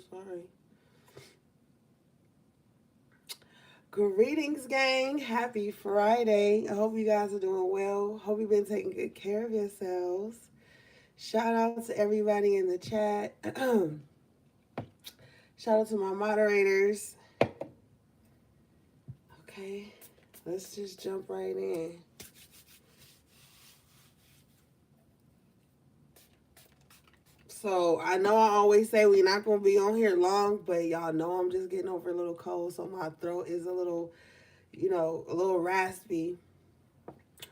sorry. Greetings, gang. Happy Friday. I hope you guys are doing well. Hope you've been taking good care of yourselves. Shout out to everybody in the chat. Shout out to my moderators. Okay, let's just jump right in. So I know I always say we're not going to be on here long, but y'all know I'm just getting over a little cold, so my throat is a little, a little raspy.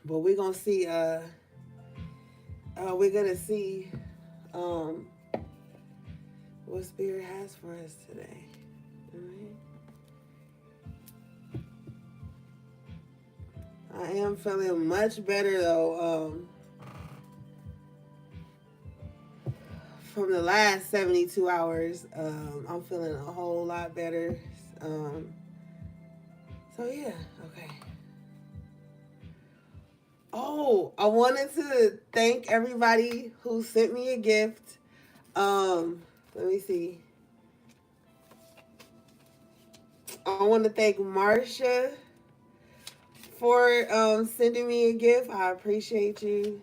But we're going to see, um, what Spirit has for us today. All right. I am feeling much better though. From the last 72 hours, I'm feeling a whole lot better. So yeah, okay. Oh, I wanted to thank everybody who sent me a gift. Let me see. I want to thank Marsha for sending me a gift. I appreciate you.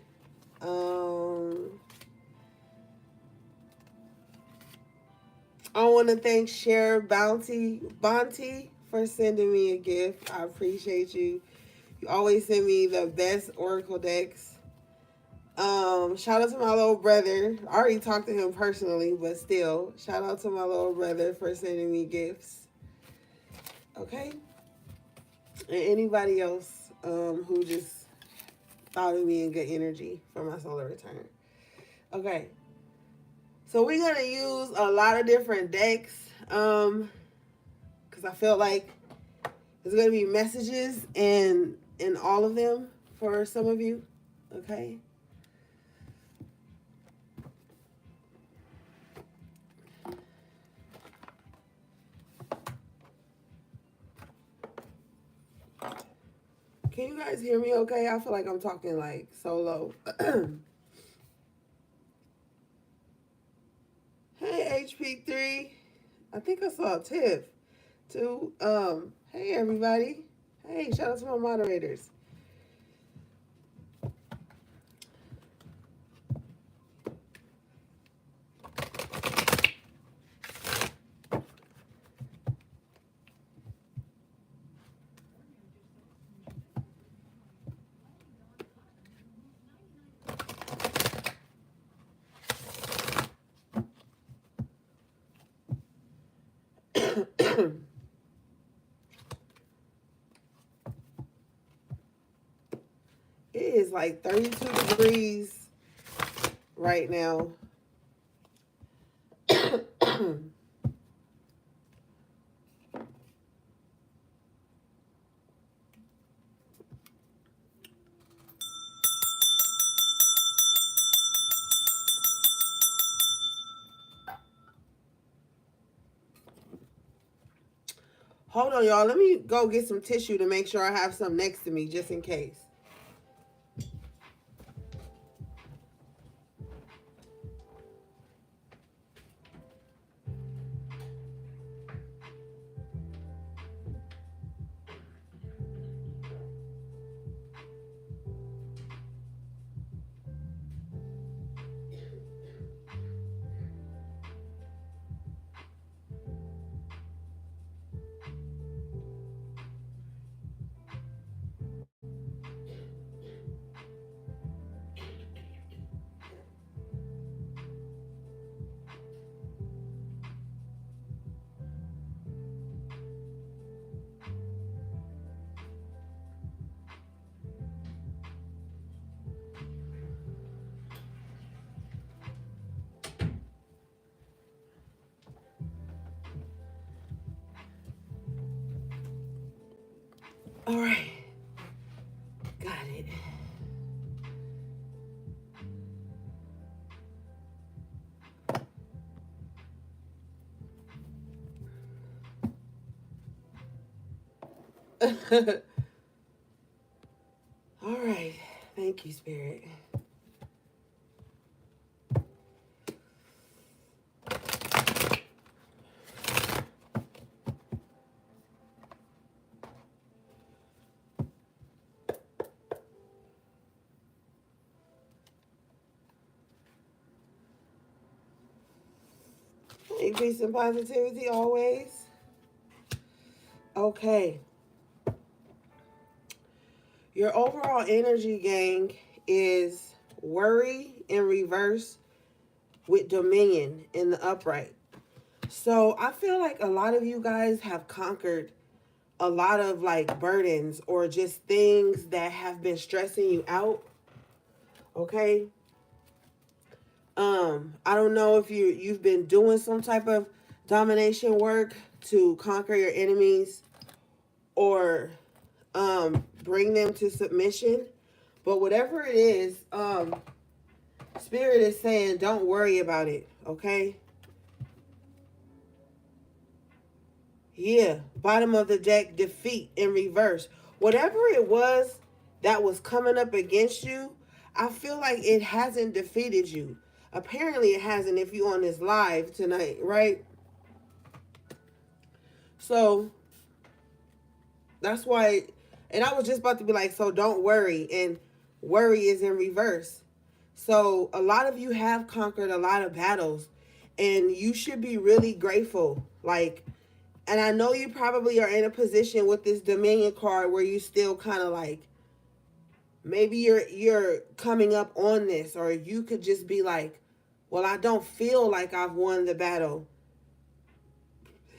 I want to thank Cher Bonte for sending me a gift. I appreciate you. You always send me the best Oracle decks. Shout out to my little brother. I already talked to him personally, but still, shout out to my little brother for sending me gifts. Okay? And anybody else who just thought of me in good energy for my solar return. Okay. So we're going to use a lot of different decks because I feel like there's going to be messages in all of them for some of you. Okay? Can you guys hear me okay? I feel like I'm talking like so low. Hey, HP3. I think I saw a Tiff too. Hey everybody. Hey, shout out to my moderators. It is like 32 degrees right now. Hold on, y'all. Let me go get some tissue to make sure I have some next to me just in case. All right. Got it. All right. Thank you, Spirit. Peace and positivity always. Okay. Your overall energy, gang, is worry in reverse with dominion in the upright. So I feel like a lot of you guys have conquered a lot of like burdens or just things that have been stressing you out. Okay. I don't know if you've been doing some type of domination work to conquer your enemies or bring them to submission. But whatever it is, Spirit is saying don't worry about it, okay? Yeah, bottom of the deck, defeat in reverse. Whatever it was that was coming up against you, I feel like it hasn't defeated you. Apparently it hasn't if you're on this live tonight, right? So that's why, and I was just about to be like, so don't worry, and worry is in reverse. So a lot of you have conquered a lot of battles, and you should be really grateful. Like, and I know you probably are in a position with this Dominion card where you still kind of like, maybe you're coming up on this, or you could just be like, well, I don't feel like I've won the battle.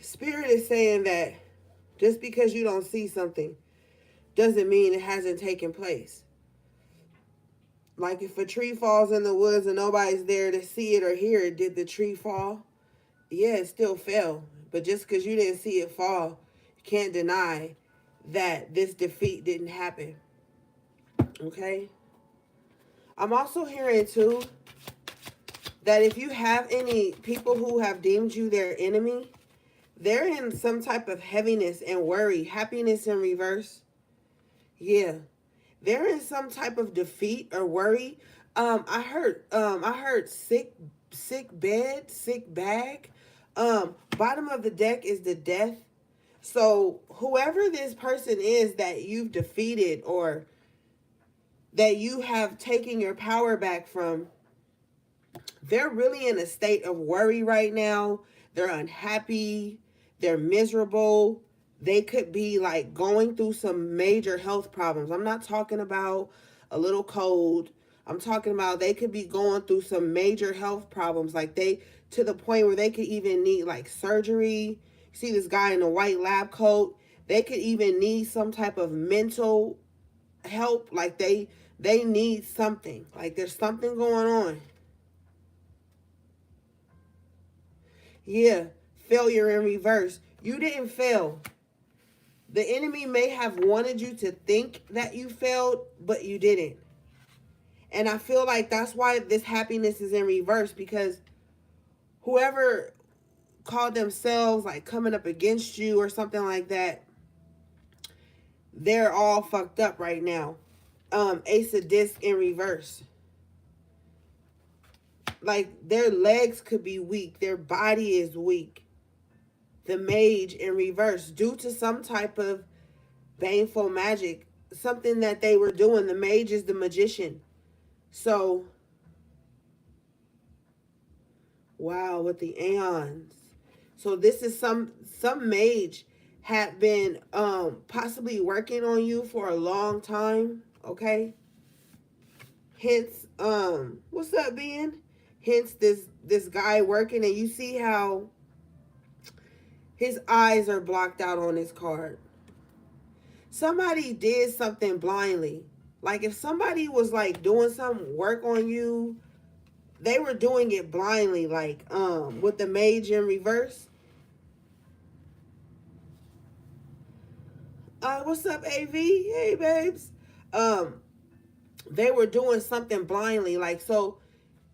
Spirit is saying that just because you don't see something doesn't mean it hasn't taken place. Like if a tree falls in the woods and nobody's there to see it or hear it, did the tree fall? Yeah, it still fell. But just because you didn't see it fall, you can't deny that this defeat didn't happen. Okay? I'm also hearing too that if you have any people who have deemed you their enemy, they're in some type of heaviness and worry, happiness in reverse. Yeah. They're in some type of defeat or worry. I heard sick bed, sick bag. Bottom of the deck is the death. So whoever this person is that you've defeated or that you have taken your power back from, they're really in a state of worry right now. They're unhappy. They're miserable. They could be like going through some major health problems. I'm not talking about a little cold. I'm talking about they could be going through some major health problems. Like they, to the point where they could even need like surgery. See this guy in a white lab coat. They could even need some type of mental help. Like they need something. Like there's something going on. Yeah, failure in reverse. You didn't fail. The enemy may have wanted you to think that you failed, but you didn't. And I feel like that's why this happiness is in reverse, because whoever called themselves like coming up against you or something like that, they're all fucked up right now. Ace of disc in reverse. Like their legs could be weak. Their body is weak. The mage in reverse due to some type of baneful magic, something that they were doing. The mage is the magician. So, wow, with the aeons. So this is some mage had been possibly working on you for a long time, okay? Hence, what's up, Ben? Hence this guy working, and you see how his eyes are blocked out on his card. Somebody did something blindly. Like if somebody was like doing some work on you, they were doing it blindly, like with the mage in reverse. What's up, AV? Hey babes. They were doing something blindly, like so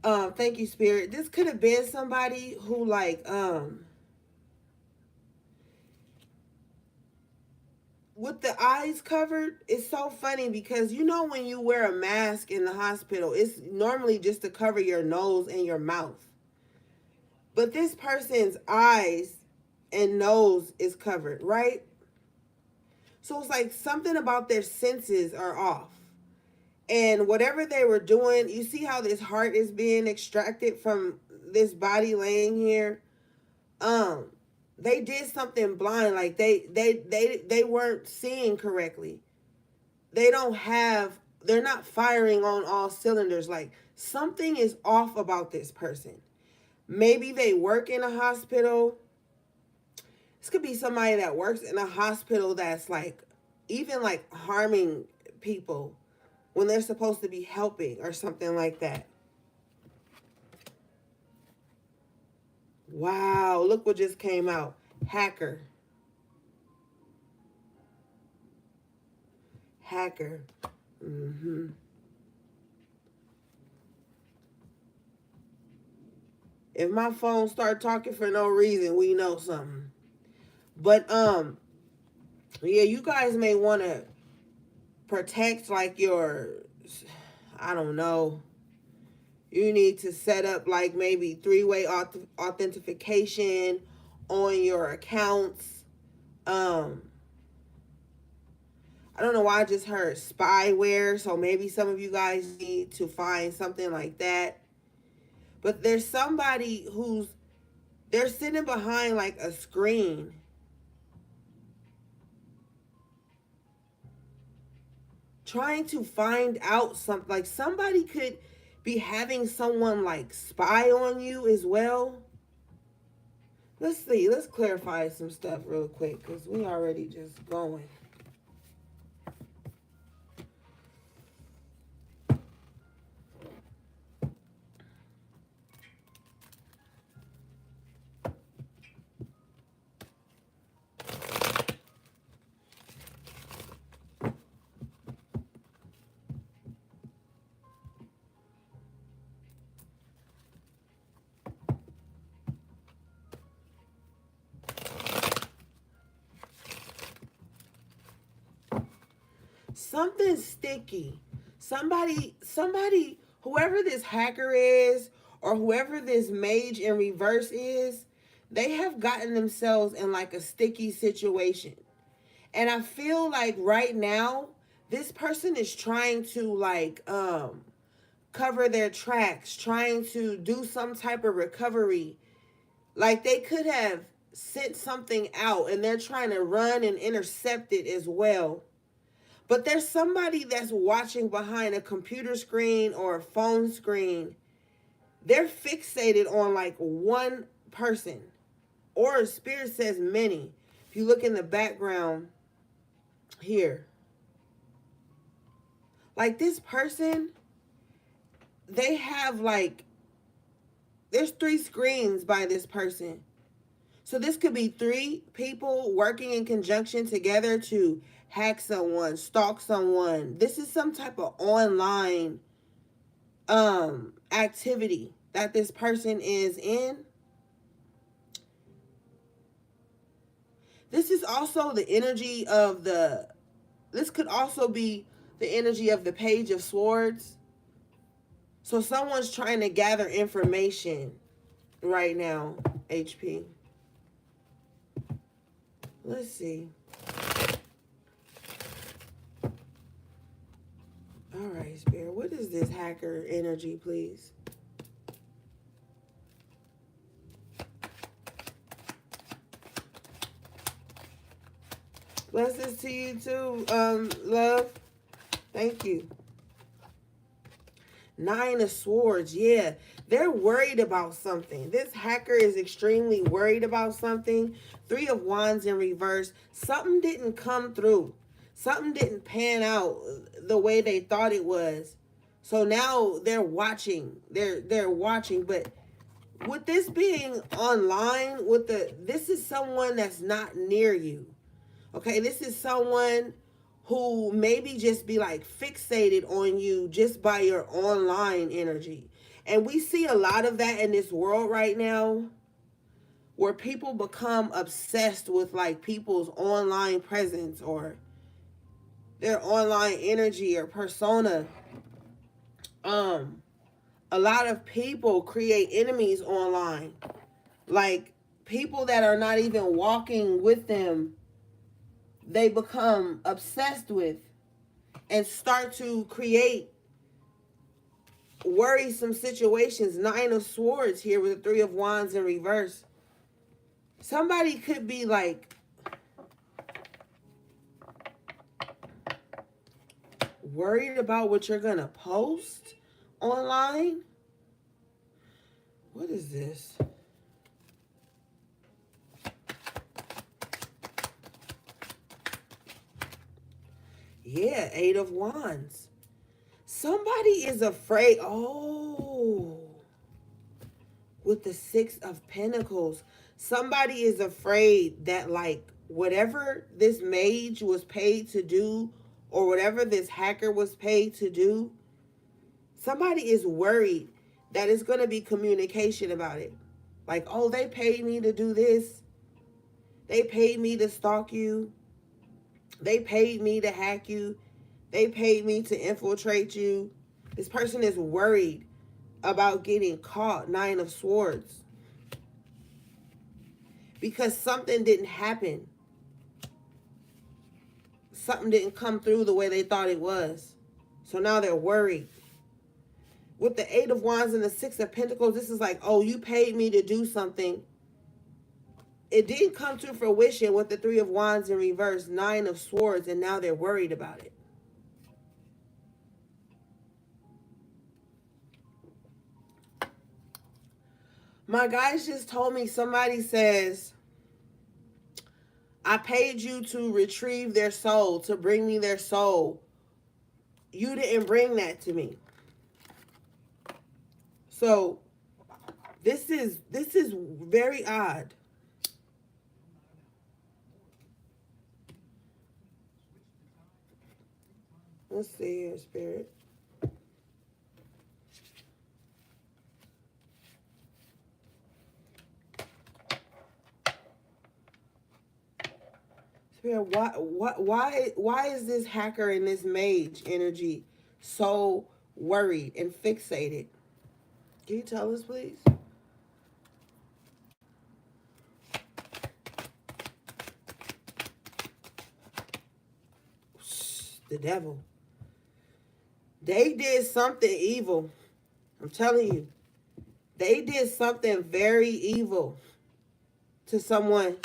thank you, Spirit. This could have been somebody who like with the eyes covered. It's so funny because you know when you wear a mask in the hospital, it's normally just to cover your nose and your mouth. But this person's eyes and nose is covered, right? So it's like something about their senses are off. And whatever they were doing, you see how this heart is being extracted from this body laying here? um they did something blind, like they weren't seeing correctly. They don't have, they're not firing on all cylinders. Like something is off about this person. Maybe they work in a hospital. This could be somebody that works in a hospital that's like even like harming people when they're supposed to be helping or something like that. Wow, look what just came out. Hacker. Hacker. Mm-hmm. If my phone start talking for no reason, we know something. But yeah, you guys may want to protect like your, I don't know. You need to set up like maybe three-way authentication on your accounts. I don't know why I just heard spyware, so maybe some of you guys need to find something like that. But there's somebody who's, they're sitting behind like a screen. Trying to find out something, like somebody could be having someone like spy on you as well. Let's see, let's clarify some stuff real quick because we already just going. Something sticky. Somebody, whoever this hacker is or whoever this mage in reverse is, they have gotten themselves in like a sticky situation. And I feel like right now, this person is trying to like cover their tracks, trying to do some type of recovery. Like they could have sent something out and they're trying to run and intercept it as well. But there's somebody that's watching behind a computer screen or a phone screen. They're fixated on like one person, or spirit says many. If you look in the background here, like this person, they have like, there's 3 screens by this person. So this could be 3 people working in conjunction together to hack someone, stalk someone. This is some type of online activity that this person is in. This is also the energy of the, this could also be the energy of the Page of Swords. So someone's trying to gather information right now, HP. Let's see. All right, Spirit. What is this hacker energy, please? Blessings to you too, love. Thank you. 9 of Swords. Yeah, they're worried about something. This hacker is extremely worried about something. 3 of Wands in reverse. Something didn't come through. Something didn't pan out the way they thought it was. So now they're watching. They're watching. But with this being online, with this is someone that's not near you. Okay, this is someone who maybe just be like fixated on you just by your online energy. And we see a lot of that in this world right now, where people become obsessed with like people's online presence or their online energy or persona. A lot of people create enemies online. Like people that are not even walking with them, they become obsessed with and start to create worrisome situations. 9 of Swords here with the 3 of Wands in reverse. Somebody could be like worried about what you're going to post online. What is this? Yeah, Eight of Wands. Somebody is afraid. Oh, with the Six of Pentacles. Somebody is afraid that, like, whatever this mage was paid to do, or whatever this hacker was paid to do, somebody is worried that it's going to be communication about it. Like, oh, they paid me to do this. They paid me to stalk you. They paid me to hack you. They paid me to infiltrate you. This person is worried about getting caught. Nine of Swords. Because something didn't happen. Something didn't come through the way they thought it was. So now they're worried. With the Eight of Wands and the Six of Pentacles, this is like, oh, you paid me to do something. It didn't come to fruition with the Three of Wands in reverse, Nine of Swords, and now they're worried about it. My guys just told me, somebody says, I paid you to retrieve their soul, to bring me their soul. You didn't bring that to me. So this is very odd. Let's see here, Spirit. Spirit, why is this hacker and this mage energy so worried and fixated? Can you tell us, please? The devil. They did something evil. I'm telling you. They did something very evil to someone.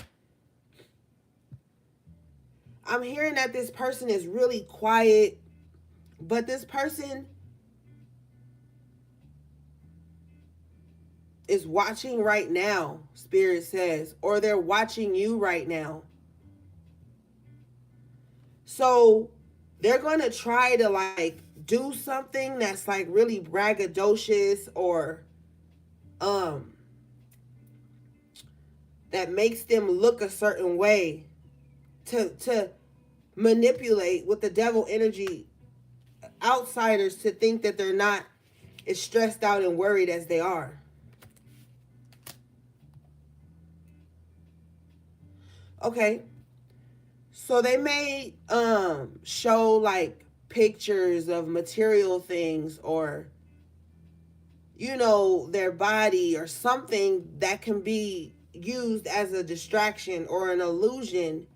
I'm hearing that this person is really quiet, but this person is watching right now, Spirit says, or they're watching you right now. So they're going to try to, like, do something that's like really braggadocious, or that makes them look a certain way, to manipulate with the devil energy outsiders to think that they're not as stressed out and worried as they are. Okay. So they may show like pictures of material things, or, you know, their body or something that can be used as a distraction or an illusion,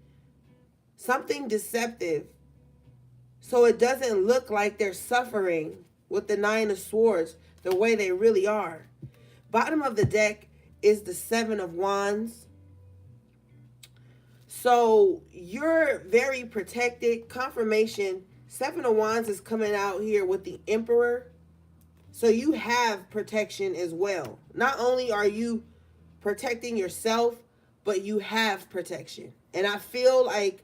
something deceptive, so it doesn't look like they're suffering with the Nine of Swords the way they really are. Bottom of the deck is the Seven of Wands. So you're very protected. Confirmation, Seven of Wands is coming out here with the Emperor. So you have protection as well. Not only are you protecting yourself, but you have protection. And I feel like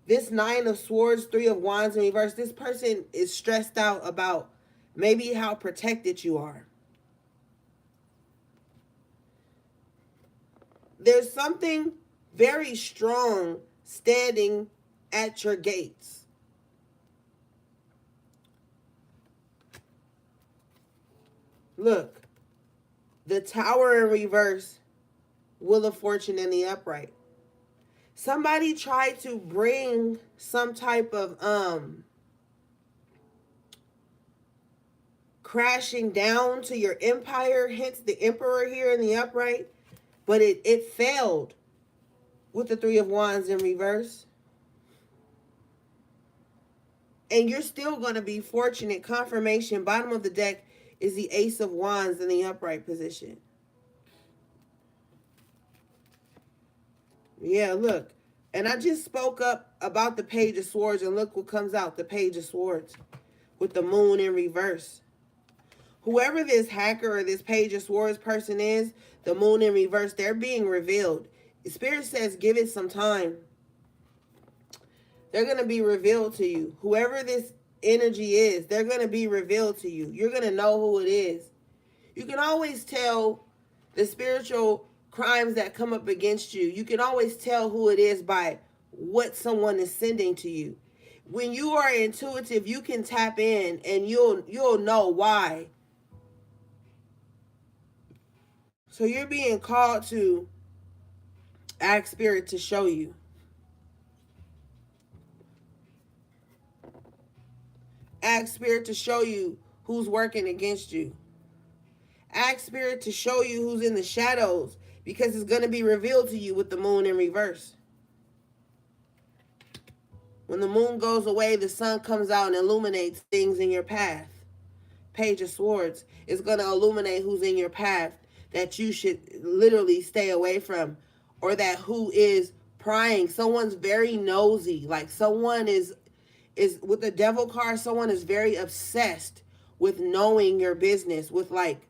this Nine of Swords, Three of Wands in reverse, this person is stressed out about maybe how protected you are. There's something very strong standing at your gates. Look, the Tower in reverse, Wheel of Fortune in the upright. Somebody tried to bring some type of crashing down to your empire, hence the Emperor here in the upright, but it failed with the Three of Wands in reverse. And you're still going to be fortunate. Confirmation, bottom of the deck is the Ace of Wands in the upright position. Yeah, look. And I just spoke up about the Page of Swords, and look what comes out, the Page of Swords with the moon in reverse. Whoever this hacker or this Page of Swords person is, the moon in reverse, they're being revealed. Spirit says give it some time. They're going to be revealed to you. Whoever this energy is, they're going to be revealed to you. You're going to know who it is. You can always tell the spiritual crimes that come up against you. You can always tell who it is by what someone is sending to you. When you are intuitive, you can tap in and you'll know why. So you're being called to ask spirit to show you. Ask spirit to show you who's working against you. Ask spirit to show you who's in the shadows, because it's going to be revealed to you with the moon in reverse. When the moon goes away, the sun comes out and illuminates things in your path. Page of Swords is going to illuminate who's in your path that you should literally stay away from, or that who is prying. Someone's very nosy. Like someone is with the devil card, someone is very obsessed with knowing your business, with like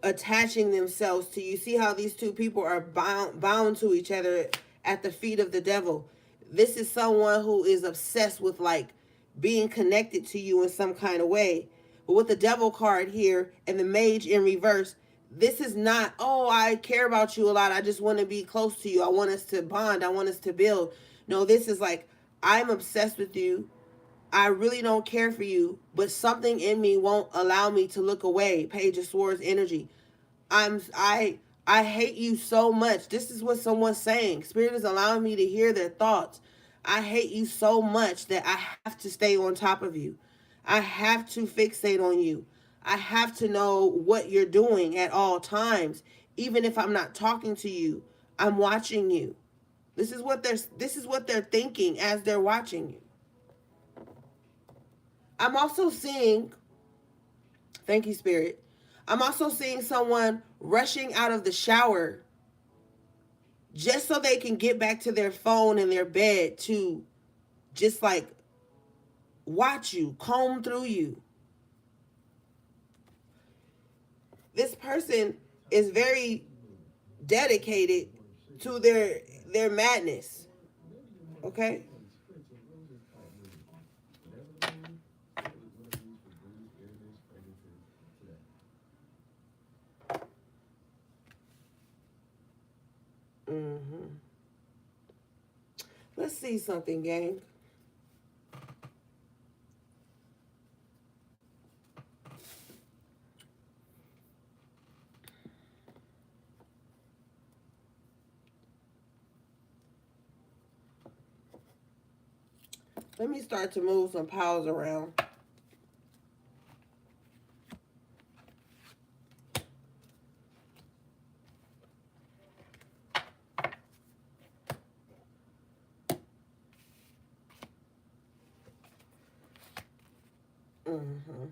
attaching themselves to you. See how these two people are bound to each other at the feet of the devil. This is someone who is obsessed with like being connected to you in some kind of way. But with the devil card here and the mage in reverse, this is not, oh, I care about you a lot, I just want to be close to you, I want us to bond, I want us to build. No, this is like, I'm obsessed with you, I really don't care for you, but something in me won't allow me to look away. Page of Swords energy. I hate you so much. This is what someone's saying. Spirit is allowing me to hear their thoughts. I hate you so much that I have to stay on top of you. I have to fixate on you. I have to know what you're doing at all times. Even if I'm not talking to you, I'm watching you. This is what they're thinking as they're watching you. I'm also seeing, thank you, Spirit. I'm also seeing someone rushing out of the shower just so they can get back to their phone and their bed to just like watch you, comb through you. This person is very dedicated to their madness. Okay? Mm-hmm. Let's see something, gang. Let me start to move some piles around. Mm-hmm.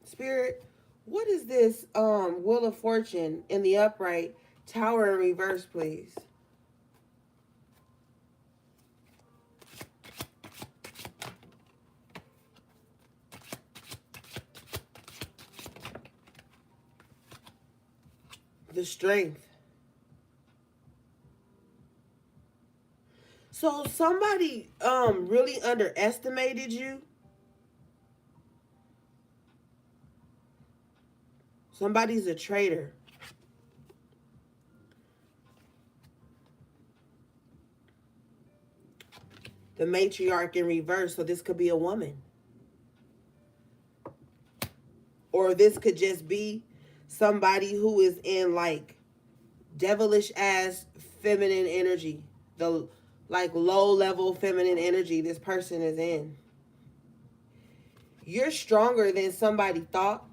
Spirit, what is this Wheel of Fortune in the upright, Tower in reverse, please? The Strength. So somebody really underestimated you. Somebody's a traitor. The matriarch in reverse, so this could be a woman. Or this could just be somebody who is in like devilish ass feminine energy. The like low level feminine energy this person is in. You're stronger than somebody thought.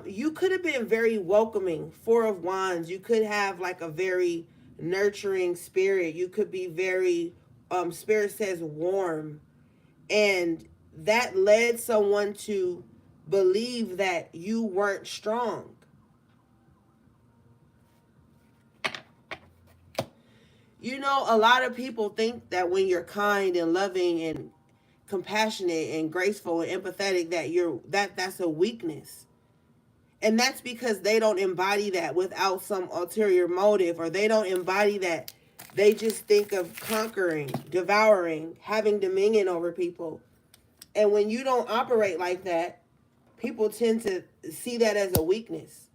You could have been very welcoming. Four of Wands. You could have like a very nurturing spirit. You could be very, spirit says warm. And that led someone to believe that you weren't strong. You know, a lot of people think that when you're kind and loving and compassionate and graceful and empathetic, that's a weakness. And that's because they don't embody that without some ulterior motive, or they don't embody that. They just think of conquering, devouring, having dominion over people. And when you don't operate like that, people tend to see that as a weakness.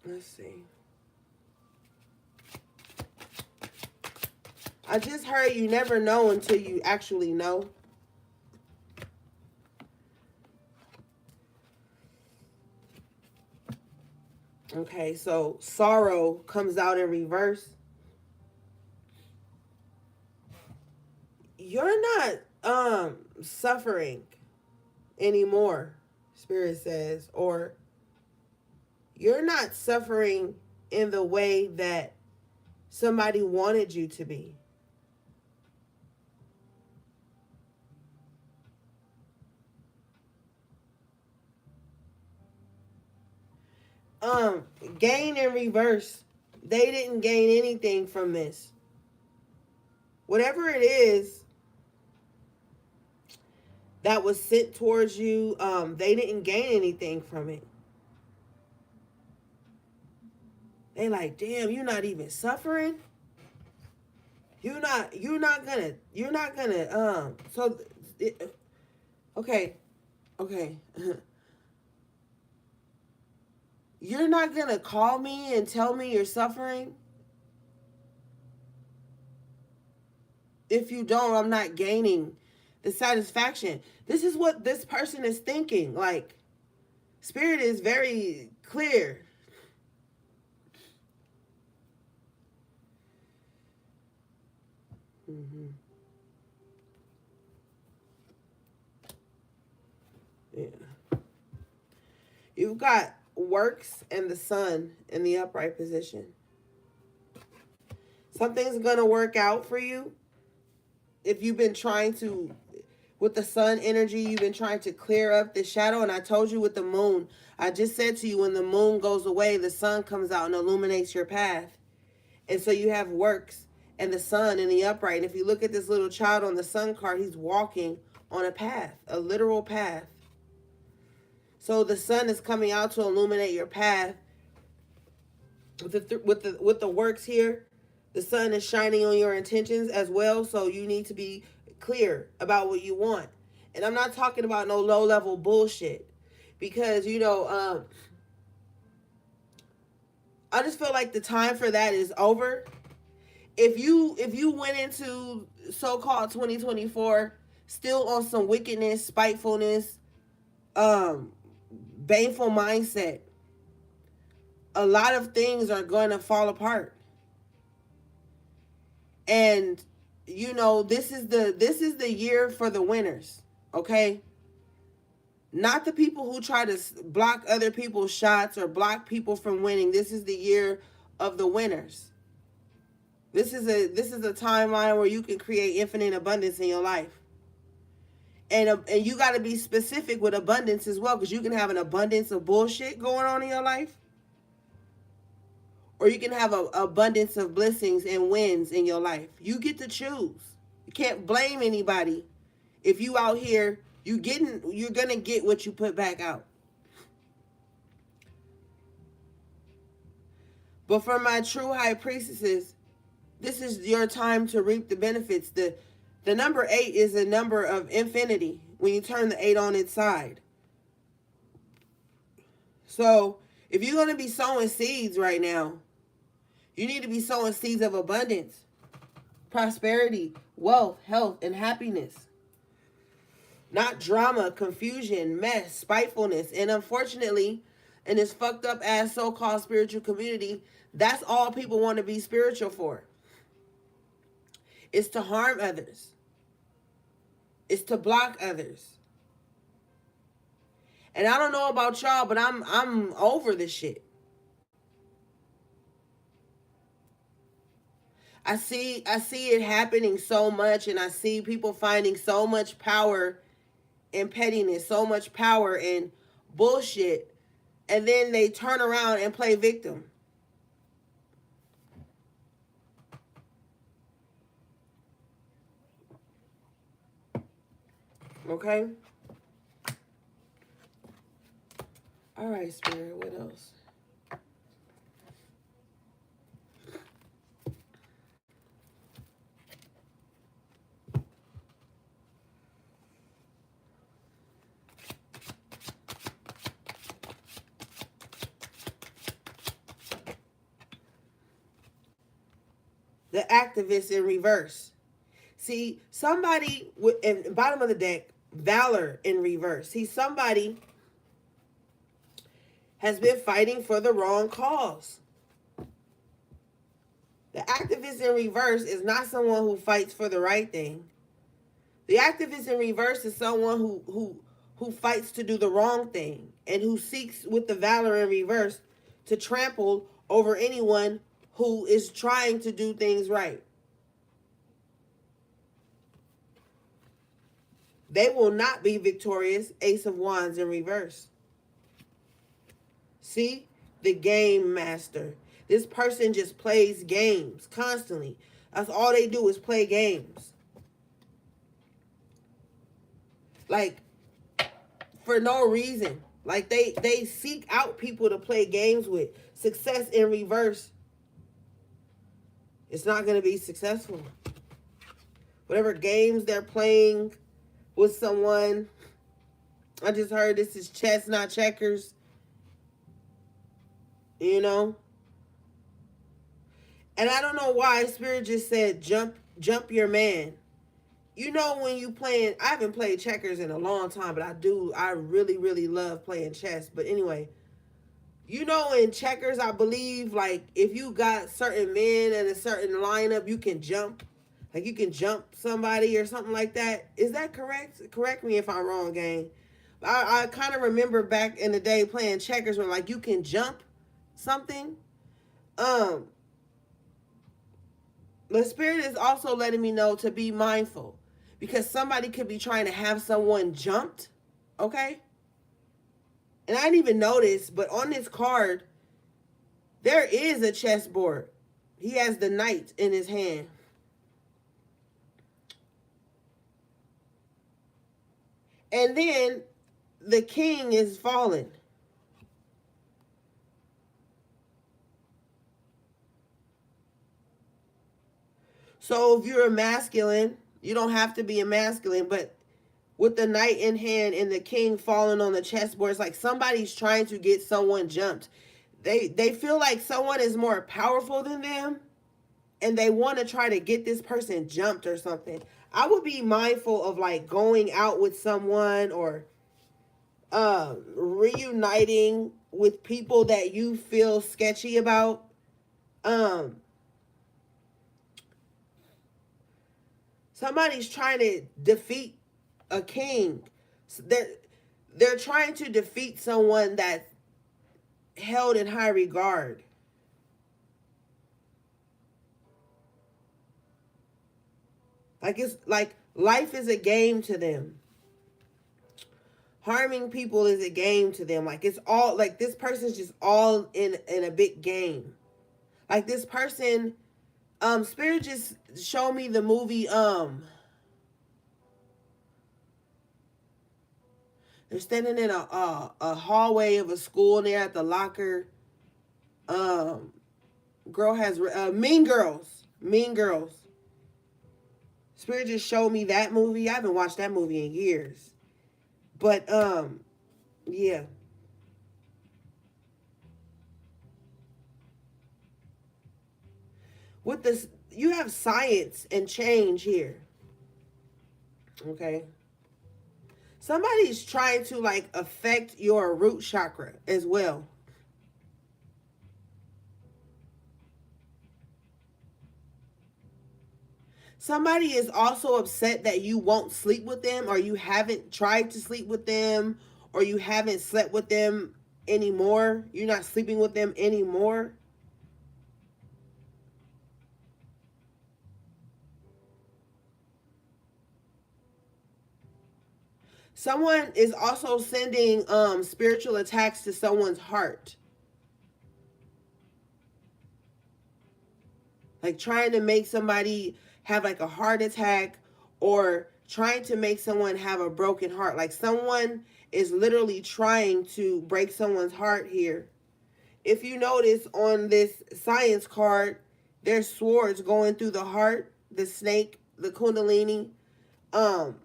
Let's see. I just heard you never know until you actually know. Okay, so sorrow comes out in reverse. You're not suffering anymore, Spirit says, or you're not suffering in the way that somebody wanted you to be. Gain in reverse. They didn't gain anything from this. Whatever it is that was sent towards you, they didn't gain anything from it. They like, damn, you're not even suffering. You're not gonna, okay. You're not gonna call me and tell me you're suffering? If you don't, I'm not gaining the satisfaction. This is what this person is thinking. Like, Spirit is very clear. Yeah. You've got works and the sun in the upright position. Something's going to work out for you. If you've been trying to, with the sun energy, you've been trying to clear up the shadow. And I told you with the moon, I just said to you, when the moon goes away, the sun comes out and illuminates your path. And so you have works and the sun in the upright. And if you look at this little child on the sun card, he's walking on a path, a literal path. So the sun is coming out to illuminate your path. With the works here, the sun is shining on your intentions as well. So you need to be clear about what you want. And I'm not talking about no low-level bullshit. Because, I just feel like the time for that is over. If you went into so-called 2024 still on some wickedness, spitefulness, baneful mindset, a lot of things are going to fall apart. And this is the year for the winners, okay? Not the people who try to block other people's shots or block people from winning. This is the year of the winners. This is a timeline where you can create infinite abundance in your life. And you got to be specific with abundance as well, because you can have an abundance of bullshit going on in your life, or you can have an abundance of blessings and wins in your life. You get to choose. You can't blame anybody. If you out here, you're gonna get what you put back out. But for my true high priestesses, this is your time to reap the benefits. The number 8 is a number of infinity when you turn the 8 on its side. So if you're going to be sowing seeds right now, you need to be sowing seeds of abundance, prosperity, wealth, health, and happiness. Not drama, confusion, mess, spitefulness. And unfortunately, in this fucked up ass so-called spiritual community, that's all people want to be spiritual for. It's to harm others. It's to block others. And I don't know about y'all, but I'm over this shit. I see it happening so much, and I see people finding so much power in pettiness, so much power in bullshit, and then they turn around and play victim. Okay? All right, Spirit, what else? The activist in reverse. See, somebody in the bottom of the deck, Valor in reverse. See, somebody has been fighting for the wrong cause. The activist in reverse is not someone who fights for the right thing. The activist in reverse is someone who fights to do the wrong thing and who seeks with the Valor in reverse to trample over anyone who is trying to do things right. They will not be victorious. Ace of Wands in reverse. See? The game master. This person just plays games constantly. That's all they do is play games. Like, for no reason. Like, they seek out people to play games with. Success in reverse. It's not going to be successful. Whatever games they're playing with someone. I just heard this is chess, not checkers. You know? And I don't know why Spirit just said jump your man. You know, when you playing, I haven't played checkers in a long time, but I really, really love playing chess. But anyway, you know, in checkers, I believe, like, if you got certain men in a certain lineup, you can jump. Like, you can jump somebody or something like that. Is that correct? Correct me if I'm wrong, gang. I kind of remember back in the day playing checkers where, like, you can jump something. The Spirit is also letting me know to be mindful. Because somebody could be trying to have someone jumped. Okay? And I didn't even notice, but on this card, there is a chessboard. He has the knight in his hand. And then the king is fallen. So if you're a masculine, you don't have to be a masculine, but with the knight in hand and the king falling on the chessboard, it's like somebody's trying to get someone jumped. They feel like someone is more powerful than them, and they want to try to get this person jumped or something. I would be mindful of, like, going out with someone or reuniting with people that you feel sketchy about. Somebody's trying to defeat a king. They're trying to defeat someone that's held in high regard. Like, it's like life is a game to them. Harming people is a game to them. Like, it's all, like, this person's just all in a big game. Like, this person, Spirit just showed me the movie, they're standing in a hallway of a school, and they're at the locker. Girl has, Mean Girls. Mean Girls. Spirit just showed me that movie. I haven't watched that movie in years. But, yeah. With this, you have science and change here. Okay. somebody's trying to like affect your root chakra as well. Somebody is also upset that you won't sleep with them, or you haven't tried to sleep with them, or you haven't slept with them anymore. You're not sleeping with them anymore. Someone is also sending spiritual attacks to someone's heart. Like trying to make somebody have like a heart attack, or trying to make someone have a broken heart. Like someone is literally trying to break someone's heart here. If you notice on this science card, there's swords going through the heart, the snake, the kundalini, um,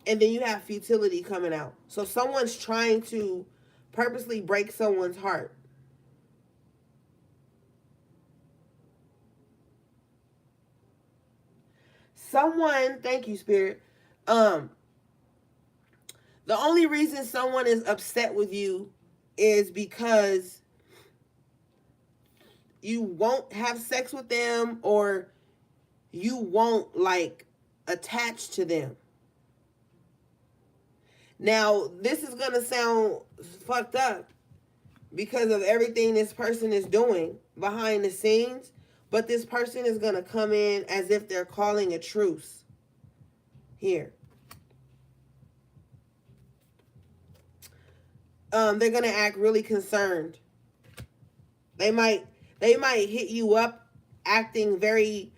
and then you have futility coming out. So someone's trying to purposely break someone's heart. Someone, thank you, Spirit. Um, the only reason someone is upset with you is because you won't have sex with them, or you won't like attach to them. Now, this is going to sound fucked up because of everything this person is doing behind the scenes, but this person is going to come in as if they're calling a truce here. They're going to act really concerned. They might hit you up acting very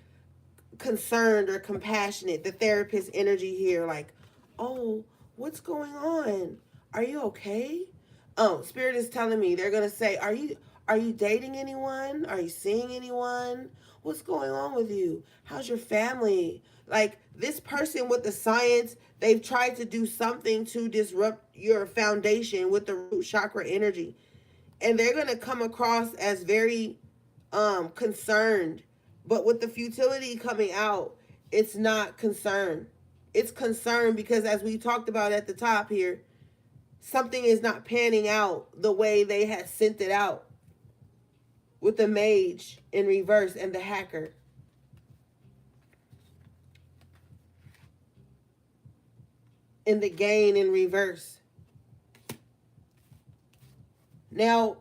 concerned or compassionate. The therapist energy here, like, oh, what's going on? Are you okay? Oh, Spirit is telling me they're gonna say, are you dating anyone? Are you seeing anyone? What's going on with you? How's your family? Like this person with the science, they've tried to do something to disrupt your foundation with the root chakra energy. And they're gonna come across as very concerned. But with the futility coming out, it's not concern. It's concern because, as we talked about at the top here, something is not panning out the way they had sent it out with the mage in reverse and the hacker. And the gain in reverse. Now,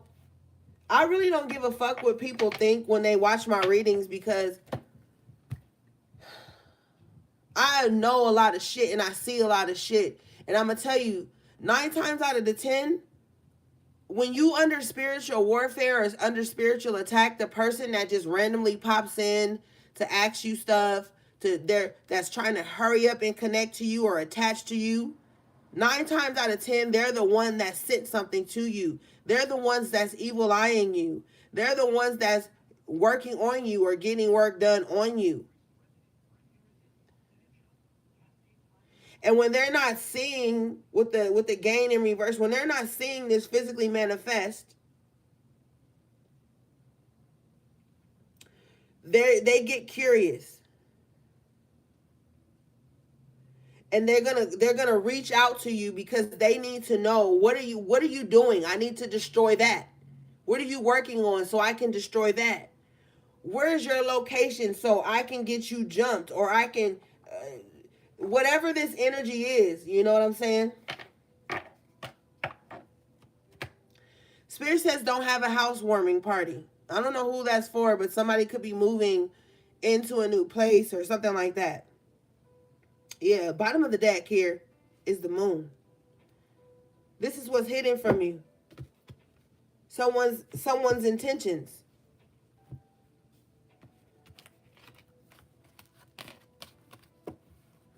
I really don't give a fuck what people think when they watch my readings, because I know a lot of shit and I see a lot of shit. And I'm going to tell you, 9 times out of the 10, when you under spiritual warfare or under spiritual attack, the person that just randomly pops in to ask you stuff, that's trying to hurry up and connect to you or attach to you, 9 times out of 10, they're the one that sent something to you. They're the ones that's evil eyeing you. They're the ones that's working on you or getting work done on you. And when they're not seeing with the gain in reverse, when they're not seeing this physically manifest, they get curious. And they're gonna reach out to you because they need to know, what are you doing? I need to destroy that. What are you working on so I can destroy that? Where's your location so I can get you jumped, or I can whatever this energy is, you know what I'm saying? Spirit says don't have a housewarming party. I don't know who that's for, but somebody could be moving into a new place or something like that. Yeah, bottom of the deck here is the moon. This is what's hidden from you. Someone's intentions.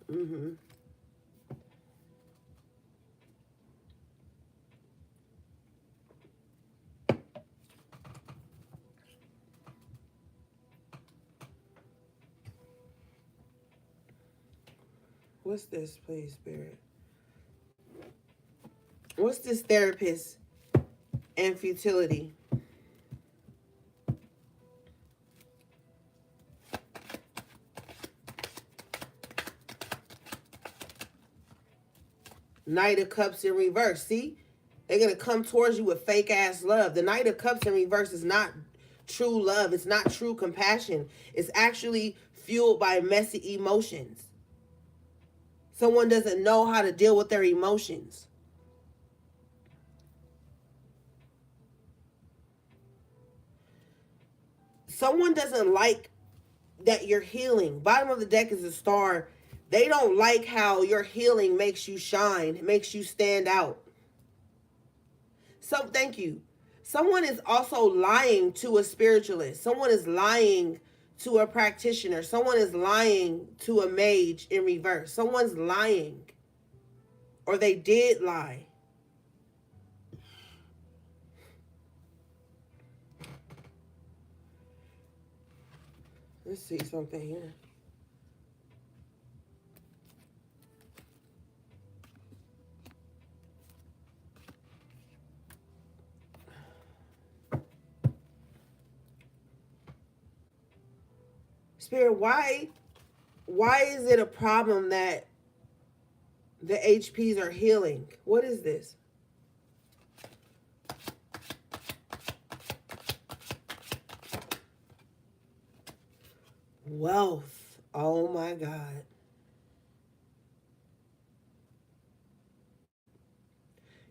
Mm-hmm. What's this, please, Spirit? What's this therapist and futility? Knight of Cups in reverse. See? They're going to come towards you with fake ass love. The Knight of Cups in reverse is not true love. It's not true compassion. It's actually fueled by messy emotions. Someone doesn't know how to deal with their emotions. Someone doesn't like that you're healing. Bottom of the deck is a star. They don't like how your healing makes you shine, makes you stand out. So thank you. Someone is also lying to a spiritualist. Someone is lying to a practitioner. Someone is lying to a mage in reverse. Someone's lying. Or they did lie. Let's see something here. Spirit, why is it a problem that the HPs are healing? What is this? Wealth. Oh my God.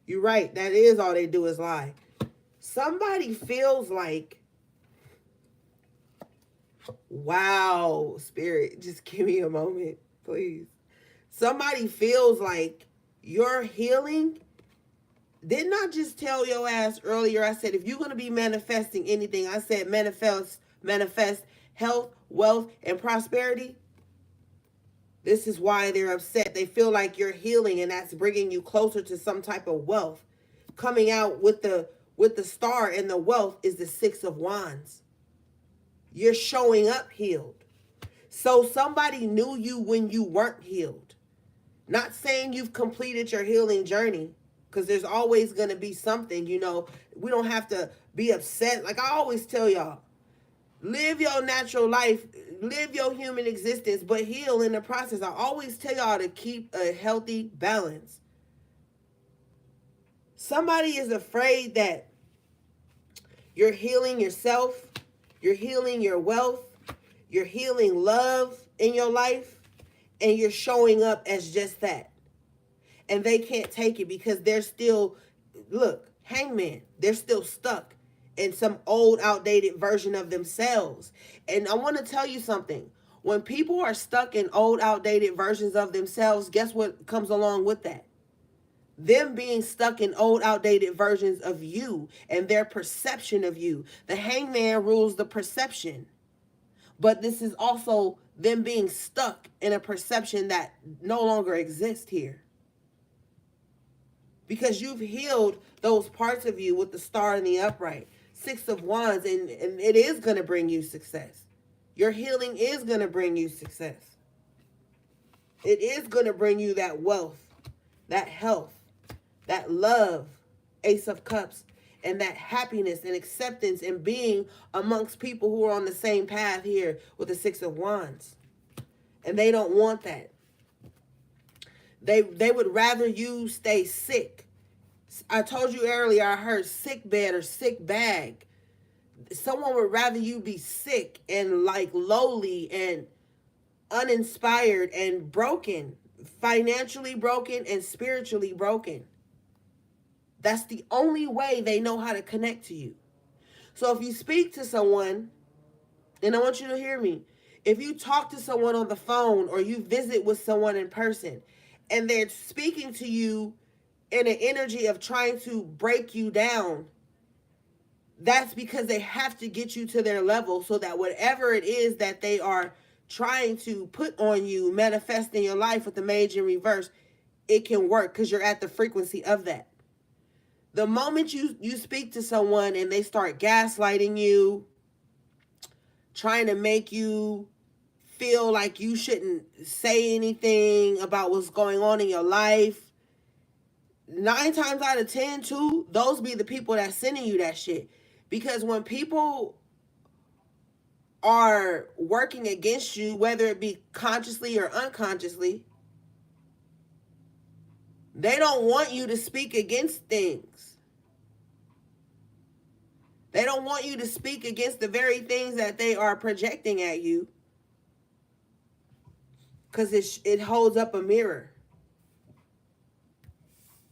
You're right. That is all they do is lie. Somebody feels like, wow, Spirit, just give me a moment, please. Somebody feels like your healing. Didn't I just tell your ass earlier? I said, if you're going to be manifesting anything, I said manifest health, wealth, and prosperity. This is why they're upset. They feel like you're healing, and that's bringing you closer to some type of wealth. Coming out with the star and the wealth is the Six of Wands. You're showing up healed. So somebody knew you when you weren't healed. Not saying you've completed your healing journey, because there's always going to be something, we don't have to be upset. Like I always tell y'all, live your natural life, live your human existence, but heal in the process. I always tell y'all to keep a healthy balance. Somebody is afraid that you're healing yourself, you're healing your wealth, you're healing love in your life, and you're showing up as just that. And they can't take it because they're still, look, hangman, they're still stuck in some old, outdated version of themselves. And I want to tell you something. When people are stuck in old, outdated versions of themselves, guess what comes along with that? Them being stuck in old, outdated versions of you and their perception of you. The hangman rules the perception. But this is also them being stuck in a perception that no longer exists here. Because you've healed those parts of you with the star and the upright. Six of Wands, and it is going to bring you success. Your healing is going to bring you success. It is going to bring you that wealth, that health, that love, Ace of Cups, and that happiness and acceptance and being amongst people who are on the same path here with the Six of Wands. And they don't want that. They would rather you stay sick. I told you earlier, I heard sick bed or sick bag. Someone would rather you be sick and like lowly and uninspired and broken, financially broken and spiritually broken. That's the only way they know how to connect to you. So if you speak to someone, and I want you to hear me, if you talk to someone on the phone or you visit with someone in person and they're speaking to you in an energy of trying to break you down, that's because they have to get you to their level so that whatever it is that they are trying to put on you, manifest in your life with the Mage in reverse, it can work because you're at the frequency of that. The moment you speak to someone and they start gaslighting you, trying to make you feel like you shouldn't say anything about what's going on in your life, 9 times out of 10, too, those be the people that's sending you that shit. Because when people are working against you, whether it be consciously or unconsciously, They don't want you to speak against things. They don't want you to speak against the very things that they are projecting at you, because it holds up a mirror.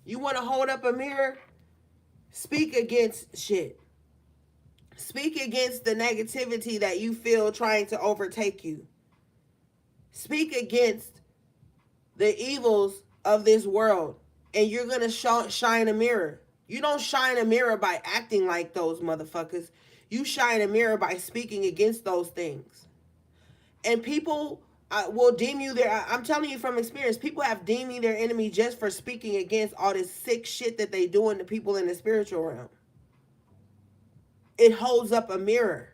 You want to hold up a mirror? Speak against shit. Speak against the negativity that you feel trying to overtake you. Speak against the evils of this world, and you're going to shine a mirror. You don't shine a mirror by acting like those motherfuckers. You shine a mirror by speaking against those things. And people will deem you I'm telling you from experience, people have deemed me their enemy just for speaking against all this sick shit that they doing to people in the spiritual realm. It holds up a mirror.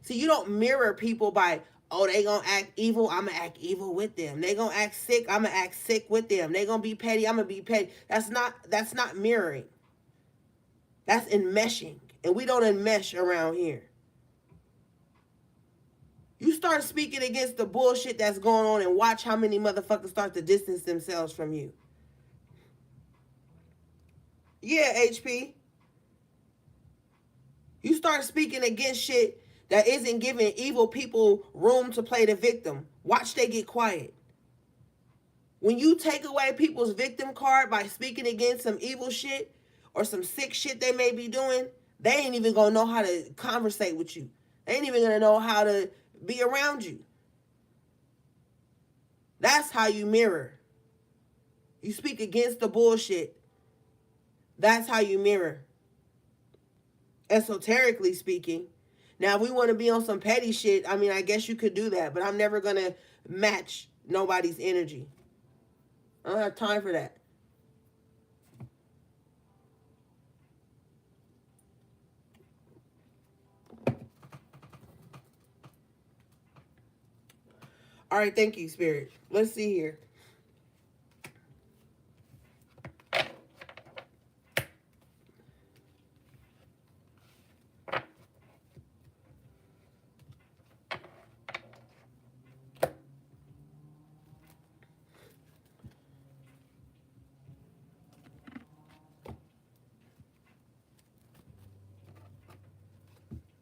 See, you don't mirror people by, oh, they gonna act evil, I'm gonna act evil with them. They gonna act sick, I'm gonna act sick with them. They gonna be petty, I'm gonna be petty. That's not mirroring. That's enmeshing. And we don't enmesh around here. You start speaking against the bullshit that's going on and watch how many motherfuckers start to distance themselves from you. Yeah, HP. You start speaking against shit that isn't giving evil people room to play the victim. Watch they get quiet. When you take away people's victim card by speaking against some evil shit or some sick shit they may be doing, they ain't even gonna know how to conversate with you. They ain't even gonna know how to be around you. That's how you mirror. You speak against the bullshit. That's how you mirror. Esoterically speaking. Now, if we want to be on some petty shit, I mean, I guess you could do that, but I'm never going to match nobody's energy. I don't have time for that. All right, thank you, Spirit. Let's see here.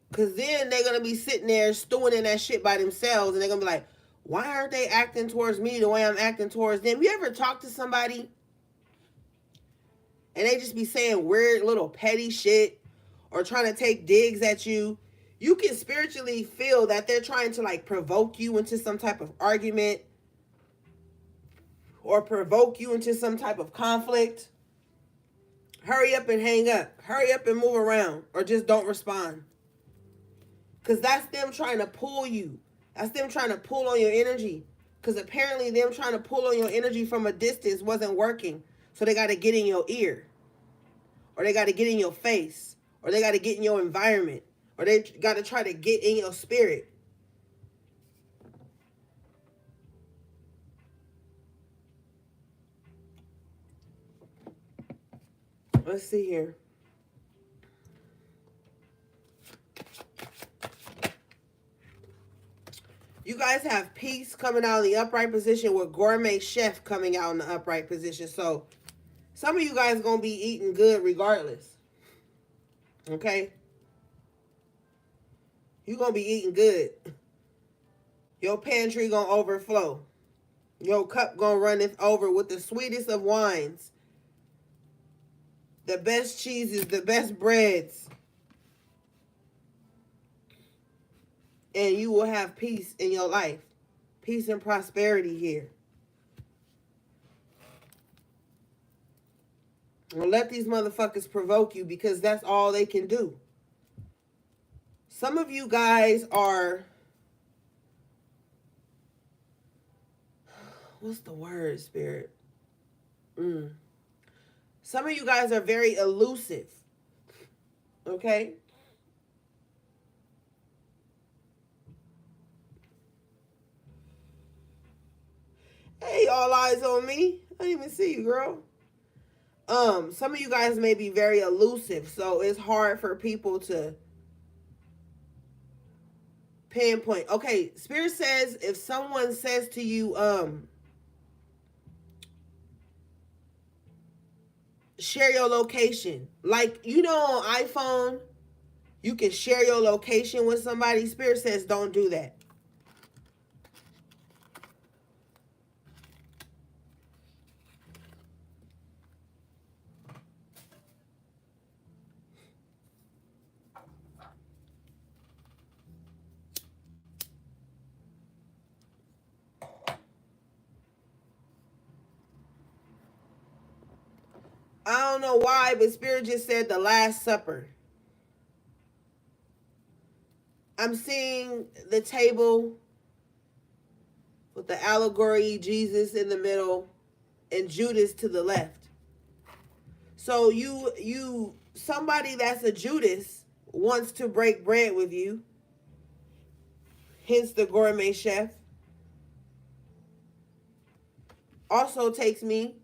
Because then they're going to be sitting there stewing in that shit by themselves, and they're going to be like, why aren't they acting towards me the way I'm acting towards them? You ever talk to somebody and they just be saying weird little petty shit or trying to take digs at you? You can spiritually feel that they're trying to like provoke you into some type of argument or provoke you into some type of conflict. Hurry up and hang up. Hurry up and move around, or just don't respond. Because that's them trying to pull you. That's them trying to pull on your energy. Because apparently them trying to pull on your energy from a distance wasn't working. So they got to get in your ear. Or they got to get in your face. Or they got to get in your environment. Or they got to try to get in your spirit. Let's see here. You guys have peace coming out in the upright position with gourmet chef coming out in the upright position. So some of you guys going to be eating good regardless. Okay? You're going to be eating good. Your pantry going to overflow. Your cup going to run over with the sweetest of wines. The best cheeses, the best breads. And you will have peace in your life. Peace and prosperity here. And let these motherfuckers provoke you, because that's all they can do. Some of you guys are... What's the word, Spirit? Some of you guys are very elusive. Okay? Hey, all eyes on me. I didn't even see you, girl. Some of you guys may be very elusive, so it's hard for people to pinpoint. Okay, Spirit says if someone says to you, share your location. Like, you know, on iPhone, you can share your location with somebody. Spirit says don't do that. I don't know why, but Spirit just said the Last Supper. I'm seeing the table with the allegory, Jesus in the middle, and Judas to the left. So somebody that's a Judas wants to break bread with you. Hence the gourmet chef. Also takes me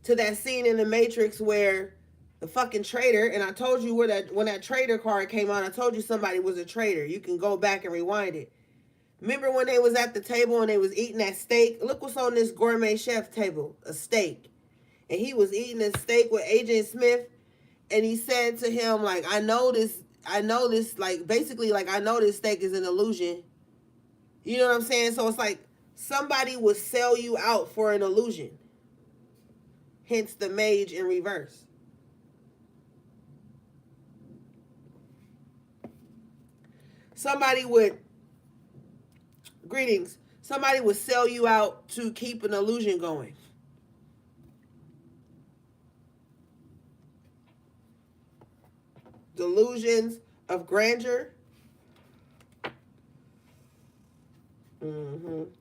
to that scene in the Matrix where the fucking traitor, and I told you where that when that traitor card came on, I told you somebody was a traitor. You can go back and rewind it. Remember when they was at the table and they was eating that steak? Look what's on this gourmet chef table, a steak. And he was eating a steak with Agent Smith, and he said to him, like, I know this, like, basically, like, I know this steak is an illusion. You know what I'm saying? So it's like somebody would sell you out for an illusion. Hence the mage in reverse. Somebody would, greetings, somebody would sell you out to keep an illusion going. Delusions of grandeur.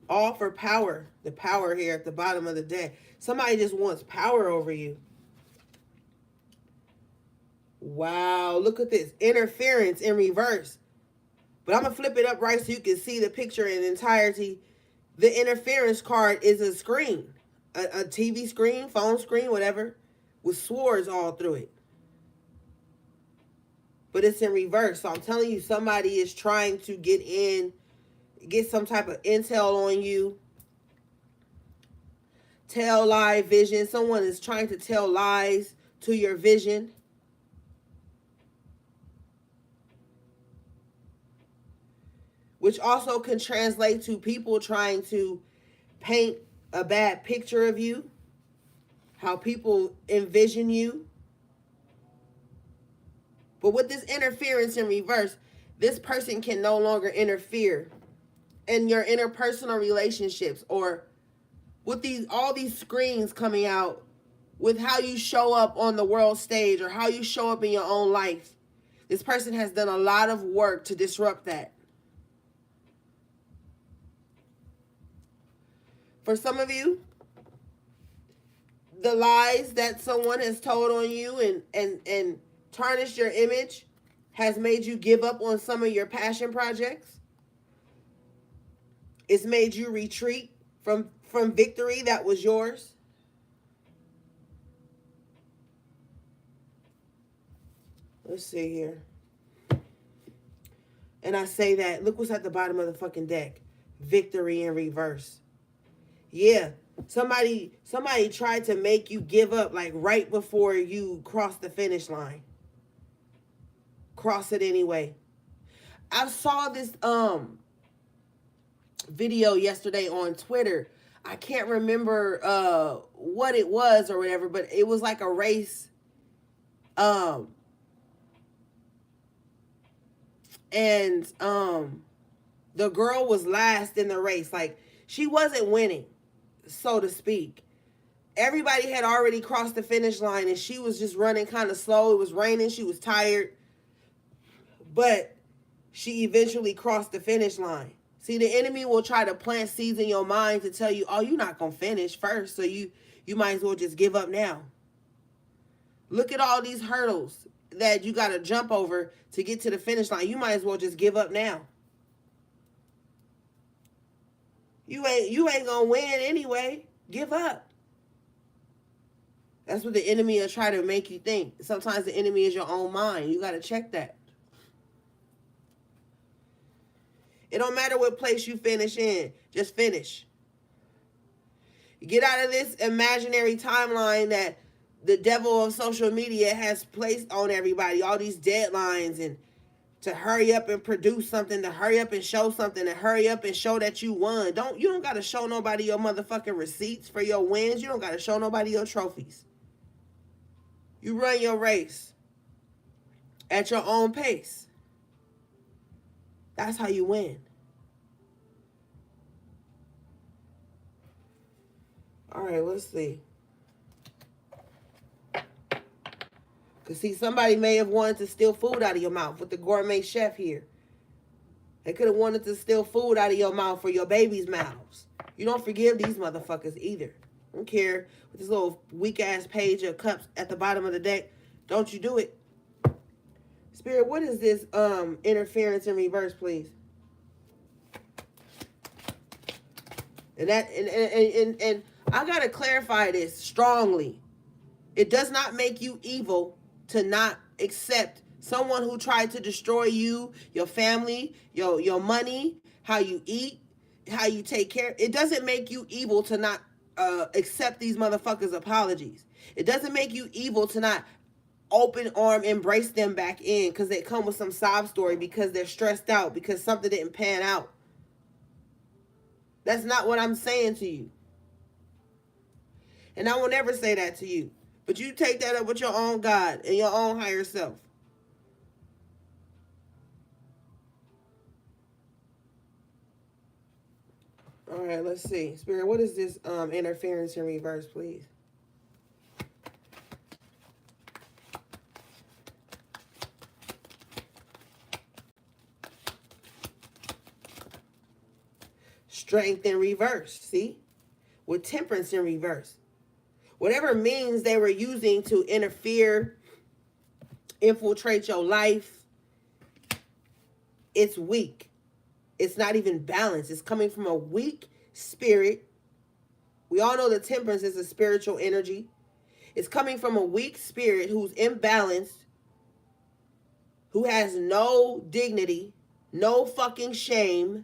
All for power. The power here at the bottom of the deck. Somebody just wants power over you. Wow, look at this. Interference in reverse. But I'm going to flip it up right so you can see the picture in entirety. The interference card is a screen. A TV screen, phone screen, whatever. With swords all through it. But it's in reverse. So I'm telling you, somebody is trying to get some type of intel on you. Tell lie vision. Someone is trying to tell lies to your vision. Which also can translate to people trying to paint a bad picture of you. How people envision you. But with this interference in reverse, this person can no longer interfere in your interpersonal relationships, or with all these screens coming out with how you show up on the world stage or how you show up in your own life. This person has done a lot of work to disrupt that. For some of you, the lies that someone has told on you and tarnished your image has made you give up on some of your passion projects. It's made you retreat from victory that was yours. Let's see here. And I say that, look what's at the bottom of the fucking deck. Victory in reverse. Yeah, somebody tried to make you give up like right before you cross the finish line. Cross it anyway. I saw this video yesterday on Twitter. I can't remember what it was or whatever, but it was like a race. And the girl was last in the race. Like, she wasn't winning, so to speak. Everybody had already crossed the finish line and she was just running kind of slow. It was raining. She was tired. But she eventually crossed the finish line. See, the enemy will try to plant seeds in your mind to tell you, oh, you're not going to finish first, so you might as well just give up now. Look at all these hurdles that you got to jump over to get to the finish line. You might as well just give up now. You ain't going to win anyway. Give up. That's what the enemy will try to make you think. Sometimes the enemy is your own mind. You got to check that. It don't matter what place you finish in. Just finish. Get out of this imaginary timeline that the devil of social media has placed on everybody, all these deadlines, and to hurry up and produce something, to hurry up and show something, to hurry up and show that you won. You don't gotta show nobody your motherfucking receipts for your wins. You don't gotta show nobody your trophies. You run your race at your own pace. That's how you win. All right, let's see. Because, see, somebody may have wanted to steal food out of your mouth with the gourmet chef here. They could have wanted to steal food out of your mouth for your baby's mouths. You don't forgive these motherfuckers either. I don't care with this little weak-ass page of cups at the bottom of the deck. Don't you do it. Spirit, what is this interference in reverse, please? And I gotta clarify this strongly. It does not make you evil to not accept someone who tried to destroy you, your family, your money, how you eat, how you take care. It doesn't make you evil to not accept these motherfuckers' apologies. It doesn't make you evil to not open arm embrace them back in because they come with some sob story because they're stressed out because something didn't pan out. That's not what I'm saying to you. And I will never say that to you. But you take that up with your own God and your own higher self. All right, let's see. Spirit, what is this interference in reverse, please? Strength in reverse, see? With temperance in reverse. Whatever means they were using to interfere, infiltrate your life, it's weak. It's not even balanced. It's coming from a weak spirit. We all know that temperance is a spiritual energy. It's coming from a weak spirit who's imbalanced, who has no dignity, no fucking shame.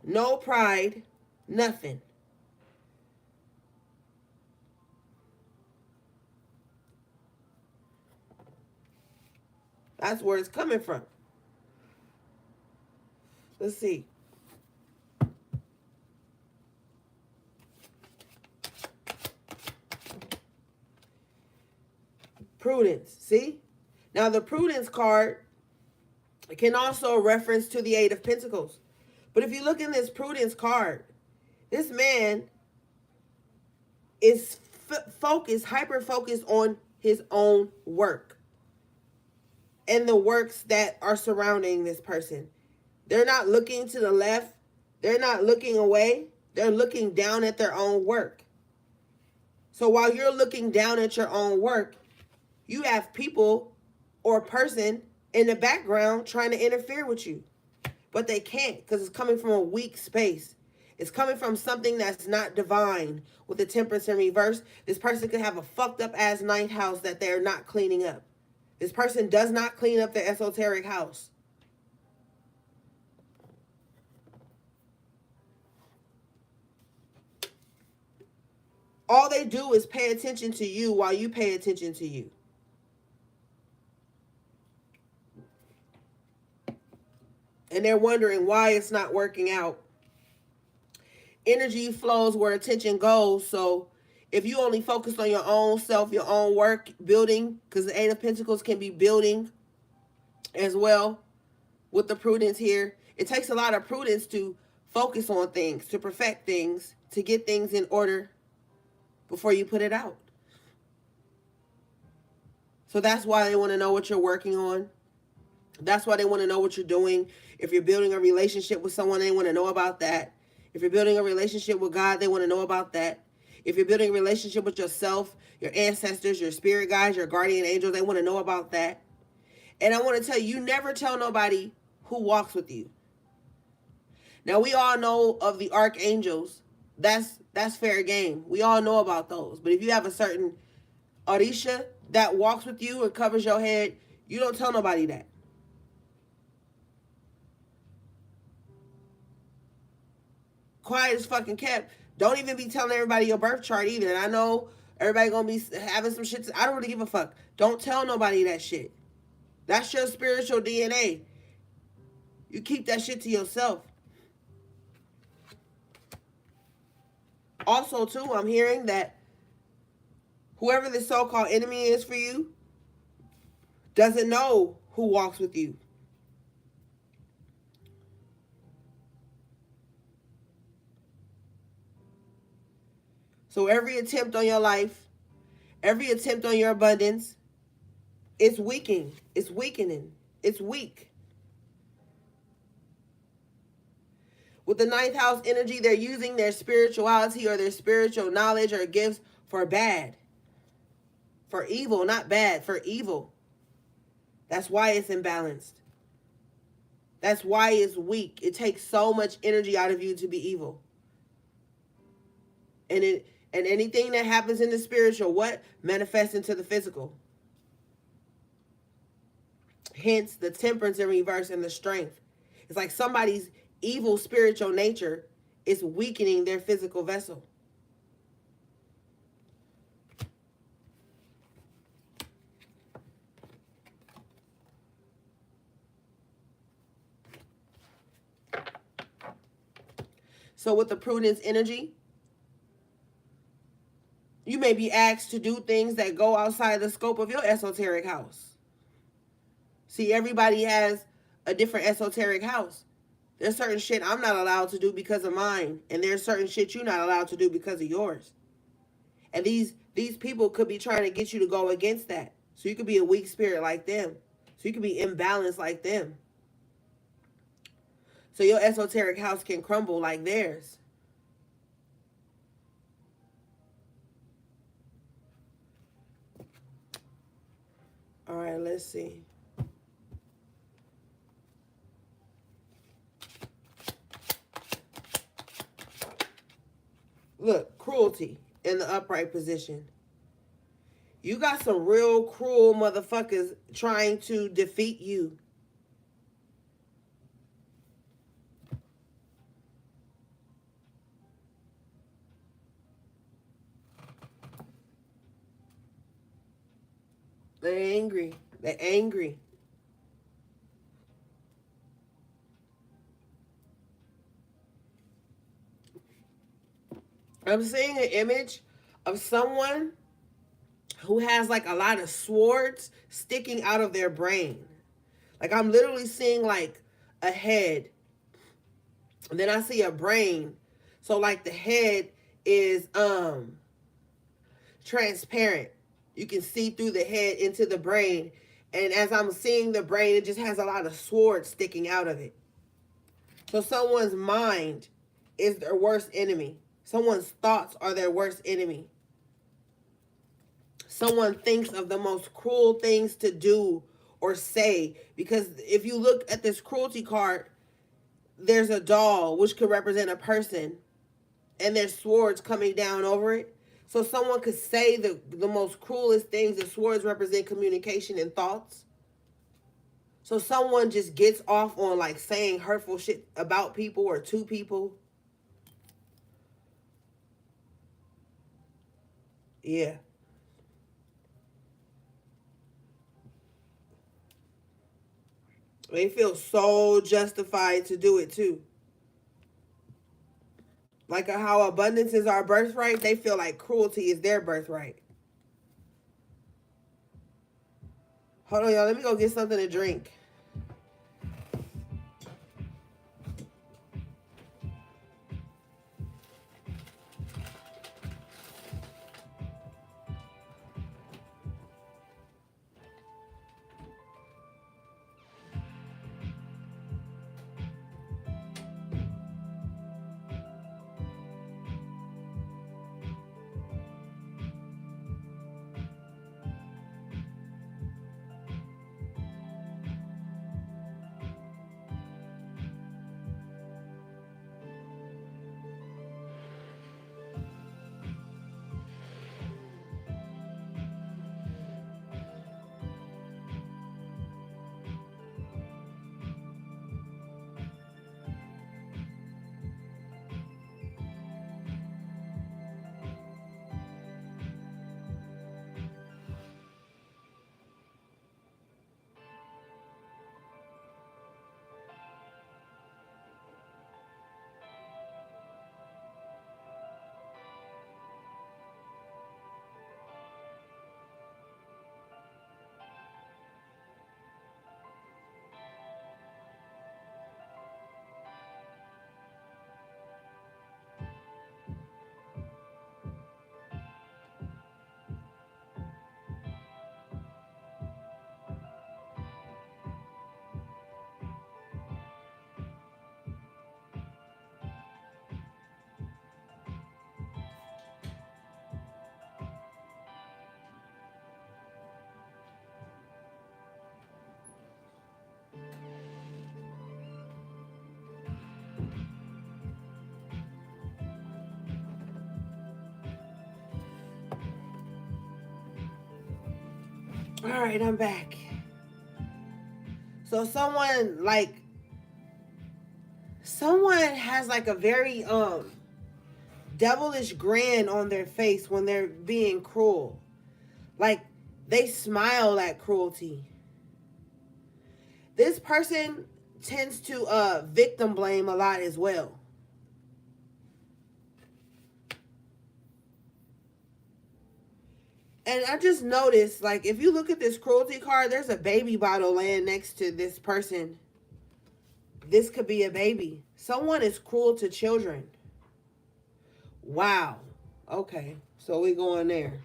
No pride, nothing. That's where it's coming from. Let's see. Prudence, see? Now the prudence card can also reference to the Eight of Pentacles. But if you look in this prudence card, this man is focused, hyper-focused on his own work and the works that are surrounding this person. They're not looking to the left. They're not looking away. They're looking down at their own work. So while you're looking down at your own work, you have people or a person in the background trying to interfere with you. But they can't because it's coming from a weak space. It's coming from something that's not divine. With the temperance in reverse, this person could have a fucked up ass ninth house that they're not cleaning up. This person does not clean up their esoteric house. All they do is pay attention to you while you pay attention to you. And they're wondering why it's not working out. Energy flows where attention goes. So if you only focus on your own self, your own work, building, because the Eight of Pentacles can be building as well with the prudence here. It takes a lot of prudence to focus on things, to perfect things, to get things in order before you put it out. So that's why they want to know what you're working on. That's why they want to know what you're doing. If you're building a relationship with someone, they want to know about that. If you're building a relationship with God, they want to know about that. If you're building a relationship with yourself, your ancestors, your spirit guides, your guardian angels, they want to know about that. And I want to tell you, you never tell nobody who walks with you. Now, we all know of the archangels. That's fair game. We all know about those. But if you have a certain Orisha that walks with you and covers your head, you don't tell nobody that. quiet as fucking kept. Don't even be telling everybody your birth chart either. And I know everybody gonna be having some shit. I don't really give a fuck. Don't tell nobody that shit. That's your spiritual DNA. You keep that shit to yourself. Also, too, I'm hearing that whoever the so-called enemy is for you doesn't know who walks with you. So every attempt on your life, every attempt on your abundance, it's weakening. It's weakening. It's weak. With the ninth house energy, they're using their spirituality or their spiritual knowledge or gifts for bad. For evil, not bad, for evil. That's why it's imbalanced. That's why it's weak. It takes so much energy out of you to be evil. And anything that happens in the spiritual, what? Manifests into the physical. Hence the temperance in reverse and the strength. It's like somebody's evil spiritual nature is weakening their physical vessel. So with the prudence energy, you may be asked to do things that go outside the scope of your esoteric house. See, everybody has a different esoteric house. There's certain shit I'm not allowed to do because of mine. And there's certain shit you're not allowed to do because of yours. And these people could be trying to get you to go against that. So you could be a weak spirit like them. So you could be imbalanced like them. So your esoteric house can crumble like theirs. All right, let's see. Look, cruelty in the upright position. You got some real cruel motherfuckers trying to defeat you. They're angry. They're angry. I'm seeing an image of someone who has like a lot of swords sticking out of their brain. Like I'm literally seeing like a head. And then I see a brain. So like the head is transparent. You can see through the head into the brain. And as I'm seeing the brain, it just has a lot of swords sticking out of it. So someone's mind is their worst enemy. Someone's thoughts are their worst enemy. Someone thinks of the most cruel things to do or say. Because if you look at this cruelty card, there's a doll, which could represent a person. And there's swords coming down over it. So someone could say the most cruelest things. The swords represent communication and thoughts. So someone just gets off on like saying hurtful shit about people or to people. Yeah. They feel so justified to do it too. Like how abundance is our birthright, they feel like cruelty is their birthright. Hold on, y'all. Let me go get something to drink. All right, I'm back. So someone has like a very devilish grin on their face when they're being cruel. Like they smile at cruelty. This person tends to victim blame a lot as well. And I just noticed, like, if you look at this cruelty card, there's a baby bottle laying next to this person. This could be a baby. Someone is cruel to children. Wow. Okay, so we going there.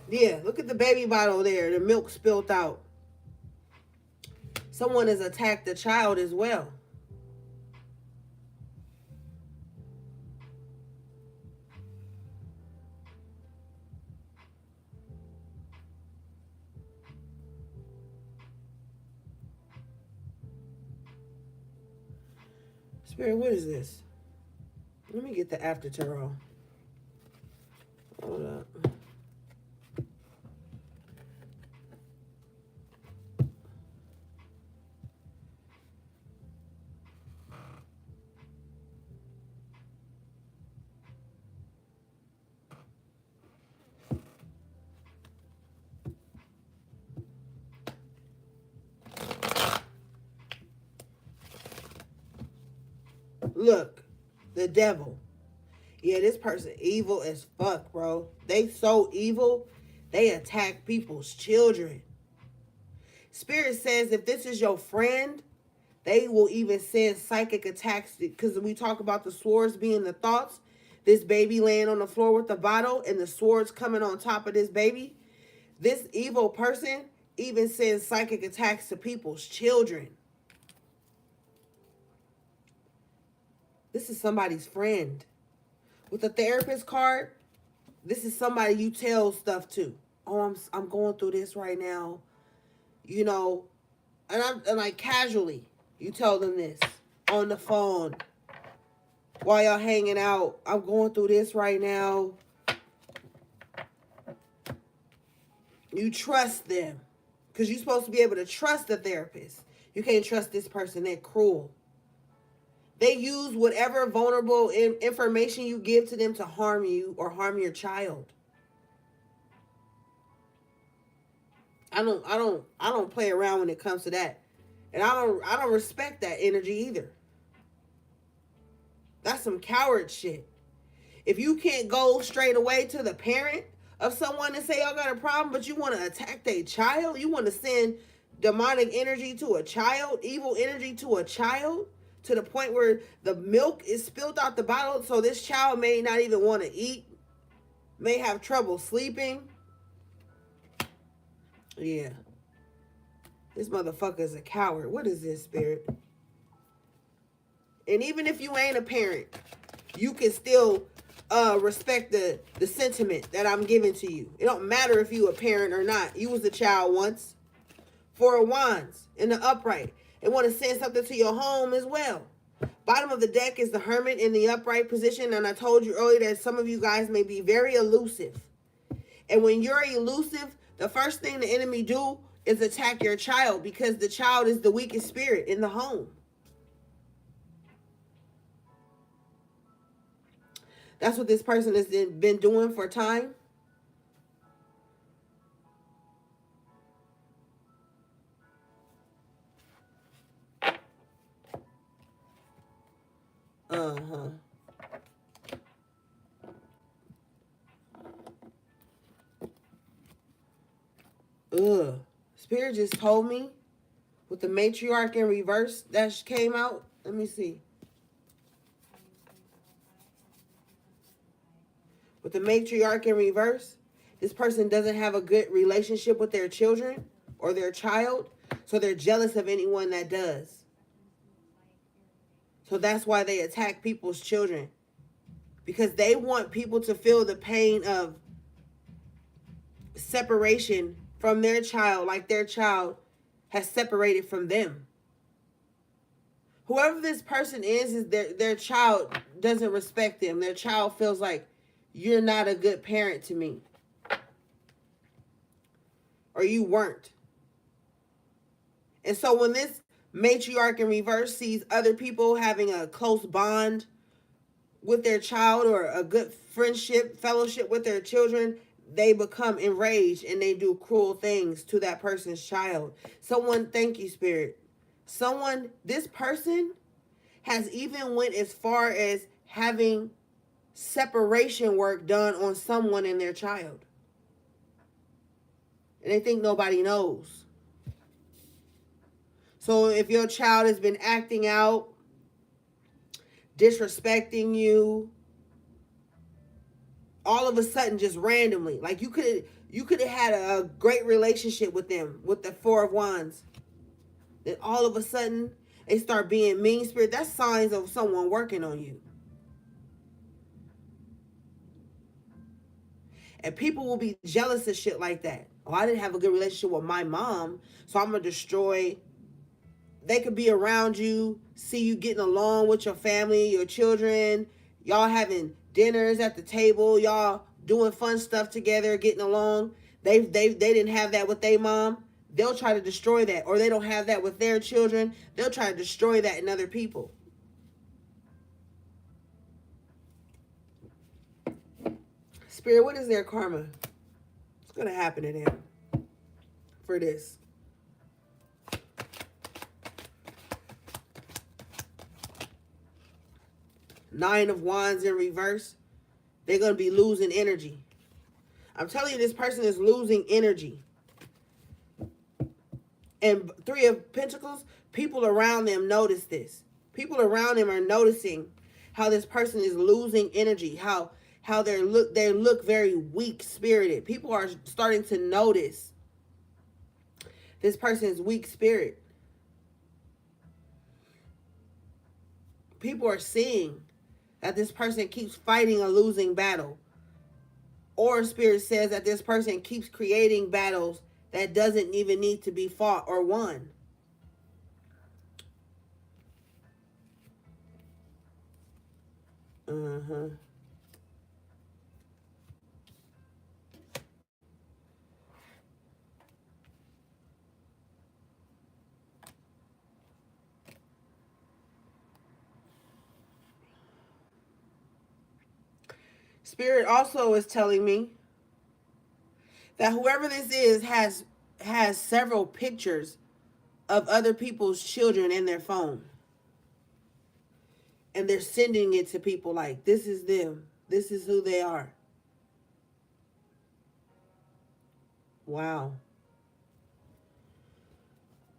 Yeah, look at the baby bottle there. The milk spilt out. Someone has attacked a child as well. Spirit, what is this? Let me get the after tarot. Hold up. Look, the devil. Yeah, this person evil as fuck, bro. They so evil, they attack people's children. Spirit says if this is your friend, they will even send psychic attacks because we talk about the swords being the thoughts. This baby laying on the floor with the bottle and the swords coming on top of this baby. This evil person even sends psychic attacks to people's children. This is somebody's friend. With the therapist card, this is somebody you tell stuff to. Oh, I'm going through this right now. You know, and like casually, you tell them this on the phone while y'all hanging out. I'm going through this right now. You trust them because you're supposed to be able to trust the therapist. You can't trust this person. They're cruel. They use whatever vulnerable information you give to them to harm you or harm your child. I don't play around when it comes to that. And I don't respect that energy either. That's some coward shit. If you can't go straight away to the parent of someone and say y'all got a problem, but you want to attack their child, you want to send demonic energy to a child, evil energy to a child, to the point where the milk is spilled out the bottle, so this child may not even want to eat, may have trouble sleeping. Yeah. This motherfucker is a coward. What is this, Spirit? And even if you ain't a parent, you can still respect the sentiment that I'm giving to you. It don't matter if you a parent or not. You was a child once. Four of Wands in the upright. They want to send something to your home as well. Bottom of the deck is the Hermit in the upright position. And I told you earlier that some of you guys may be very elusive. And when you're elusive, the first thing the enemy do is attack your child because the child is the weakest spirit in the home. That's what this person has been doing for time. Uh-huh. Ugh. Spirit just told me with the matriarch in reverse that came out. Let me see. With the matriarch in reverse, this person doesn't have a good relationship with their children or their child, so they're jealous of anyone that does. So that's why they attack people's children, because they want people to feel the pain of separation from their child, like their child has separated from them. Whoever this person is their child doesn't respect them. Their child feels like you're not a good parent to me. Or you weren't. And so when this matriarch in reverse sees other people having a close bond with their child or a good friendship, fellowship with their children, they become enraged and they do cruel things to that person's child. Someone, thank you, Spirit. This person has even went as far as having separation work done on someone and their child. And they think nobody knows. So if your child has been acting out, disrespecting you, all of a sudden, just randomly, like you could have had a great relationship with them, with the Four of Wands. Then all of a sudden, they start being mean spirit. That's signs of someone working on you. And people will be jealous of shit like that. Oh, I didn't have a good relationship with my mom, so I'm going to destroy. They could be around you, see you getting along with your family, your children, y'all having dinners at the table, y'all doing fun stuff together, getting along. They didn't have that with their mom. They'll try to destroy that. Or they don't have that with their children. They'll try to destroy that in other people. Spirit, what is their karma? What's going to happen to them for this? Nine of Wands in reverse. They're going to be losing energy. I'm telling you, this person is losing energy. And Three of Pentacles, people around them notice this. People around them are noticing how this person is losing energy, how they look very weak spirited. People are starting to notice this person's weak spirit. People are seeing that this person keeps fighting a losing battle. Or Spirit says that this person keeps creating battles that doesn't even need to be fought or won. Spirit also is telling me that whoever this is has several pictures of other people's children in their phone. And they're sending it to people like, this is them. This is who they are. Wow.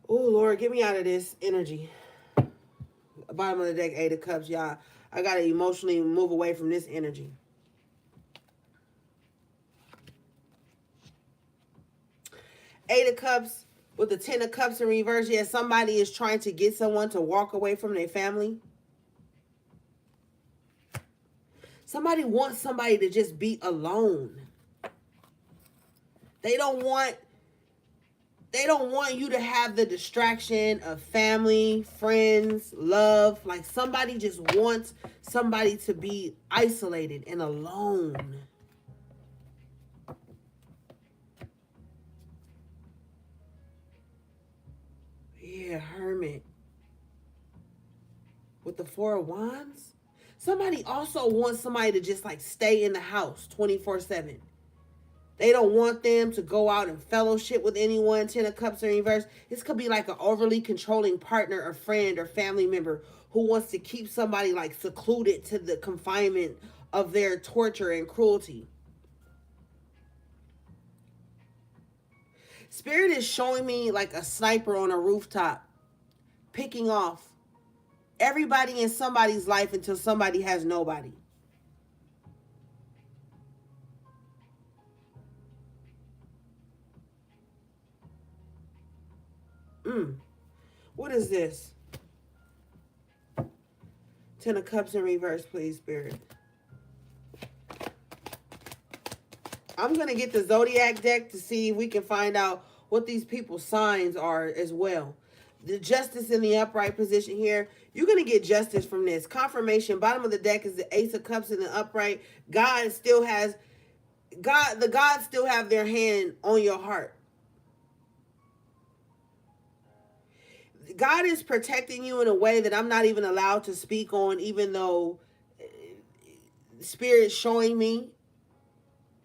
Oh, Lord, get me out of this energy. Bottom of the deck, Eight of Cups, y'all. I got to emotionally move away from this energy. Eight of Cups with the Ten of Cups in reverse. Yeah, somebody is trying to get someone to walk away from their family. Somebody wants somebody to just be alone. They don't want you to have the distraction of family, friends, love. Like somebody just wants somebody to be isolated and alone. Yeah, Hermit. With the Four of Wands. Somebody also wants somebody to just like stay in the house 24/7. They don't want them to go out and fellowship with anyone. Ten of Cups in reverse. This could be like an overly controlling partner or friend or family member who wants to keep somebody like secluded to the confinement of their torture and cruelty. Spirit is showing me like a sniper on a rooftop, picking off everybody in somebody's life until somebody has nobody. What is this? Ten of Cups in reverse, please, Spirit. I'm going to get the Zodiac deck to see if we can find out what these people's signs are as well. The justice in the upright position here. You're going to get justice from this. Confirmation. Bottom of the deck is the Ace of Cups in the upright. God still has, the gods still have their hand on your heart. God is protecting you in a way that I'm not even allowed to speak on, even though Spirit's showing me.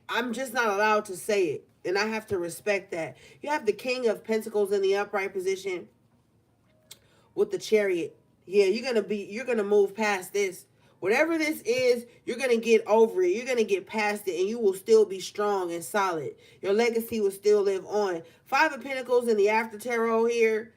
I'm just not allowed to say it. And I have to respect that. You have the King of Pentacles in the upright position with the Chariot. Yeah, you're gonna move past this. Whatever this is, you're gonna get over it. You're gonna get past it, and you will still be strong and solid. Your legacy will still live on. Five of Pentacles in the after tarot here.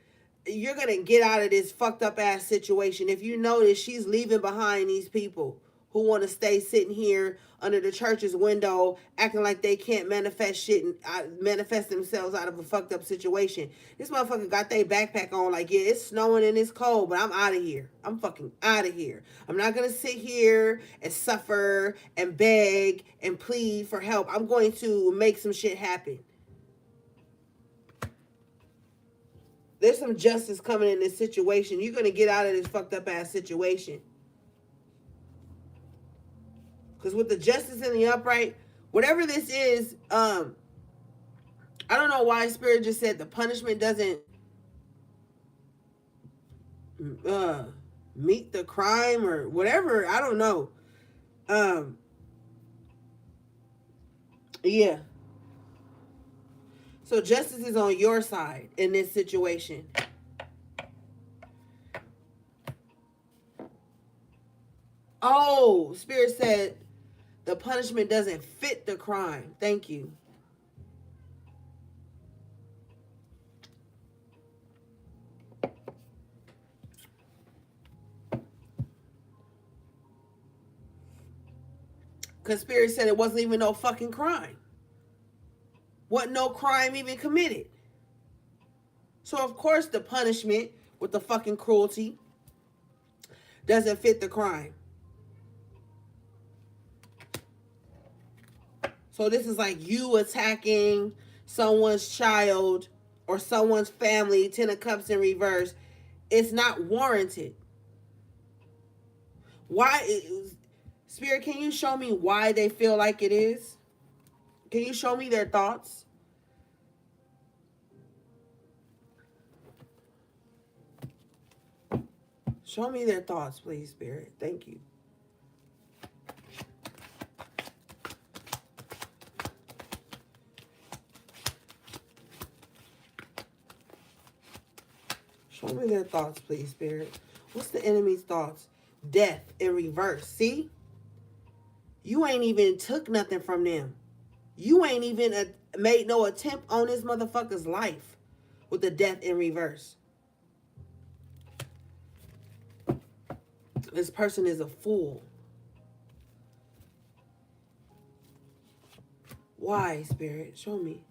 You're gonna get out of this fucked up ass situation. If you notice, she's leaving behind these people who want to stay sitting here under the church's window acting like they can't manifest shit and manifest themselves out of a fucked up situation. This motherfucker got their backpack on like, yeah, it's snowing and it's cold, but I'm out of here. I'm fucking out of here. I'm not going to sit here and suffer and beg and plead for help. I'm going to make some shit happen. There's some justice coming in this situation. You're going to get out of this fucked up ass situation. Because with the justice in the upright, whatever this is, I don't know why Spirit just said the punishment doesn't meet the crime or whatever. I don't know. Yeah. So justice is on your side in this situation. Oh, Spirit said the punishment doesn't fit the crime. Thank you. Because Spirit said it wasn't even no fucking crime. Wasn't no crime even committed. So, of course, the punishment with the fucking cruelty doesn't fit the crime. So this is like you attacking someone's child or someone's family, 10 of Cups in reverse. It's not warranted. Why? Spirit, can you show me why they feel like it is? Can you show me their thoughts? Show me their thoughts, please, Spirit. Thank you. Show me their thoughts, please, Spirit. What's the enemy's thoughts? Death in reverse. See? You ain't even took nothing from them. You ain't even made no attempt on this motherfucker's life with the death in reverse. This person is a fool. Why, Spirit? Show me.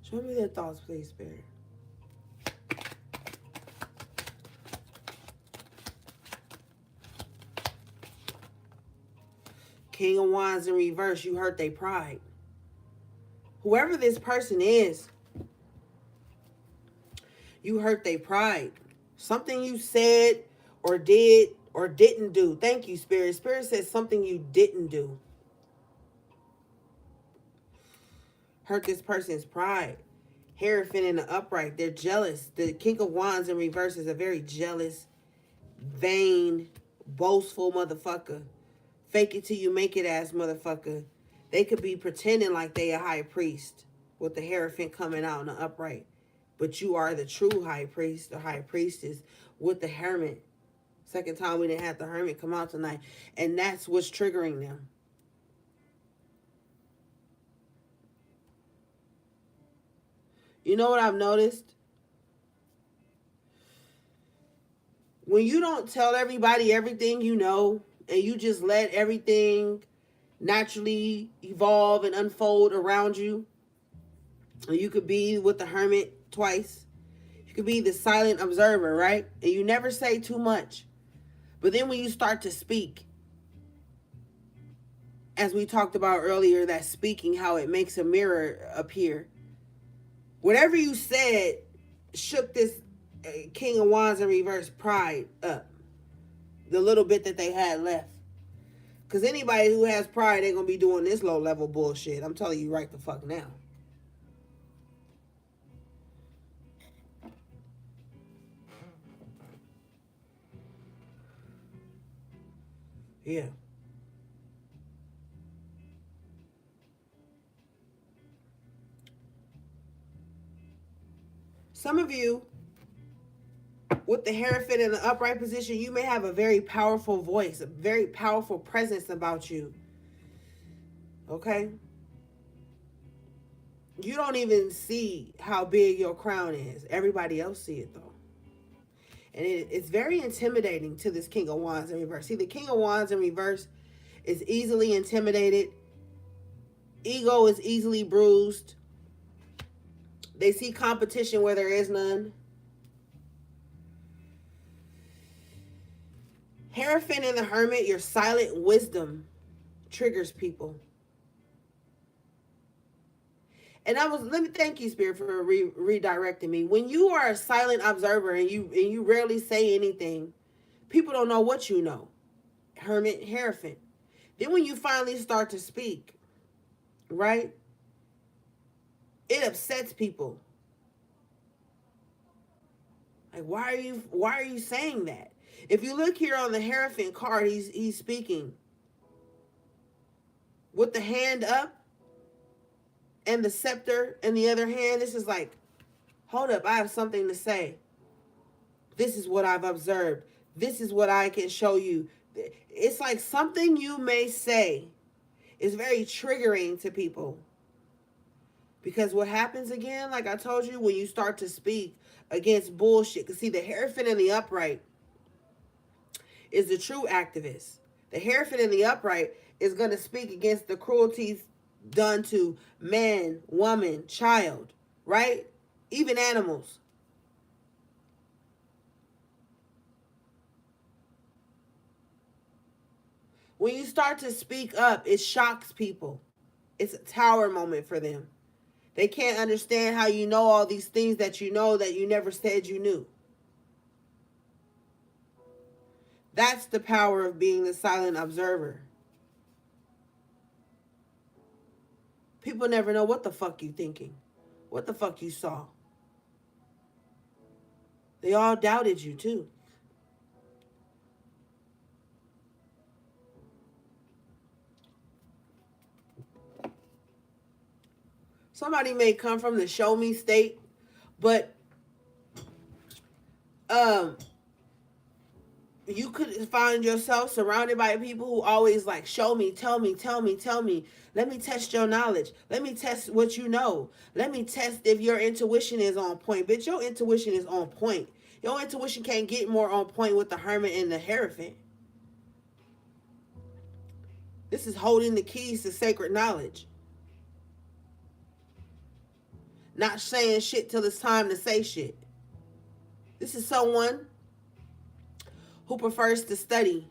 Show me their thoughts, please, Spirit. King of Wands in reverse, you hurt their pride. Whoever this person is, you hurt their pride. Something you said or did or didn't do. Thank you, Spirit. Spirit says something you didn't do. Hurt this person's pride. Hierophant in the upright. They're jealous. The King of Wands in reverse is a very jealous, vain, boastful motherfucker. Fake it till you make it ass motherfucker. They could be pretending like they a high priest with the Hierophant coming out in the upright. But you are the true high priest or high priestess with the Hermit. Second time we didn't have the Hermit come out tonight. And that's what's triggering them. You know what I've noticed? When you don't tell everybody everything you know, and you just let everything naturally evolve and unfold around you, you could be with the Hermit twice. You could be the silent observer, right? And you never say too much. But then when you start to speak, as we talked about earlier, that speaking, how it makes a mirror appear. Whatever you said shook this King of Wands in reverse, pride up. The little bit that they had left. Because anybody who has pride ain't going to be doing this low level bullshit. I'm telling you right the fuck now. Yeah. Some of you, with the Hierophant in the upright position, you may have a very powerful voice, a very powerful presence about you. Okay? You don't even see how big your crown is. Everybody else see it, though. And it's very intimidating to this King of Wands in reverse. See, the King of Wands in reverse is easily intimidated. Ego is easily bruised. They see competition where there is none. Hierophant and the Hermit, your silent wisdom triggers people. And let me thank you, Spirit, for redirecting me. When you are a silent observer and you rarely say anything, people don't know what you know. Hermit, Hierophant. Then when you finally start to speak, right? It upsets people. Like, why are you saying that? If you look here on the Hierophant card, he's speaking with the hand up and the scepter in the other hand. This is like, hold up, I have something to say. This is what I've observed. This is what I can show you. It's like something you may say is very triggering to people. Because what happens again, like I told you, when you start to speak against bullshit. Because see, the Hierophant in the upright is the true activist. The Hierophant in the upright is going to speak against the cruelties done to man, woman, child, right? Even animals. When you start to speak up, it shocks people. It's a tower moment for them. They can't understand how you know all these things that you know that you never said you knew. That's the power of being the silent observer. People never know what the fuck you thinking. What the fuck you saw. They all doubted you too. Somebody may come from the show me state, but you could find yourself surrounded by people who always like, show me, tell me, tell me, tell me. Let me test your knowledge. Let me test what you know. Let me test if your intuition is on point. Bitch, your intuition is on point. Your intuition can't get more on point with the Hermit and the Hierophant. This is holding the keys to sacred knowledge. Not saying shit till it's time to say shit. This is someone who prefers to study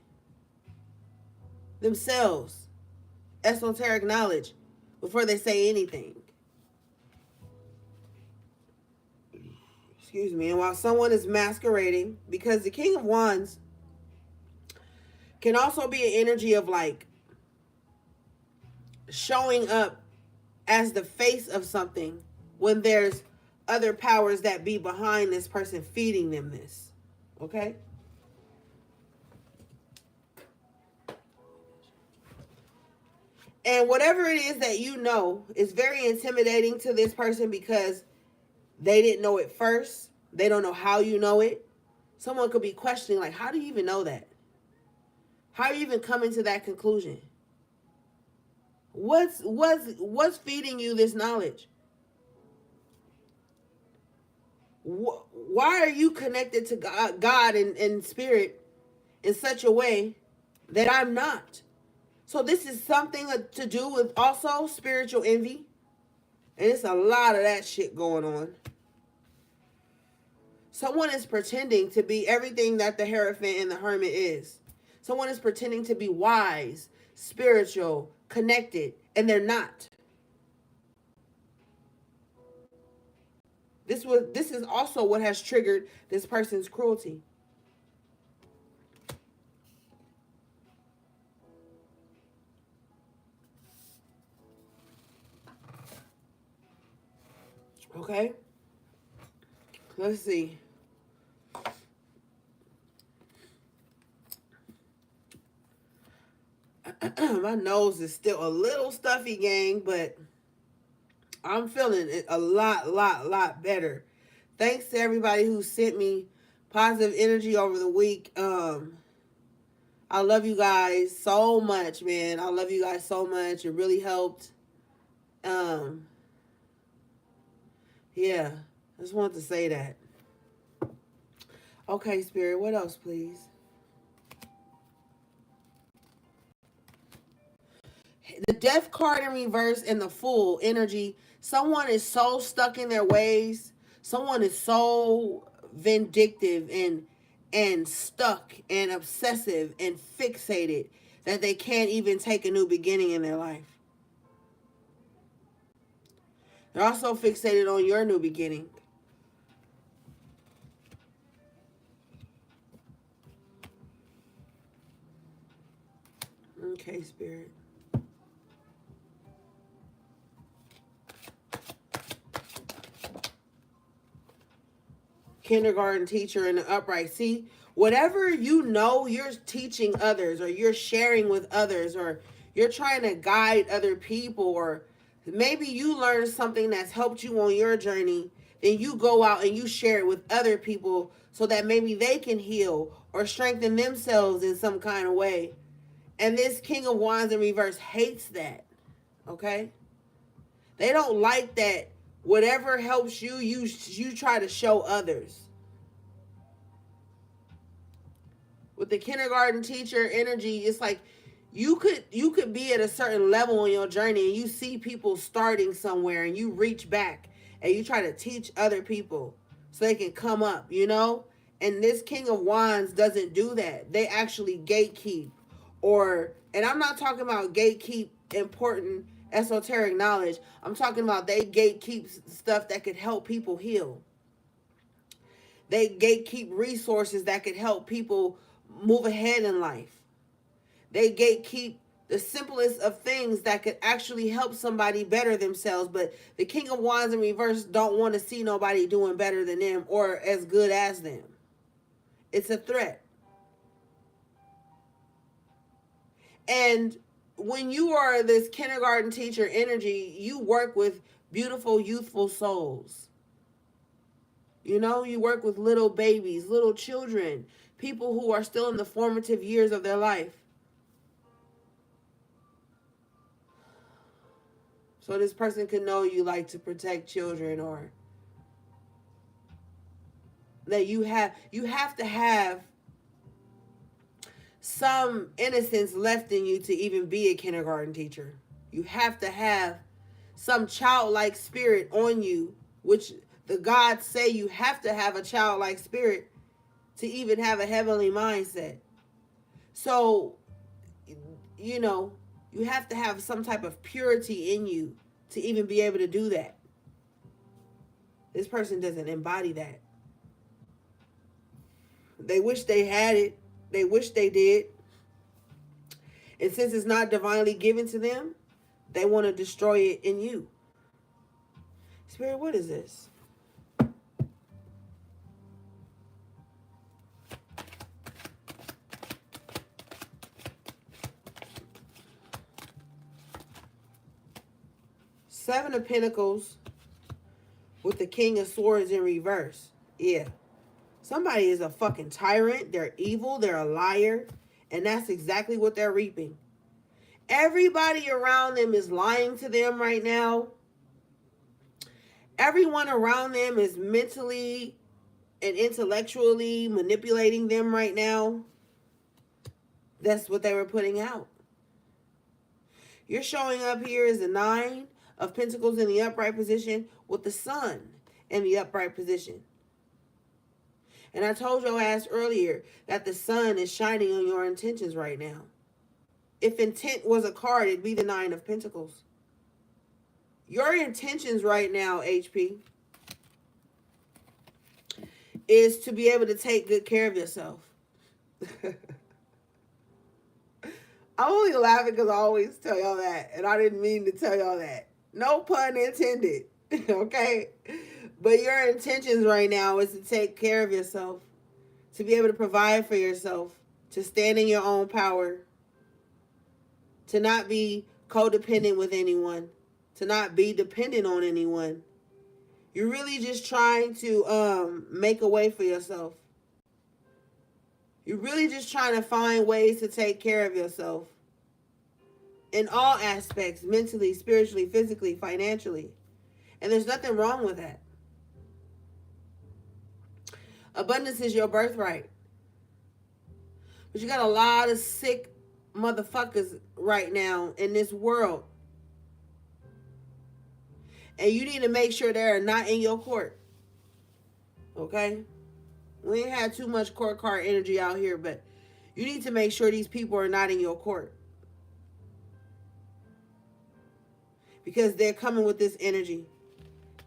themselves, esoteric knowledge, before they say anything. Excuse me. And while someone is masquerading, because the King of Wands can also be an energy of like showing up as the face of something when there's other powers that be behind this person feeding them this. Okay? And whatever it is that you know is very intimidating to this person because they didn't know it first. They don't know how you know it. Someone could be questioning, like, how do you even know that? How are you even coming to that conclusion? What's feeding you this knowledge? Why are you connected to God and spirit in such a way that I'm not? So this is something to do with also spiritual envy. And it's a lot of that shit going on. Someone is pretending to be everything that the Hierophant and the Hermit is. Someone is pretending to be wise, spiritual, connected, and they're not. This is also what has triggered this person's cruelty. Okay? Let's see. My nose is still a little stuffy, gang, but I'm feeling it a lot better. Thanks to everybody who sent me positive energy over the week. I love you guys so much, man. I love you guys so much. It really helped. Um, yeah, I just wanted to say that. Okay, Spirit, what else, please? The Death card in reverse and the Fool energy. Someone is so stuck in their ways. Someone is so vindictive and stuck and obsessive and fixated that they can't even take a new beginning in their life. They're also fixated on your new beginning. Okay, Spirit. Kindergarten teacher in the upright. See, whatever you know you're teaching others, or you're sharing with others, or you're trying to guide other people, or maybe you learned something that's helped you on your journey, then you go out and you share it with other people so that maybe they can heal or strengthen themselves in some kind of way. And this King of Wands in reverse hates that. Okay? They don't like that. Whatever helps you, you try to show others. With the kindergarten teacher energy, it's like you could be at a certain level on your journey and you see people starting somewhere and you reach back and you try to teach other people so they can come up, you know? And this King of Wands doesn't do that. They actually gatekeep, and I'm not talking about gatekeep important esoteric knowledge. I'm talking about they gatekeep stuff that could help people heal. They gatekeep resources that could help people move ahead in life. They gatekeep the simplest of things that could actually help somebody better themselves. But the King of Wands in reverse don't want to see nobody doing better than them or as good as them. It's a threat. And when you are this kindergarten teacher energy, you work with beautiful, youthful souls. You know, you work with little babies, little children, people who are still in the formative years of their life. So this person can know you like to protect children, or that you have to have some innocence left in you to even be a kindergarten teacher. You have to have some childlike spirit on you, which the gods say you have to have a childlike spirit to even have a heavenly mindset. So, you know, you have to have some type of purity in you to even be able to do that. This person doesn't embody that. They wish they had it. They wish they did. And since it's not divinely given to them, they want to destroy it in you. Spirit, what is this? Seven of Pentacles with the King of Swords in reverse. Yeah. Somebody is a fucking tyrant. They're evil. They're a liar. And that's exactly what they're reaping. Everybody around them is lying to them right now. Everyone around them is mentally and intellectually manipulating them right now. That's what they were putting out. You're showing up here as the Nine of Pentacles in the upright position with the Sun in the upright position. And I told your ass earlier that the sun is shining on your intentions right now. If intent was a card, it'd be the Nine of Pentacles. Your intentions right now, HP, is to be able to take good care of yourself. I'm only laughing because I always tell y'all that, and I didn't mean to tell y'all that. No pun intended, okay? But your intentions right now is to take care of yourself, to be able to provide for yourself, to stand in your own power, to not be codependent with anyone, to not be dependent on anyone. You're really just trying to make a way for yourself. You're really just trying to find ways to take care of yourself in all aspects, mentally, spiritually, physically, financially. And there's nothing wrong with that. Abundance is your birthright. But you got a lot of sick motherfuckers right now in this world. And you need to make sure they're not in your court. Okay? We ain't had too much court card energy out here, but you need to make sure these people are not in your court. Because they're coming with this energy.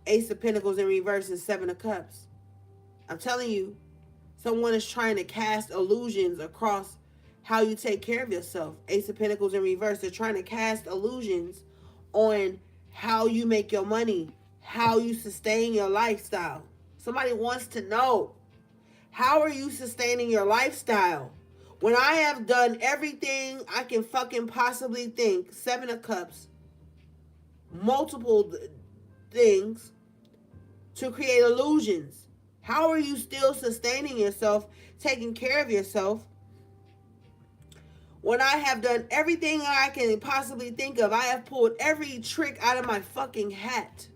Ace of Pentacles in reverse and Seven of Cups. I'm telling you, someone is trying to cast illusions across how you take care of yourself. Ace of Pentacles in reverse. They're trying to cast illusions on how you make your money, how you sustain your lifestyle. Somebody wants to know, how are you sustaining your lifestyle? When I have done everything I can fucking possibly think, Seven of Cups, multiple things to create illusions. How are you still sustaining yourself, taking care of yourself, when I have done everything I can possibly think of? I have pulled every trick out of my fucking hat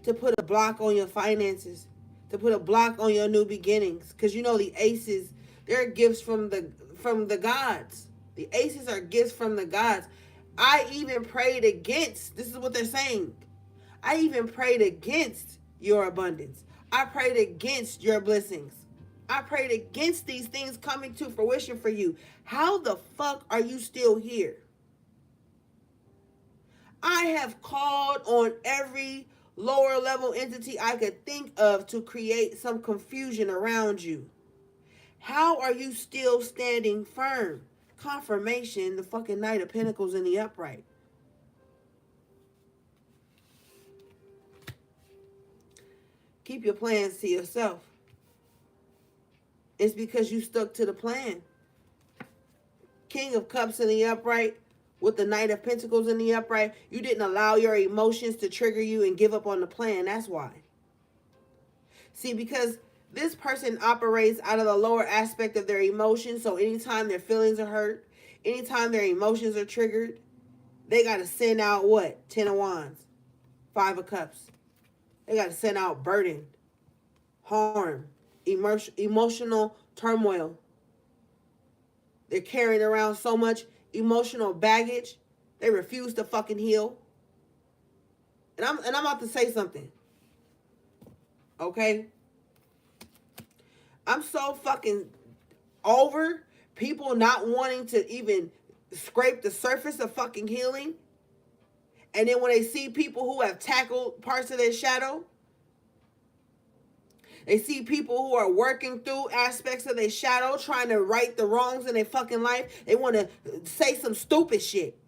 to put a block on your finances, to put a block on your new beginnings. Because you know the aces, they're gifts from the gods. The aces are gifts from the gods. I even prayed against, this is what they're saying, I even prayed against your abundance. I prayed against your blessings. I prayed against these things coming to fruition for you. How the fuck are you still here? I have called on every lower level entity I could think of to create some confusion around you. How are you still standing firm? Confirmation, the fucking Knight of Pentacles in the upright. Keep your plans to yourself. It's because you stuck to the plan. King of Cups in the upright with the Knight of Pentacles in the upright. You didn't allow your emotions to trigger you and give up on the plan. That's why. See, because this person operates out of the lower aspect of their emotions. So anytime their feelings are hurt, anytime their emotions are triggered, they got to send out what? 10 of Wands, 5 of Cups. They got to send out burden, harm, emotional turmoil. They're carrying around so much emotional baggage, they refuse to fucking heal. And I'm about to say something. Okay? I'm so fucking over people not wanting to even scrape the surface of fucking healing. And then when they see people who have tackled parts of their shadow, they see people who are working through aspects of their shadow, trying to right the wrongs in their fucking life. They want to say some stupid shit.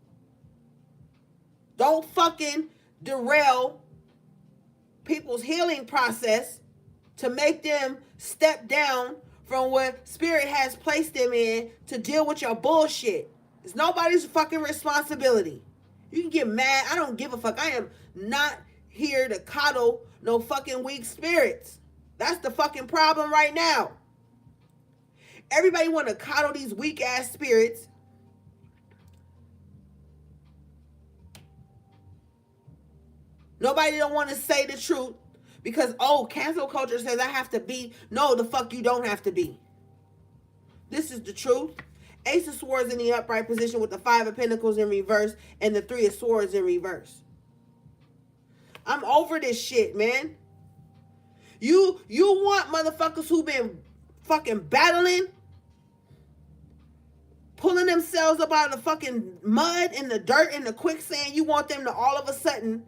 Don't fucking derail people's healing process to make them step down from what Spirit has placed them in to deal with your bullshit. It's nobody's fucking responsibility. You can get mad. I don't give a fuck. I am not here to coddle no fucking weak spirits. That's the fucking problem right now. Everybody want to coddle these weak ass spirits. Nobody don't want to say the truth because, oh, cancel culture says I have to be. No, the fuck you don't have to be. This is the truth. Ace of Swords in the upright position with the 5 of Pentacles in reverse and the 3 of Swords in reverse. I'm over this shit, man. You want motherfuckers who been fucking battling, pulling themselves up out of the fucking mud and the dirt and the quicksand. You want them to all of a sudden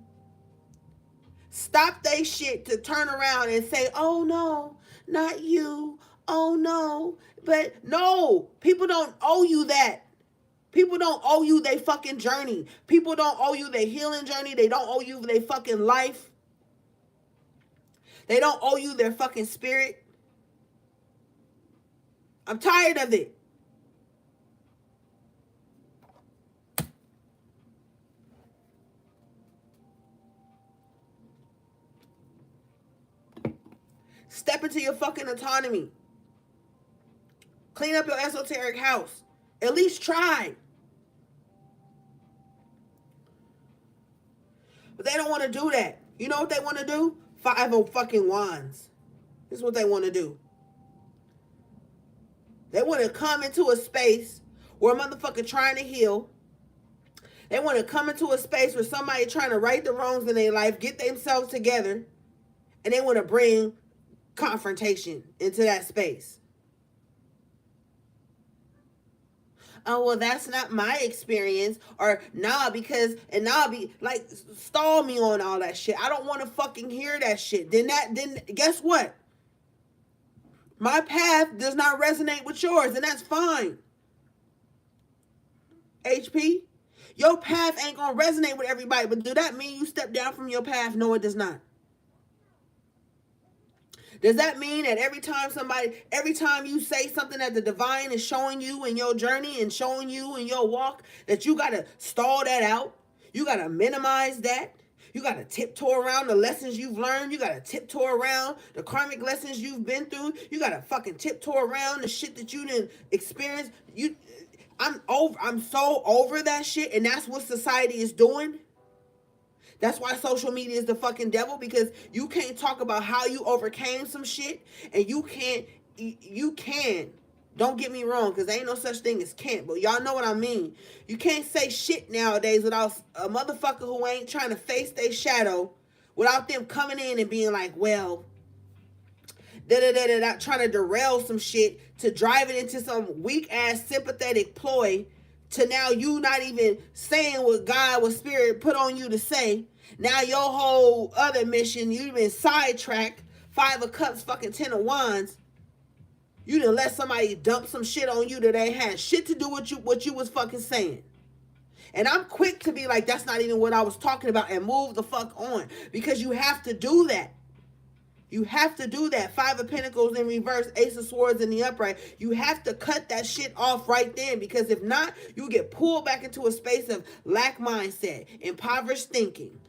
stop they shit to turn around and say, oh no, not you. Oh no. But no, people don't owe you that. People don't owe you their fucking journey. People don't owe you their healing journey. They don't owe you their fucking life. They don't owe you their fucking spirit. I'm tired of it. Step into your fucking autonomy. Clean up your esoteric house. At least try. But they don't want to do that. You know what they want to do? 5 of fucking wands. This is what they want to do. They want to come into a space where a motherfucker trying to heal. They want to come into a space where somebody trying to right the wrongs in their life, get themselves together, and they want to bring confrontation into that space. Oh, well, that's not my experience. Or, nah, because, and nah, be like, stall me on all that shit. I don't want to fucking hear that shit. Then guess what? My path does not resonate with yours, and that's fine. HP, your path ain't gonna resonate with everybody, but do that mean you step down from your path? No, it does not. Does that mean that every time you say something that the divine is showing you in your journey and showing you in your walk, that you gotta stall that out? You gotta minimize that? You gotta tiptoe around the lessons you've learned? You gotta tiptoe around the karmic lessons you've been through? You gotta fucking tiptoe around the shit that you didn't experience? I'm so over that shit, and that's what society is doing. That's why social media is the fucking devil, because you can't talk about how you overcame some shit, and you can. Don't get me wrong, because there ain't no such thing as can't, but y'all know what I mean. You can't say shit nowadays without a motherfucker who ain't trying to face their shadow, without them coming in and being like, well, trying to derail some shit to drive it into some weak-ass sympathetic ploy, to now you not even saying what God, what spirit put on you to say. Now your whole other mission, you've been sidetracked. 5 of Cups, fucking 10 of Wands. You done let somebody dump some shit on you that ain't had shit to do with what you was fucking saying. And I'm quick to be like, that's not even what I was talking about, and move the fuck on. Because you have to do that. You have to do that. 5 of Pentacles in reverse, Ace of Swords in the upright. You have to cut that shit off right then, because if not, you get pulled back into a space of lack mindset, impoverished thinking.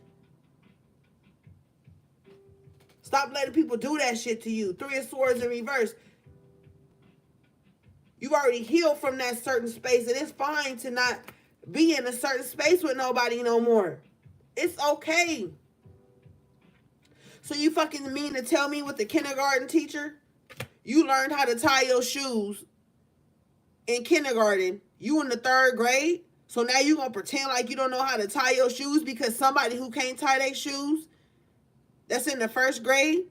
Stop letting people do that shit to you. 3 of Swords in reverse. You've already healed from that certain space, and it's fine to not be in a certain space with nobody no more. It's okay. So you fucking mean to tell me with the kindergarten teacher, you learned how to tie your shoes in kindergarten, you in the 3rd grade, so now you gonna pretend like you don't know how to tie your shoes because somebody who can't tie their shoes, that's in the 1st grade,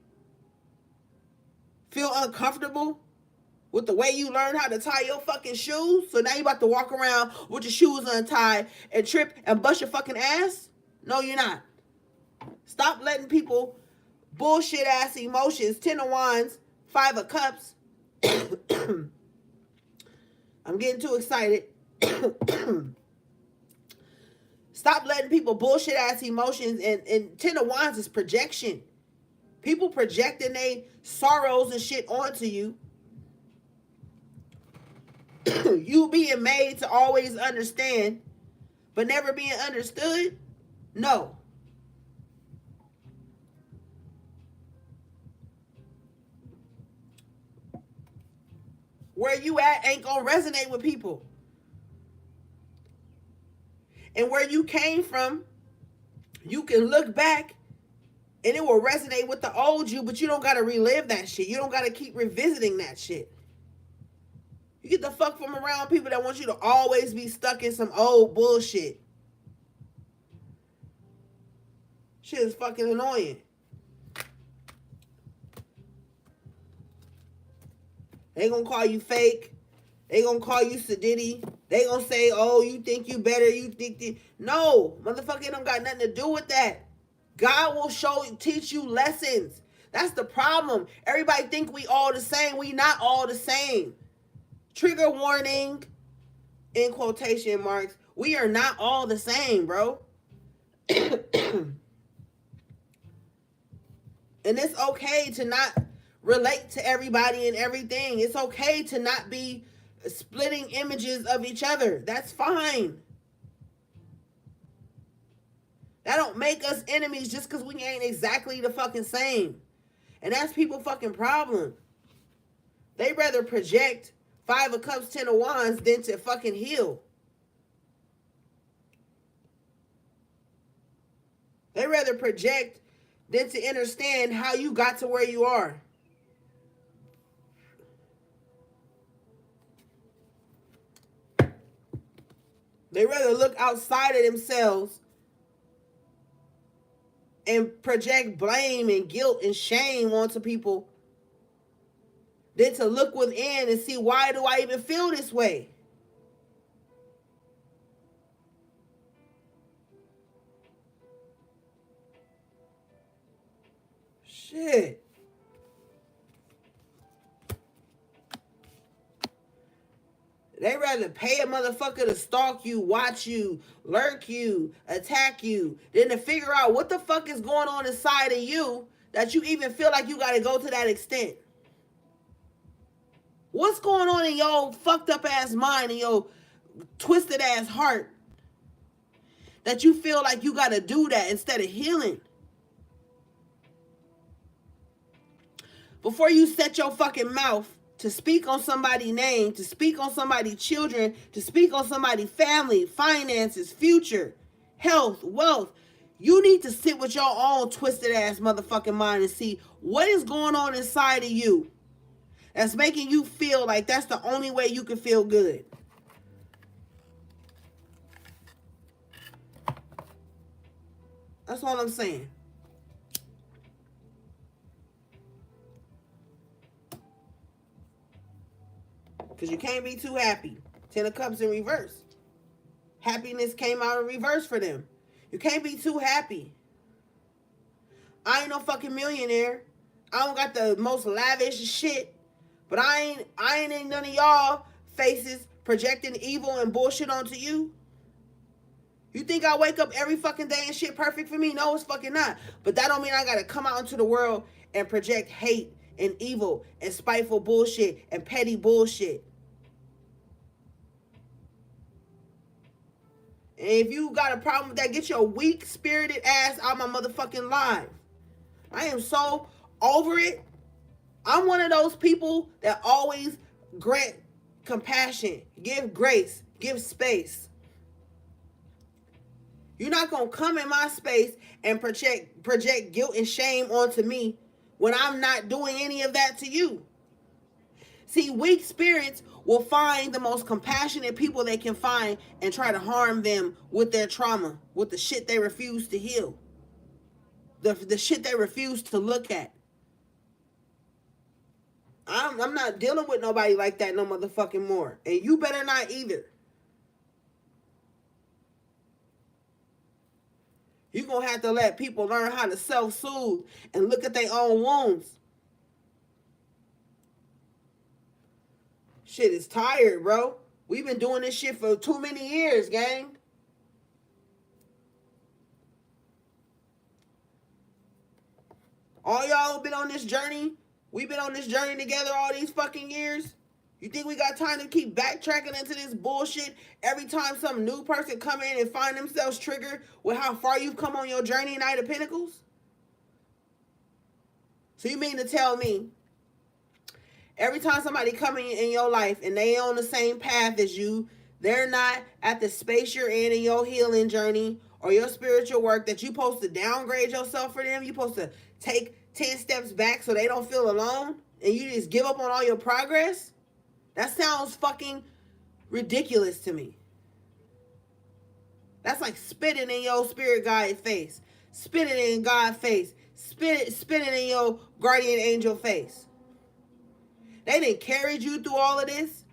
feel uncomfortable with the way you learned how to tie your fucking shoes? So now you about to walk around with your shoes untied and trip and bust your fucking ass? No, you're not. Stop letting people bullshit ass emotions. 10 of Wands, 5 of Cups. I'm getting too excited. Stop letting people bullshit ass emotions. And 10 of Wands is projection. People projecting their sorrows and shit onto you. You being made to always understand, but never being understood? No. Where you at ain't gonna resonate with people. And where you came from, you can look back and it will resonate with the old you, but you don't gotta relive that shit. You don't gotta keep revisiting that shit. You get the fuck from around people that want you to always be stuck in some old bullshit. Shit is fucking annoying. They gonna call you fake. They gonna call you sadiddy. They gonna say, oh, you think you better. You think that. No, motherfucker, don't got nothing to do with that. God will teach you lessons. That's the problem. Everybody think we all the same. We not all the same. Trigger warning, in quotation marks. We are not all the same, bro. And it's okay to not relate to everybody and everything. It's okay to not be splitting images of each other. That's fine. That don't make us enemies just because we ain't exactly the fucking same. And that's people's fucking problem. They rather project 5 of Cups, 10 of Wands than to fucking heal. They rather project than to understand how you got to where you are. They rather look outside of themselves and project blame and guilt and shame onto people than to look within and see, why do I even feel this way? Shit. They rather pay a motherfucker to stalk you, watch you, lurk you, attack you, than to figure out what the fuck is going on inside of you that you even feel like you gotta go to that extent. What's going on in your fucked up ass mind and your twisted ass heart that you feel like you gotta do that instead of healing? Before you set your fucking mouth to speak on somebody's name, to speak on somebody's children, to speak on somebody's family, finances, future, health, wealth, you need to sit with your own twisted ass motherfucking mind and see what is going on inside of you that's making you feel like that's the only way you can feel good. That's all I'm saying. Because you can't be too happy. 10 of Cups in reverse. Happiness came out in reverse for them. You can't be too happy. I ain't no fucking millionaire. I don't got the most lavish shit. But I ain't in none of y'all faces projecting evil and bullshit onto you. You think I wake up every fucking day and shit perfect for me? No, it's fucking not. But that don't mean I gotta come out into the world and project hate and evil and spiteful bullshit and petty bullshit. And if you got a problem with that, get your weak-spirited ass out my motherfucking life. I am so over it. I'm one of those people that always grant compassion, give grace, give space. You're not going to come in my space and project guilt and shame onto me when I'm not doing any of that to you. See, weak spirits will find the most compassionate people they can find and try to harm them with their trauma, with the shit they refuse to heal, the shit they refuse to look at. I'm not dealing with nobody like that no motherfucking more. And you better not either. You're going to have to let people learn how to self-soothe and look at their own wounds. Shit is tired, bro. We've been doing this shit for too many years, gang. All y'all have been on this journey. We've been on this journey together all these fucking years. You think we got time to keep backtracking into this bullshit every time some new person come in and find themselves triggered with how far you've come on your journey, Knight of Pentacles? So you mean to tell me every time somebody come in your life and they on the same path as you, they're not at the space you're in your healing journey or your spiritual work, that you supposed to downgrade yourself for them? You supposed to take 10 steps back so they don't feel alone and you just give up on all your progress? That sounds fucking ridiculous to me. That's like spitting in your spirit guide face, spitting in God's face, spitting in your guardian angel face. They didn't carry you through all of this.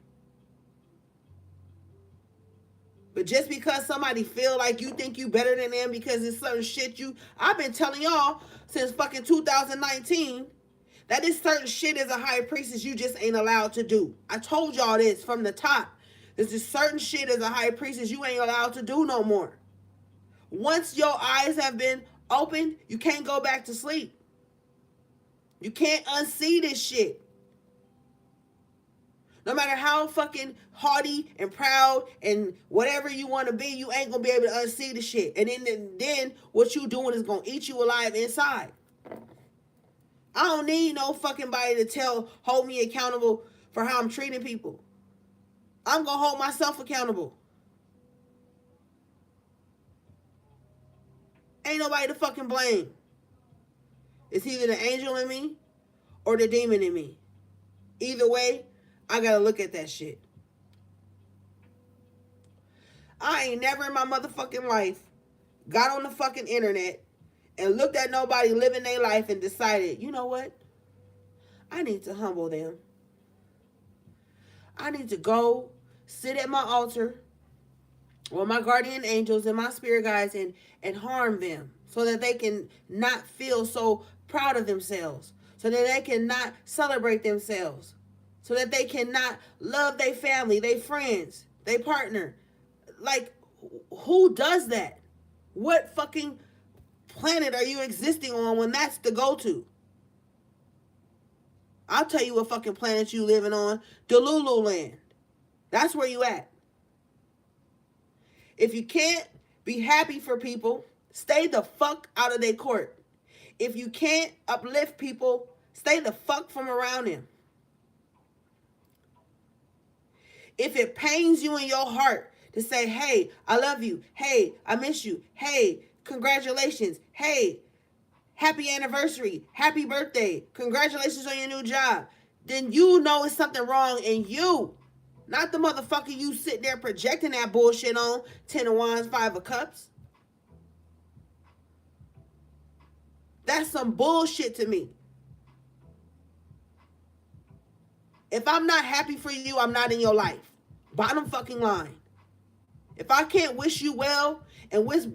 But just because somebody feel like you think you better than them because it's certain shit I've been telling y'all since fucking 2019 that this certain shit as a high priestess you just ain't allowed to do. I told y'all this from the top. There's this certain shit as a high priestess you ain't allowed to do no more. Once your eyes have been opened, you can't go back to sleep. You can't unsee this shit. No matter how fucking haughty and proud and whatever you want to be, you ain't going to be able to unsee the shit. And then what you doing is going to eat you alive inside. I don't need no fucking body to hold me accountable for how I'm treating people. I'm going to hold myself accountable. Ain't nobody to fucking blame. It's either the angel in me or the demon in me. Either way, I gotta look at that shit. I ain't never in my motherfucking life got on the fucking internet and looked at nobody living their life and decided, you know what? I need to humble them. I need to go sit at my altar with my guardian angels and my spirit guides and harm them so that they can not feel so proud of themselves, so that they can not celebrate themselves, so that they cannot love their family, their friends, their partner. Like, who does that? What fucking planet are you existing on when that's the go-to? I'll tell you what fucking planet you living on. Delulu land. That's where you at. If you can't be happy for people, stay the fuck out of their court. If you can't uplift people, stay the fuck from around them. If it pains you in your heart to say, hey, I love you. Hey, I miss you. Hey, congratulations. Hey, happy anniversary. Happy birthday. Congratulations on your new job. Then you know it's something wrong in you. Not the motherfucker you sit there projecting that bullshit on. 10 of Wands, 5 of Cups. That's some bullshit to me. If I'm not happy for you, I'm not in your life. Bottom fucking line. If I can't wish you well and wish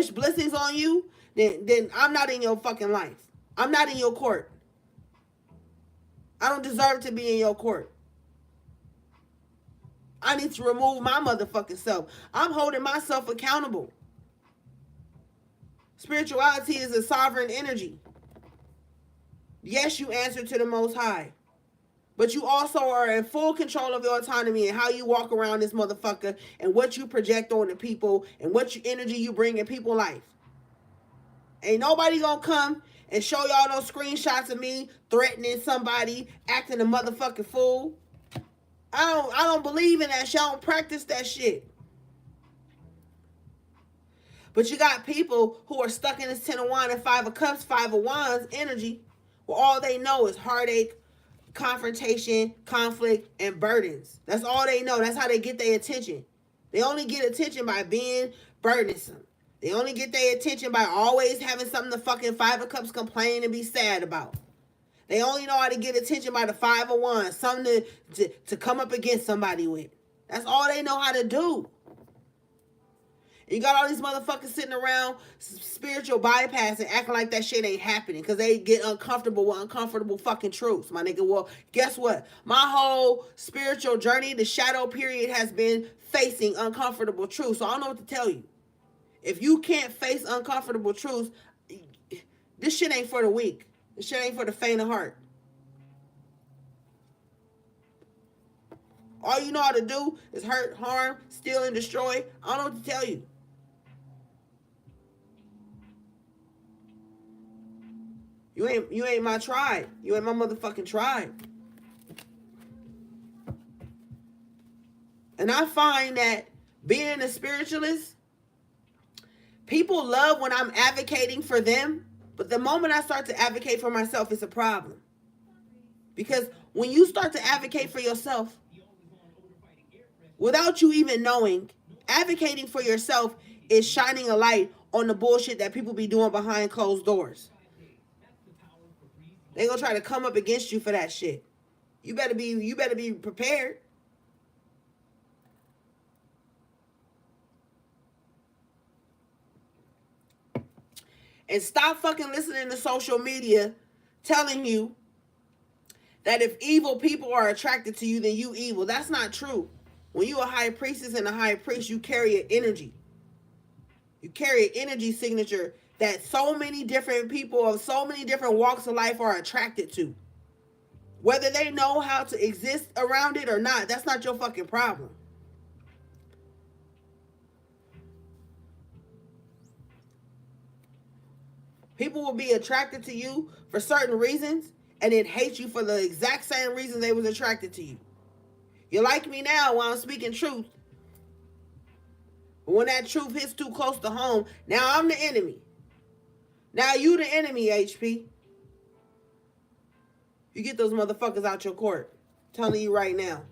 blessings on you, then I'm not in your fucking life. I'm not in your court. I don't deserve to be in your court. I need to remove my motherfucking self. I'm holding myself accountable. Spirituality is a sovereign energy. Yes, you answer to the Most High. But you also are in full control of your autonomy and how you walk around this motherfucker and what you project on the people and what energy you bring in people's life. Ain't nobody gonna come and show y'all no screenshots of me threatening somebody, acting a motherfucking fool. I don't believe in that shit. I don't practice that shit. But you got people who are stuck in this 10 of Wands and 5 of Cups, 5 of Wands energy, where all they know is heartache, confrontation, conflict, and burdens. That's all they know. That's how they get their attention. They only get attention by being burdensome. They only get their attention by always having something to fucking 5 of Cups complain and be sad about. They only know how to get attention by the 5 of Wands, something to come up against somebody with. That's all they know how to do. You got all these motherfuckers sitting around spiritual bypassing, acting like that shit ain't happening because they get uncomfortable with uncomfortable fucking truths, my nigga. Well, guess what? My whole spiritual journey, the shadow period, has been facing uncomfortable truths. So I don't know what to tell you. If you can't face uncomfortable truths, this shit ain't for the weak. This shit ain't for the faint of heart. All you know how to do is hurt, harm, steal, and destroy. I don't know what to tell you. You ain't my tribe. You ain't my motherfucking tribe. And I find that being a spiritualist, people love when I'm advocating for them, but the moment I start to advocate for myself, it's a problem. Because when you start to advocate for yourself, without you even knowing, advocating for yourself is shining a light on the bullshit that people be doing behind closed doors. They gonna try to come up against you for that shit. You better be prepared. And stop fucking listening to social media telling you that if evil people are attracted to you, then you evil. That's not true. When you a high priestess and a high priest, you carry an energy. You carry an energy signature that so many different people of so many different walks of life are attracted to. Whether they know how to exist around it or not, that's not your fucking problem. People will be attracted to you for certain reasons and then hate you for the exact same reason they was attracted to you. You like me now while I'm speaking truth. But when that truth hits too close to home, now I'm the enemy. Now you the enemy, HP. You get those motherfuckers out your court. I'm telling you right now.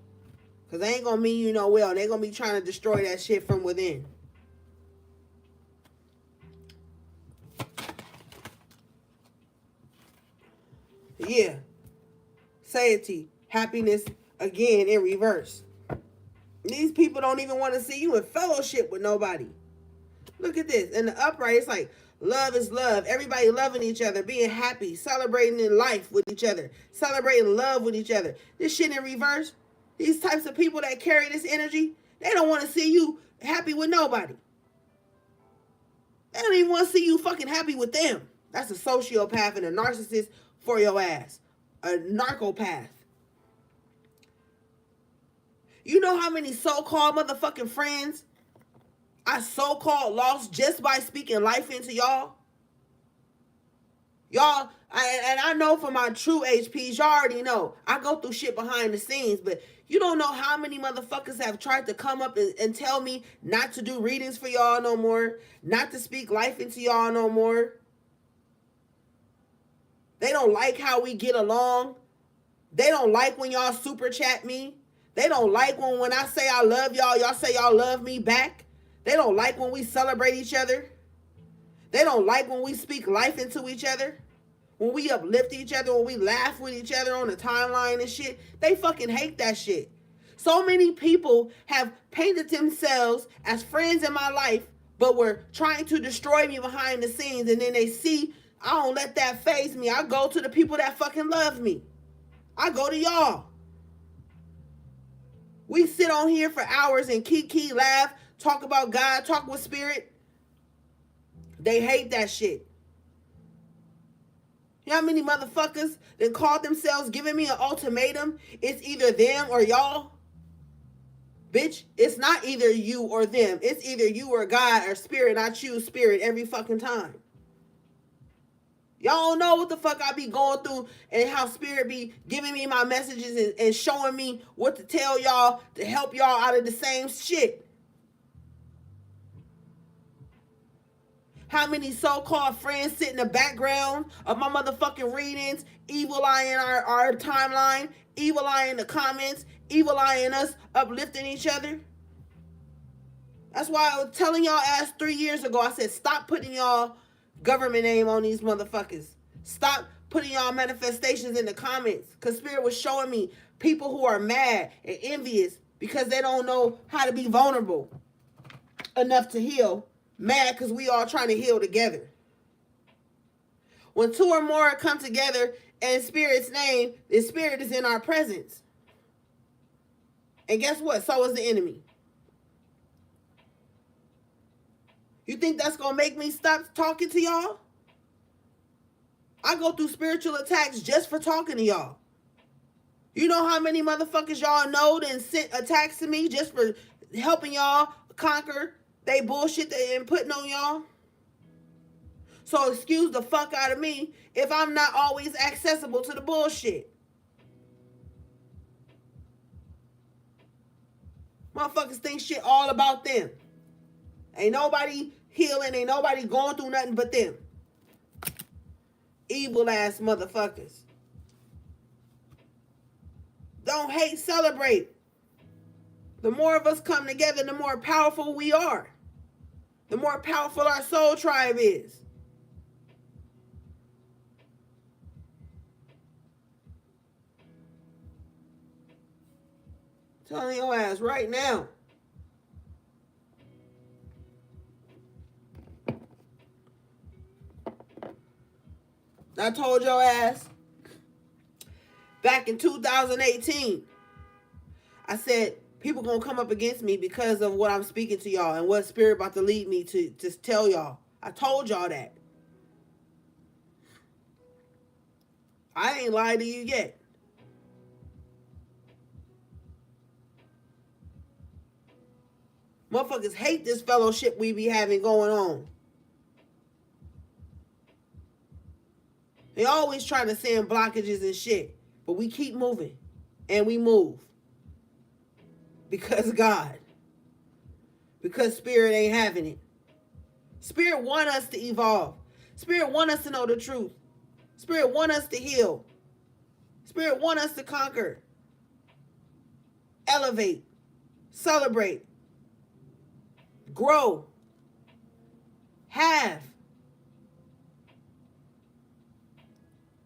Because they ain't going to mean you no well. They're going to be trying to destroy that shit from within. Yeah. Satiety. Happiness again in reverse. These people don't even want to see you in fellowship with nobody. Look at this. In the upright, it's like love is love. Everybody loving each other, being happy, celebrating in life with each other, celebrating love with each other. This shit in reverse, these types of people that carry this energy, they don't want to see you happy with nobody. They don't even want to see you fucking happy with them. That's a sociopath and a narcissist for your ass. A narcopath. You know how many so-called motherfucking friends I so-called lost just by speaking life into y'all? Y'all, I know for my true HPs, y'all already know. I go through shit behind the scenes, but you don't know how many motherfuckers have tried to come up and tell me not to do readings for y'all no more, not to speak life into y'all no more. They don't like how we get along. They don't like when y'all super chat me. They don't like when I say I love y'all, y'all say y'all love me back. They don't like when we celebrate each other. They don't like when we speak life into each other. When we uplift each other, when we laugh with each other on the timeline and shit. They fucking hate that shit. So many people have painted themselves as friends in my life, but were trying to destroy me behind the scenes. And then they see, I don't let that faze me. I go to the people that fucking love me. I go to y'all. We sit on here for hours and kiki, laugh, talk about God, talk with spirit. They hate that shit. You know how many motherfuckers that called themselves giving me an ultimatum? It's either them or y'all. Bitch, it's not either you or them. It's either you or God or spirit. I choose spirit every fucking time. Y'all don't know what the fuck I be going through and how spirit be giving me my messages and showing me what to tell y'all to help y'all out of the same shit. How many so-called friends sit in the background of my motherfucking readings, evil eyeing our timeline, evil eyeing the comments, evil eyeing us uplifting each other? That's why I was telling y'all ass 3 years ago, I said, stop putting y'all government name on these motherfuckers. Stop putting y'all manifestations in the comments. Because Spirit was showing me people who are mad and envious because they don't know how to be vulnerable enough to heal. Mad because we all trying to heal together. When two or more come together in Spirit's name, the Spirit is in our presence. And guess what? So is the enemy. You think that's going to make me stop talking to y'all? I go through spiritual attacks just for talking to y'all. You know how many motherfuckers y'all know and sent attacks to me just for helping y'all conquer they bullshit they been putting on y'all? So excuse the fuck out of me if I'm not always accessible to the bullshit. Motherfuckers think shit all about them. Ain't nobody healing, ain't nobody going through nothing but them. Evil ass motherfuckers. Don't hate, celebrate. The more of us come together, the more powerful we are. The more powerful our soul tribe is. Telling your ass right now. I told your ass back in 2018, I said, people gonna come up against me because of what I'm speaking to y'all and what spirit about to lead me to just tell y'all. I told y'all that. I ain't lied to you yet. Motherfuckers hate this fellowship we be having going on. They always trying to send blockages and shit. But we keep moving. And we move. Because God. Because Spirit ain't having it. Spirit want us to evolve. Spirit want us to know the truth. Spirit want us to heal. Spirit want us to conquer. Elevate. Celebrate. Grow. Have.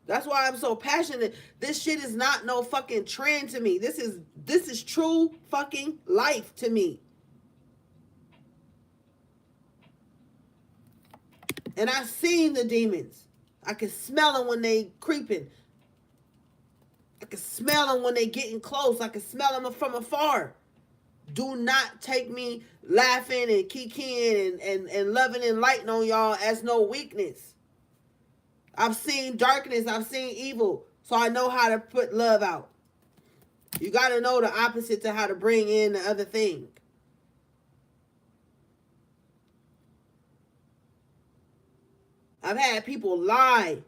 That's why I'm so passionate. This shit is not no fucking trend to me. This is true fucking life to me. And I seen the demons. I can smell them when they creeping. I can smell them when they getting close. I can smell them from afar. Do not take me laughing and kikiing and loving and lighting on y'all as no weakness. I've seen darkness. I've seen evil. So I know how to put love out. You got to know the opposite to how to bring in the other thing. I've had people lie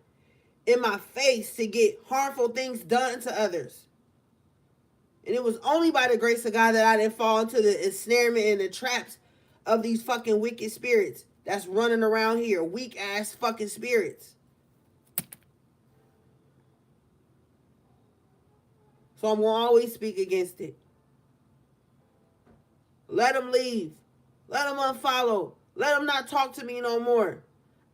in my face to get harmful things done to others. And it was only by the grace of God that I didn't fall into the ensnarement and the traps of these fucking wicked spirits that's running around here. Weak ass fucking spirits. So I'm going to always speak against it. Let them leave. Let them unfollow. Let them not talk to me no more.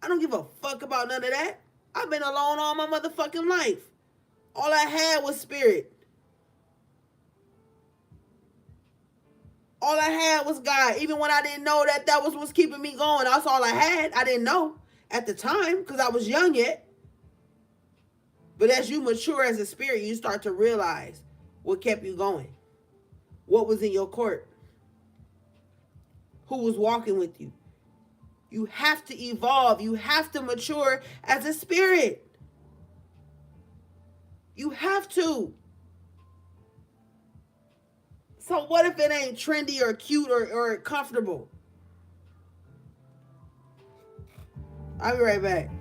I don't give a fuck about none of that. I've been alone all my motherfucking life. All I had was spirit. All I had was God. Even when I didn't know that was what's keeping me going. That's all I had. I didn't know at the time because I was young yet. But as you mature as a spirit, you start to realize what kept you going. What was in your court. Who was walking with you. You have to evolve. You have to mature as a spirit. You have to. So what if it ain't trendy or cute or comfortable? I'll be right back.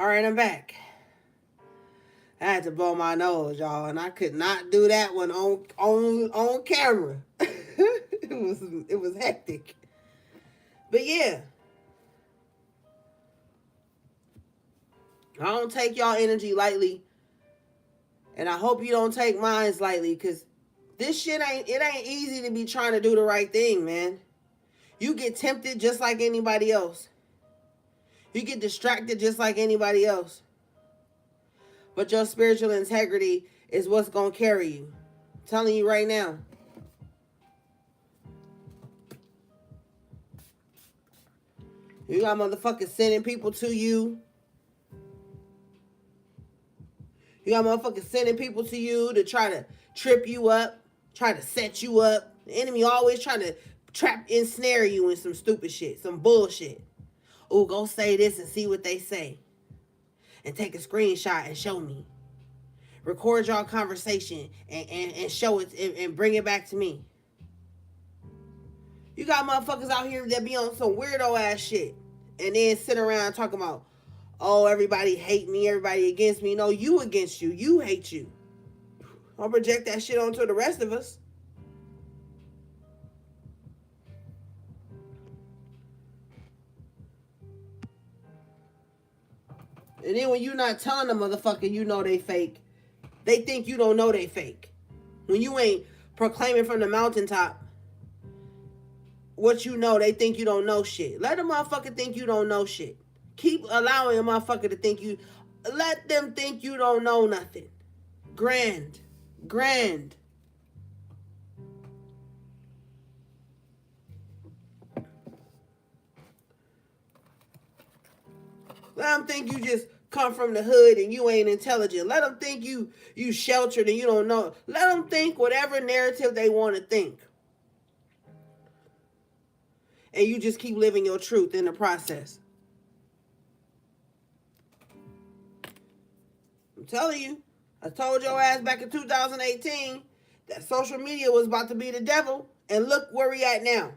All right, I'm back. I had to blow my nose, y'all, and I could not do that one on camera. it was hectic. But yeah, I don't take y'all energy lightly, and I hope you don't take mine lightly, cause this shit ain't easy to be trying to do the right thing, man. You get tempted just like anybody else. You get distracted just like anybody else. But your spiritual integrity is what's going to carry you. I'm telling you right now. You got motherfuckers sending people to you. You got motherfuckers sending people to you to try to trip you up, try to set you up. The enemy always trying to ensnare you in some stupid shit, some bullshit. Oh, go say this and see what they say. And take a screenshot and show me. Record y'all conversation and show it and bring it back to me. You got motherfuckers out here that be on some weirdo ass shit and then sit around talking about, oh, everybody hate me, everybody against me. No, you against you. You hate you. Don't project that shit onto the rest of us. And then when you're not telling the motherfucker you know they fake, they think you don't know they fake. When you ain't proclaiming from the mountaintop what you know, they think you don't know shit. Let a motherfucker think you don't know shit. Keep allowing a motherfucker to think you... Let them think you don't know nothing. Grand. Let them think you just come from the hood and you ain't intelligent. Let them think you sheltered and you don't know. Let them think whatever narrative they want to think. And you just keep living your truth in the process. I'm telling you. I told your ass back in 2018 that social media was about to be the devil. And look where we at now.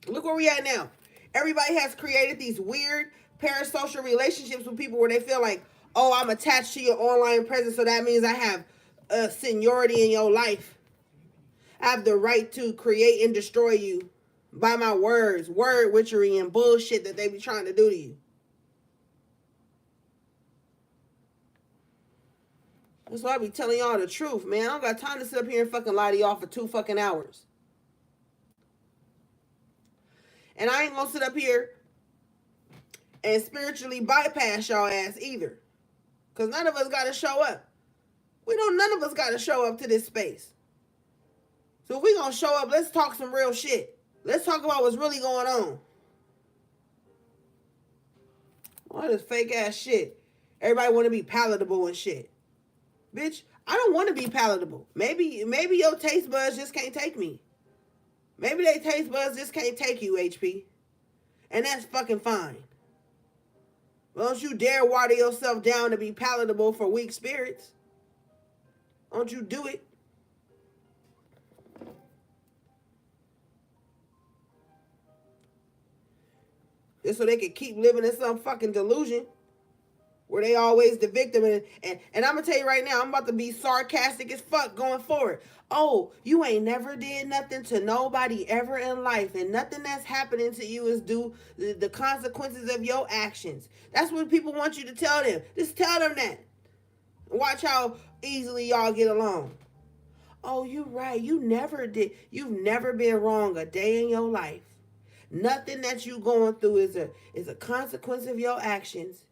Look where we at now. Everybody has created these weird parasocial relationships with people where they feel like, oh, I'm attached to your online presence, so that means I have seniority in your life. I have the right to create and destroy you by my words, word witchery and bullshit that they be trying to do to you. That's why I be telling y'all the truth, man. I don't got time to sit up here and fucking lie to y'all for 2 fucking hours. And I ain't gonna sit up here and spiritually bypass y'all ass either. Because none of us got to show up. None of us got to show up to this space. So if we gonna show up, let's talk some real shit. Let's talk about what's really going on. All this fake ass shit. Everybody want to be palatable and shit. Bitch, I don't want to be palatable. Maybe your taste buds just can't take me. Maybe they taste buds just can't take you, HP. And that's fucking fine. Don't you dare water yourself down to be palatable for weak spirits. Don't you do it. Just so they can keep living in some fucking delusion where they always the victim. And I'm going to tell you right now, I'm about to be sarcastic as fuck going forward. Oh, you ain't never did nothing to nobody ever in life, and nothing that's happening to you is due the consequences of your actions. That's what people want you to tell them. Just tell them that. Watch how easily y'all get along. Oh, you right. You never did. You've never been wrong a day in your life. Nothing that you going through is a consequence of your actions.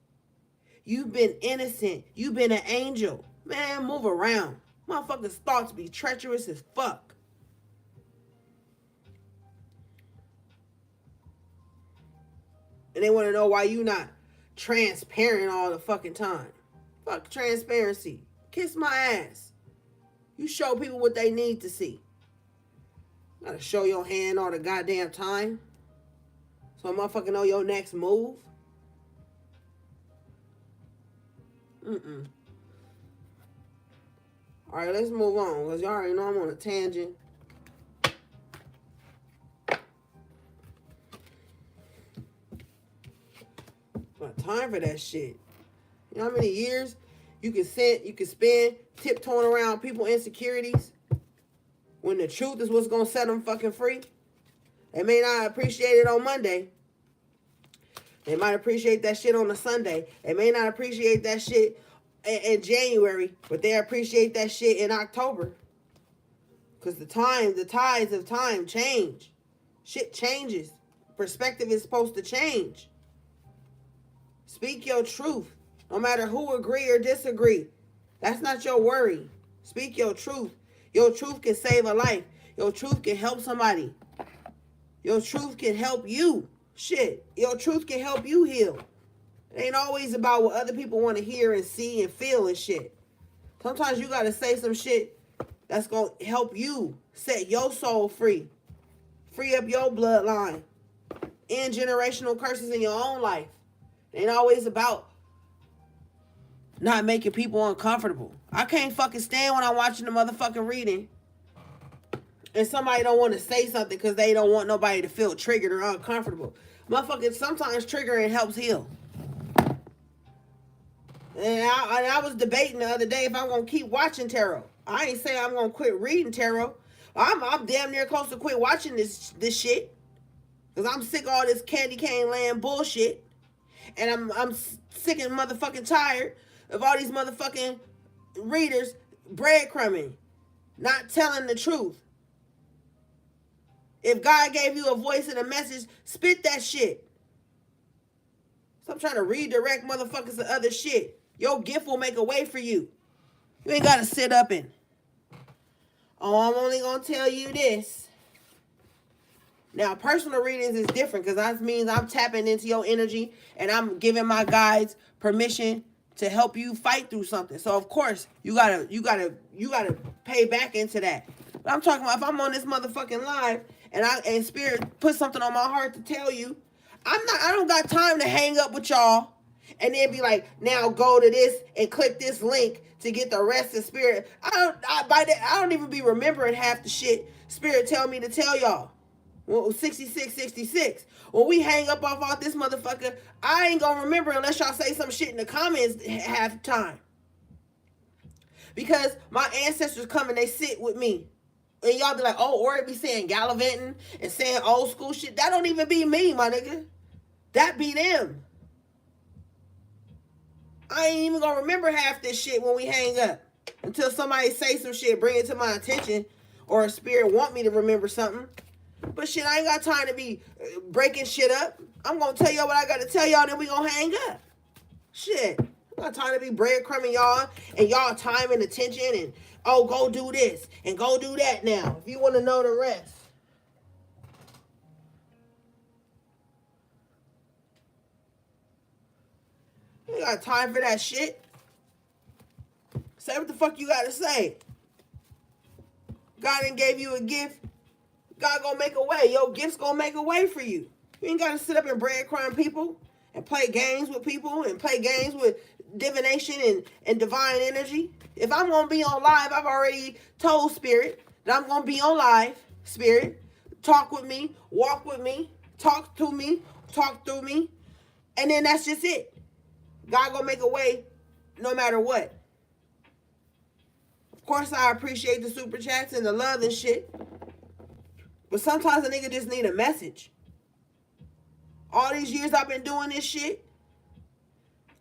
You've been innocent. You've been an angel. Man, move around. Motherfuckers' thoughts be treacherous as fuck. And they want to know why you not transparent all the fucking time. Fuck transparency. Kiss my ass. You show people what they need to see. Gotta show your hand all the goddamn time. So a motherfucker know your next move. Alright, let's move on. Because y'all already know I'm on a tangent. Not time for that shit. You know how many years you can spend tiptoeing around people insecurities when the truth is what's gonna set them fucking free? They may not appreciate it on Monday. They might appreciate that shit on a Sunday. They may not appreciate that shit in January, but they appreciate that shit in October. Because the tides of time change. Shit changes. Perspective is supposed to change. Speak your truth. No matter who agree or disagree. That's not your worry. Speak your truth. Your truth can save a life. Your truth can help somebody. Your truth can help you. Shit. Your truth can help you heal. It ain't always about what other people want to hear and see and feel and shit. Sometimes you got to say some shit that's going to help you set your soul free. Free up your bloodline. End generational curses in your own life. It ain't always about not making people uncomfortable. I can't fucking stand when I'm watching the motherfucking reading and somebody don't want to say something because they don't want nobody to feel triggered or uncomfortable. Motherfucking sometimes triggering helps heal. And I was debating the other day if I'm going to keep watching tarot. I ain't saying I'm going to quit reading tarot. I'm damn near close to quit watching this shit. Because I'm sick of all this candy cane land bullshit. And I'm sick and motherfucking tired of all these motherfucking readers breadcrumbing. Not telling the truth. If God gave you a voice and a message, spit that shit. Stop trying to redirect motherfuckers to other shit. Your gift will make a way for you. You ain't got to sit up and, oh, I'm only going to tell you this. Now, personal readings is different because that means I'm tapping into your energy and I'm giving my guides permission to help you fight through something. So, of course, you gotta pay back into that. But I'm talking about if I'm on this motherfucking live and Spirit put something on my heart to tell you, I don't got time to hang up with y'all and then be like, now go to this and click this link to get the rest of Spirit. I don't even be remembering half the shit Spirit tell me to tell y'all. Well, 66. When we hang up off this motherfucker, I ain't gonna remember unless y'all say some shit in the comments half the time. Because my ancestors come and they sit with me. And y'all be like, oh, or it be saying gallivanting and saying old school shit. That don't even be me, my nigga. That be them. I ain't even gonna remember half this shit when we hang up. Until somebody say some shit, bring it to my attention. Or a spirit want me to remember something. But shit, I ain't got time to be breaking shit up. I'm going to tell y'all what I got to tell y'all, then we going to hang up. Shit. I got time to be breadcrumbing y'all and y'all time and attention and, oh, go do this and go do that now if you want to know the rest. You ain't got time for that shit. Say what the fuck you got to say. God done gave you a gift. God gonna make a way. Your gift's gonna make a way for you. You ain't gotta sit up and breadcrumb people and play games with people and play games with divination and divine energy. If I'm gonna be on live, I've already told Spirit that I'm gonna be on live. Spirit, talk with me, walk with me, talk to me, talk through me. And then that's just it. God gonna make a way no matter what. Of course, I appreciate the super chats and the love and shit. But sometimes a nigga just need a message. All these years I've been doing this shit.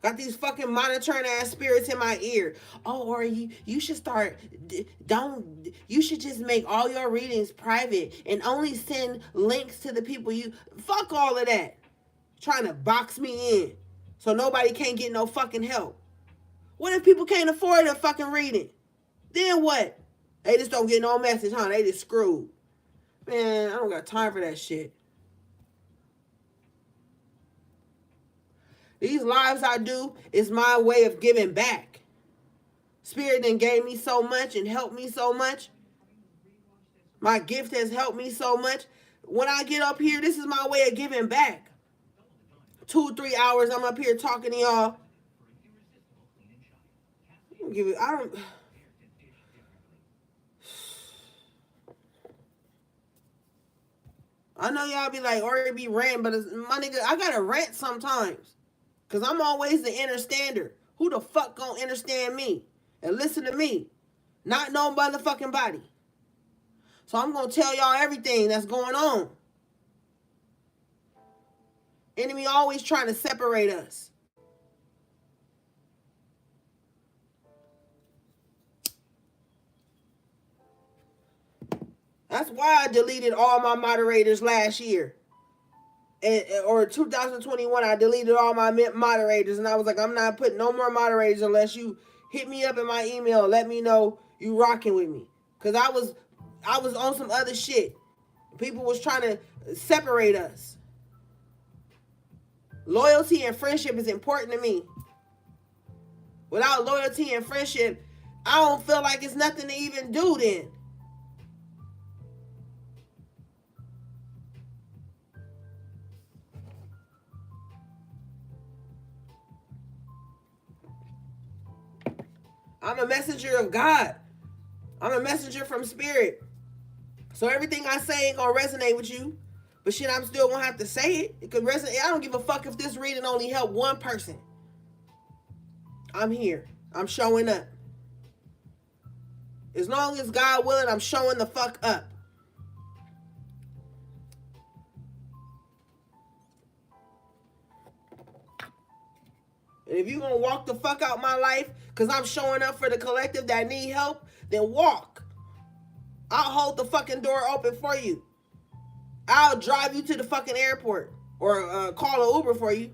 Got these fucking monitoring ass spirits in my ear. Oh, or you should start, you should just make all your readings private and only send links to the people you, fuck all of that. Trying to box me in so nobody can't get no fucking help. What if people can't afford a fucking reading? Then what? They just don't get no message, huh? They just screwed. Man, I don't got time for that shit. These lives I do is my way of giving back. Spirit done gave me so much and helped me so much. My gift has helped me so much. When I get up here, this is my way of giving back. 2-3 hours I'm up here talking to y'all. I know y'all be like, or it be rant, but my nigga, I gotta rant sometimes. Because I'm always the understander. Who the fuck gonna understand me and listen to me? Not no motherfucking body. So I'm gonna tell y'all everything that's going on. Enemy always trying to separate us. That's why I deleted all my moderators last year. Or 2021, I deleted all my moderators, and I was like, I'm not putting no more moderators unless you hit me up in my email and let me know you rocking with me. Cause I was on some other shit. People was trying to separate us. Loyalty and friendship is important to me. Without loyalty and friendship, I don't feel like it's nothing to even do then. I'm a messenger of God. I'm a messenger from spirit. So everything I say ain't gonna resonate with you. But shit, I'm still gonna have to say it. It could resonate. I don't give a fuck if this reading only helped one person. I'm here. I'm showing up. As long as God willing, I'm showing the fuck up. And if you gonna walk the fuck out my life because I'm showing up for the collective that need help, then walk. I'll hold the fucking door open for you. I'll drive you to the fucking airport or call an Uber for you.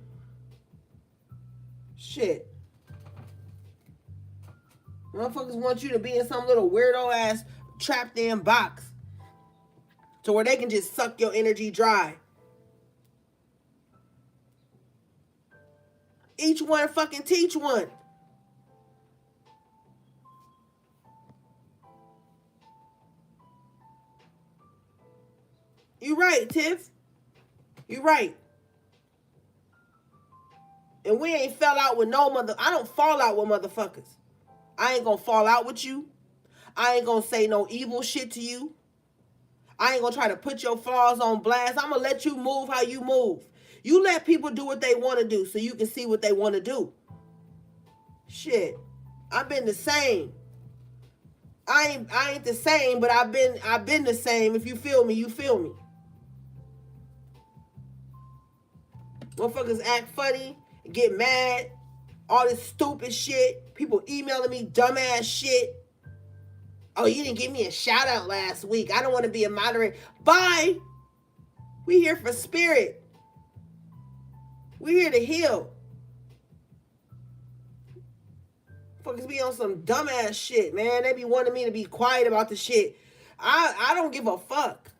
Shit. Motherfuckers want you to be in some little weirdo ass trapped in box to where they can just suck your energy dry. Each one fucking teach one. You right, Tiff. You right. And we ain't fell out with no I don't fall out with motherfuckers. I ain't gonna fall out with you. I ain't gonna say no evil shit to you. I ain't gonna try to put your flaws on blast. I'm gonna let you move how you move. You let people do what they want to do so you can see what they want to do. Shit. I've been the same. I ain't the same, but I've been the same. If you feel me, you feel me. Motherfuckers act funny, get mad, all this stupid shit. People emailing me dumbass shit. Oh, you didn't give me a shout out last week. I don't want to be a moderator. Bye. We here for spirit. We here to heal. Fuckers be on some dumbass shit, man. They be wanting me to be quiet about the shit. I don't give a fuck.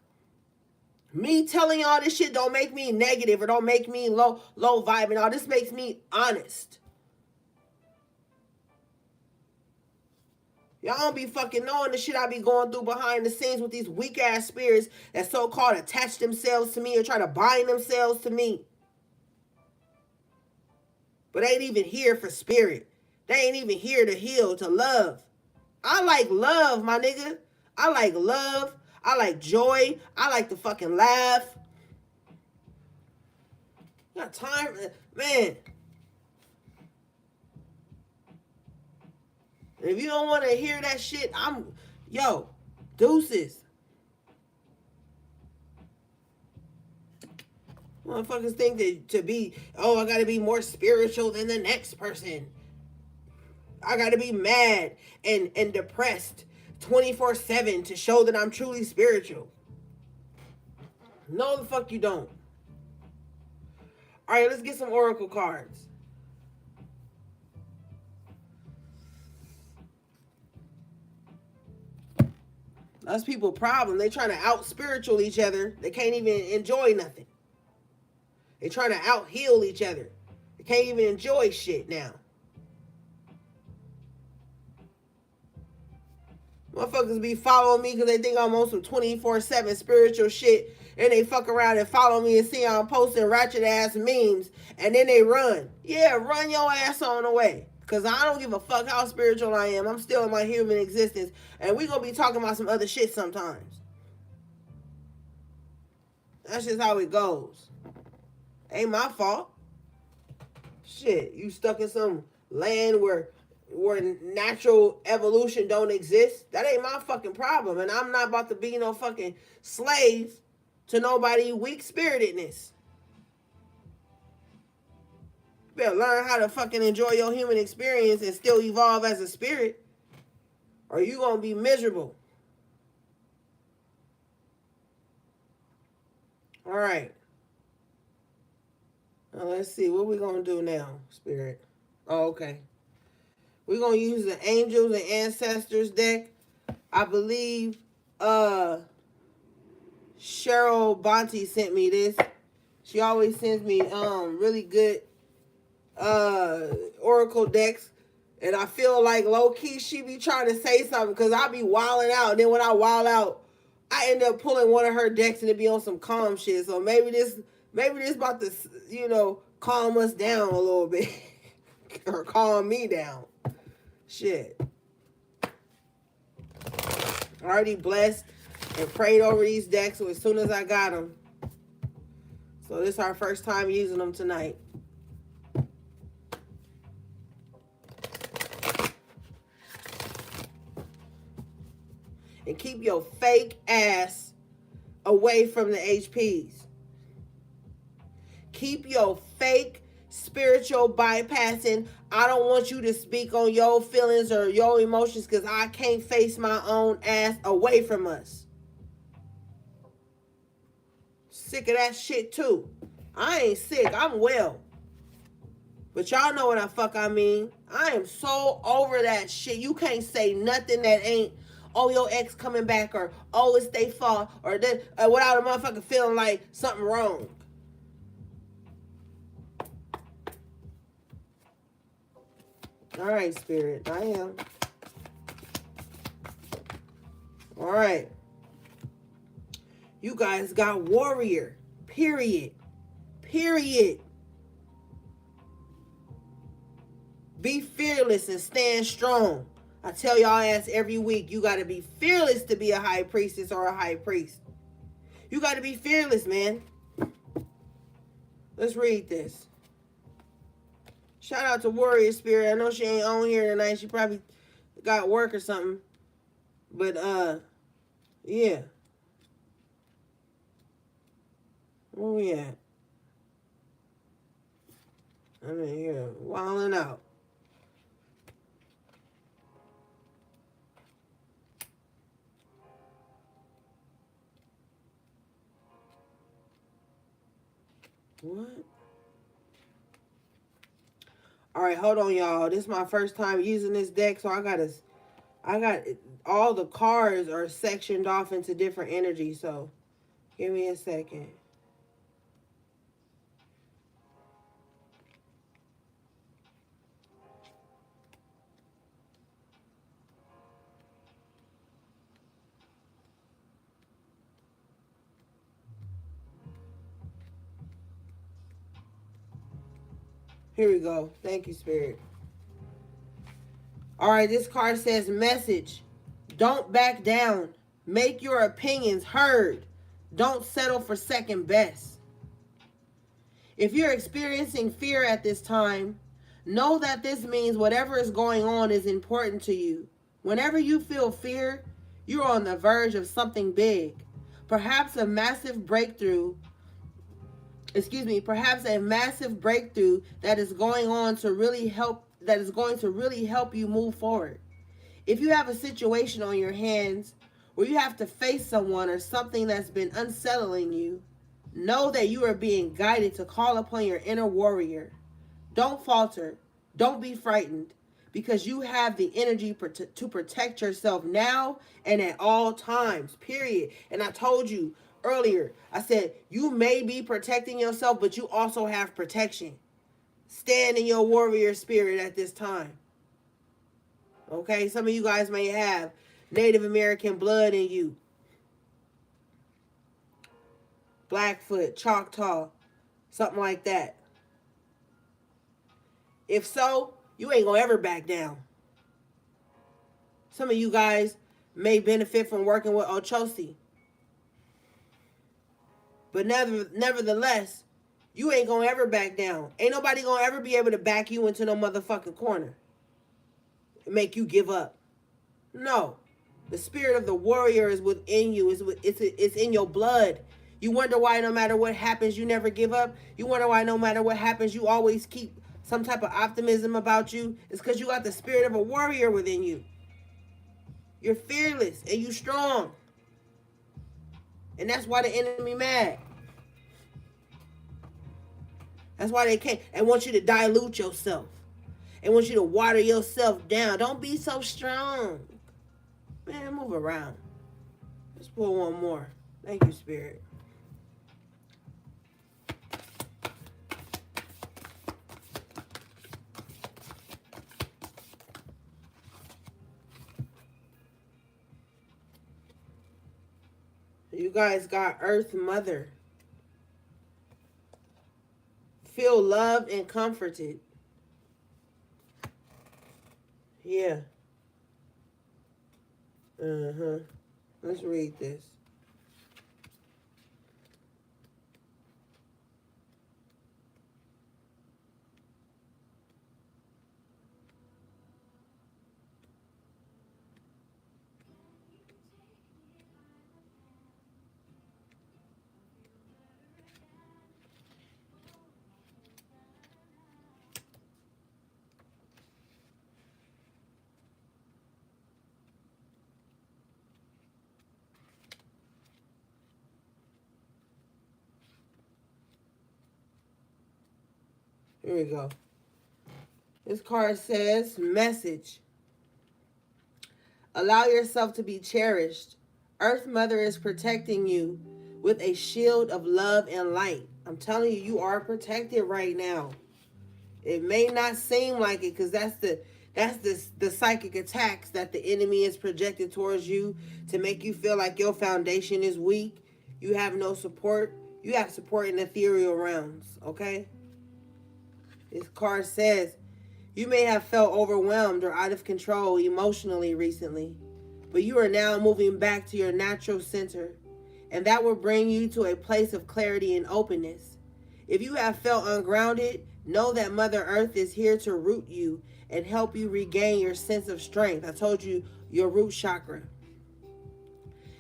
Me telling y'all this shit don't make me negative or don't make me low vibe and all. This makes me honest. Y'all don't be fucking knowing the shit I be going through behind the scenes with these weak ass spirits that so-called attach themselves to me or try to bind themselves to me. But they ain't even here for spirit. They ain't even here to heal, to love. I like love, my nigga. I like love. I like joy. I like to fucking laugh. Got time, man. If you don't want to hear that shit, deuces. Motherfuckers think that to be, I gotta be more spiritual than the next person. I gotta be mad and depressed 24/7 to show that I'm truly spiritual. No, the fuck you don't. All right, let's get some oracle cards. That's people's problem. They trying to out-spiritual each other. They can't even enjoy nothing. They trying to out-heal each other. They can't even enjoy shit now. Motherfuckers be following me because they think I'm on some 24/7 spiritual shit. And they fuck around and follow me and see I'm posting ratchet ass memes. And then they run. Yeah, run your ass on away. Because I don't give a fuck how spiritual I am. I'm still in my human existence. And we going to be talking about some other shit sometimes. That's just how it goes. Ain't my fault. Shit, you stuck in some land where natural evolution don't exist. That ain't my fucking problem. And I'm not about to be no fucking slave to nobody weak spiritedness. You better learn how to fucking enjoy your human experience and still evolve as a spirit, or you gonna be miserable. All right. Now let's see what we gonna do now, spirit. Oh, okay. We're gonna use the angels and ancestors deck. I believe Cheryl Bonte sent me this. She always sends me really good oracle decks, and I feel like low-key she be trying to say something because I be wilding out, and then when I wild out, I end up pulling one of her decks and it be on some calm shit. So maybe this about to, calm us down a little bit or calm me down. Shit. Already blessed and prayed over these decks as soon as I got them. So this is our first time using them tonight. And keep your fake ass away from the HPs. Keep your fake spiritual bypassing. I don't want you to speak on your feelings or your emotions because I can't face my own ass away from us. Sick of that shit too. I ain't sick. I'm well. But y'all know what the fuck I mean. I am so over that shit. You can't say nothing that ain't, oh, your ex coming back, or oh, it's their fault, or then without a motherfucker feeling like something wrong. All right, spirit. I am. All right. You guys got warrior. Period. Period. Be fearless and stand strong. I tell y'all ass every week, you got to be fearless to be a high priestess or a high priest. You got to be fearless, man. Let's read this. Shout out to Warrior Spirit. I know she ain't on here tonight. She probably got work or something. But, yeah. Where we at? I'm in here wilding out. What? All right, hold on, y'all. This is my first time using this deck, so I got all the cards are sectioned off into different energies, so give me a second. Here we go. Thank you, Spirit. All right, this card says message. Don't back down. Make your opinions heard. Don't settle for second best. If you're experiencing fear at this time, know that this means whatever is going on is important to you. Whenever you feel fear, you're on the verge of something big. Perhaps a massive breakthrough that is going to really help you move forward. If you have a situation on your hands where you have to face someone or something that's been unsettling you, know that you are being guided to call upon your inner warrior. Don't falter. Don't be frightened, because you have the energy to protect yourself now and at all times, period. And I told you earlier, I said, you may be protecting yourself, but you also have protection. Stand in your warrior spirit at this time. Okay, some of you guys may have Native American blood in you. Blackfoot, Choctaw, something like that. If so, you ain't gonna ever back down. Some of you guys may benefit from working with Ochosi. But nevertheless, You ain't gonna ever back down. Ain't nobody gonna ever be able to back you into no motherfucking corner and make you give up. No. The spirit of the warrior is within you. It's in your blood. You wonder why no matter what happens, you never give up. You wonder why no matter what happens, you always keep some type of optimism about you. It's because you got the spirit of a warrior within you. You're fearless and you strong. And that's why the enemy mad. That's why they can't. And want you to dilute yourself. And want you to water yourself down. Don't be so strong. Man, move around. Let's pull one more. Thank you, Spirit. You guys got Earth Mother. Feel loved and comforted. Yeah. Let's read this. Here we go. This card says, message. Allow yourself to be cherished. Earth Mother is protecting you with a shield of love and light. I'm telling you, you are protected right now. It may not seem like it because that's the psychic attacks that the enemy is projected towards you to make you feel like your foundation is weak. You have no support. You have support in ethereal realms, okay? This card says, you may have felt overwhelmed or out of control emotionally recently, but you are now moving back to your natural center, and that will bring you to a place of clarity and openness. If you have felt ungrounded, know that Mother Earth is here to root you and help you regain your sense of strength. I told you, your root chakra.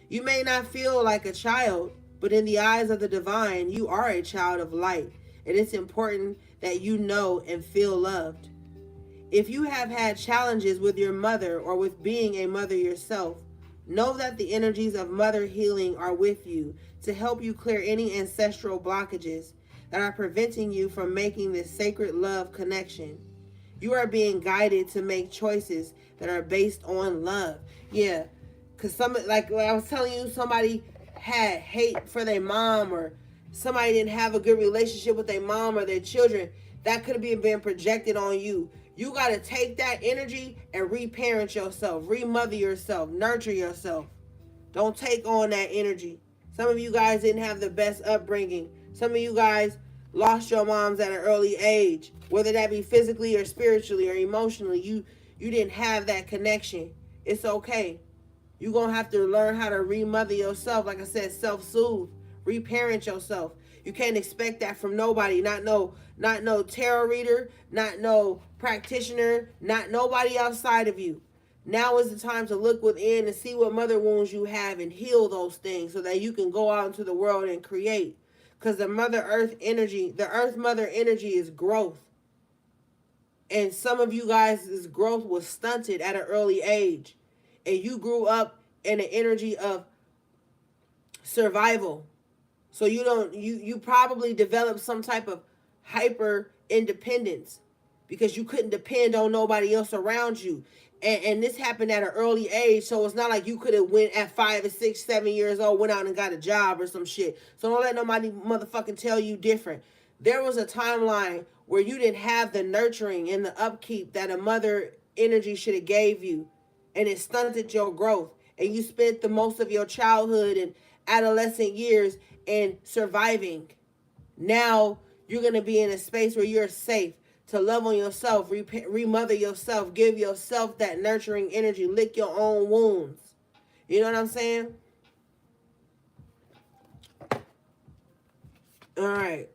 You may not feel like a child, but in the eyes of the divine, you are a child of light, and it's important that you know and feel loved. If you have had challenges with your mother or with being a mother yourself, know that the energies of mother healing are with you to help you clear any ancestral blockages that are preventing you from making this sacred love connection. You are being guided to make choices that are based on love. Yeah, because like I was telling you, somebody had hate for their mom, or somebody didn't have a good relationship with their mom or their children. That could have been projected on you. You got to take that energy and reparent yourself, remother yourself, nurture yourself. Don't take on that energy. Some of you guys didn't have the best upbringing. Some of you guys lost your moms at an early age, whether that be physically or spiritually or emotionally. You didn't have that connection. It's okay. You're going to have to learn how to remother yourself. Like I said, self-soothe, reparent yourself. You can't expect that from nobody. Not no tarot reader, not no practitioner, not nobody outside of you. Now is the time to look within and see what mother wounds you have and heal those things so that you can go out into the world and create. Because the Mother Earth energy, the Earth Mother energy is growth. And some of you guys' growth was stunted at an early age. And you grew up in an energy of survival. So you probably developed some type of hyper independence because you couldn't depend on nobody else around you. And this happened at an early age, so it's not like you could have went at 5 or 6, 7 years old, went out and got a job or some shit. So don't let nobody motherfucking tell you different. There was a timeline where you didn't have the nurturing and the upkeep that a mother energy should have gave you, and it stunted your growth. And you spent the most of your childhood and adolescent years in surviving. Now you're going to be in a space where you're safe to love on yourself, remother yourself, give yourself that nurturing energy, lick your own wounds. You know what I'm saying? All right.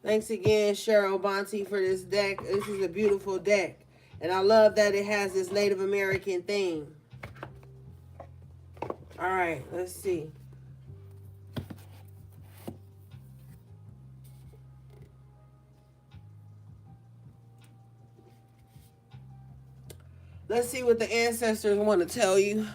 Thanks again, Cheryl Bonte, for this deck. This is a beautiful deck. And I love that it has this Native American theme. All right, let's see. Let's see what the ancestors want to tell you.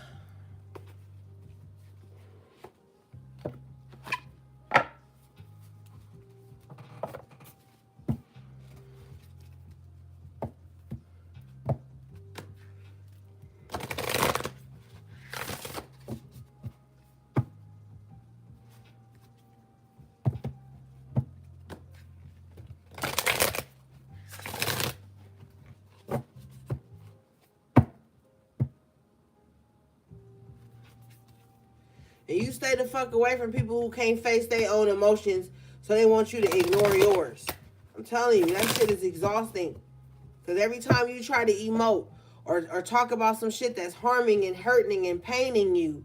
And you stay the fuck away from people who can't face their own emotions, so they want you to ignore yours. I'm telling you, that shit is exhausting. Because every time you try to emote or talk about some shit that's harming and hurting and paining you,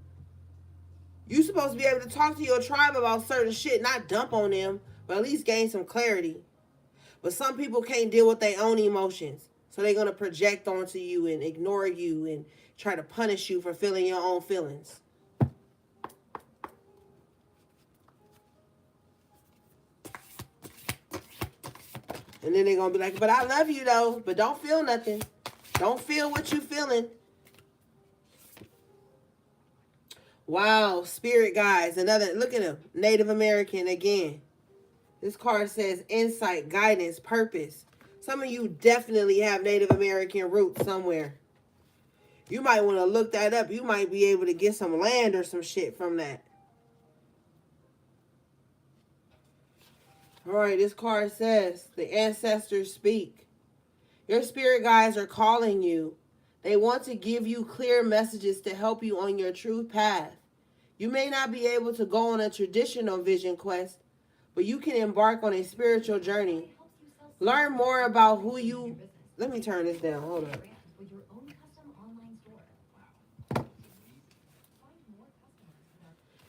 you supposed to be able to talk to your tribe about certain shit, not dump on them, but at least gain some clarity. But some people can't deal with their own emotions. So they're going to project onto you and ignore you and try to punish you for feeling your own feelings. And then they're going to be like, but I love you though, but don't feel nothing. Don't feel what you feeling. Wow, spirit guides. Another, look at him, Native American again. This card says insight, guidance, purpose. Some of you definitely have Native American roots somewhere. You might want to look that up. You might be able to get some land or some shit from that. All right, this card says the ancestors speak. Your spirit guides are calling you. They want to give you clear messages to help you on your true path. You may not be able to go on a traditional vision quest, but you can embark on a spiritual journey. Learn more about who you... Let me turn this down. Hold up.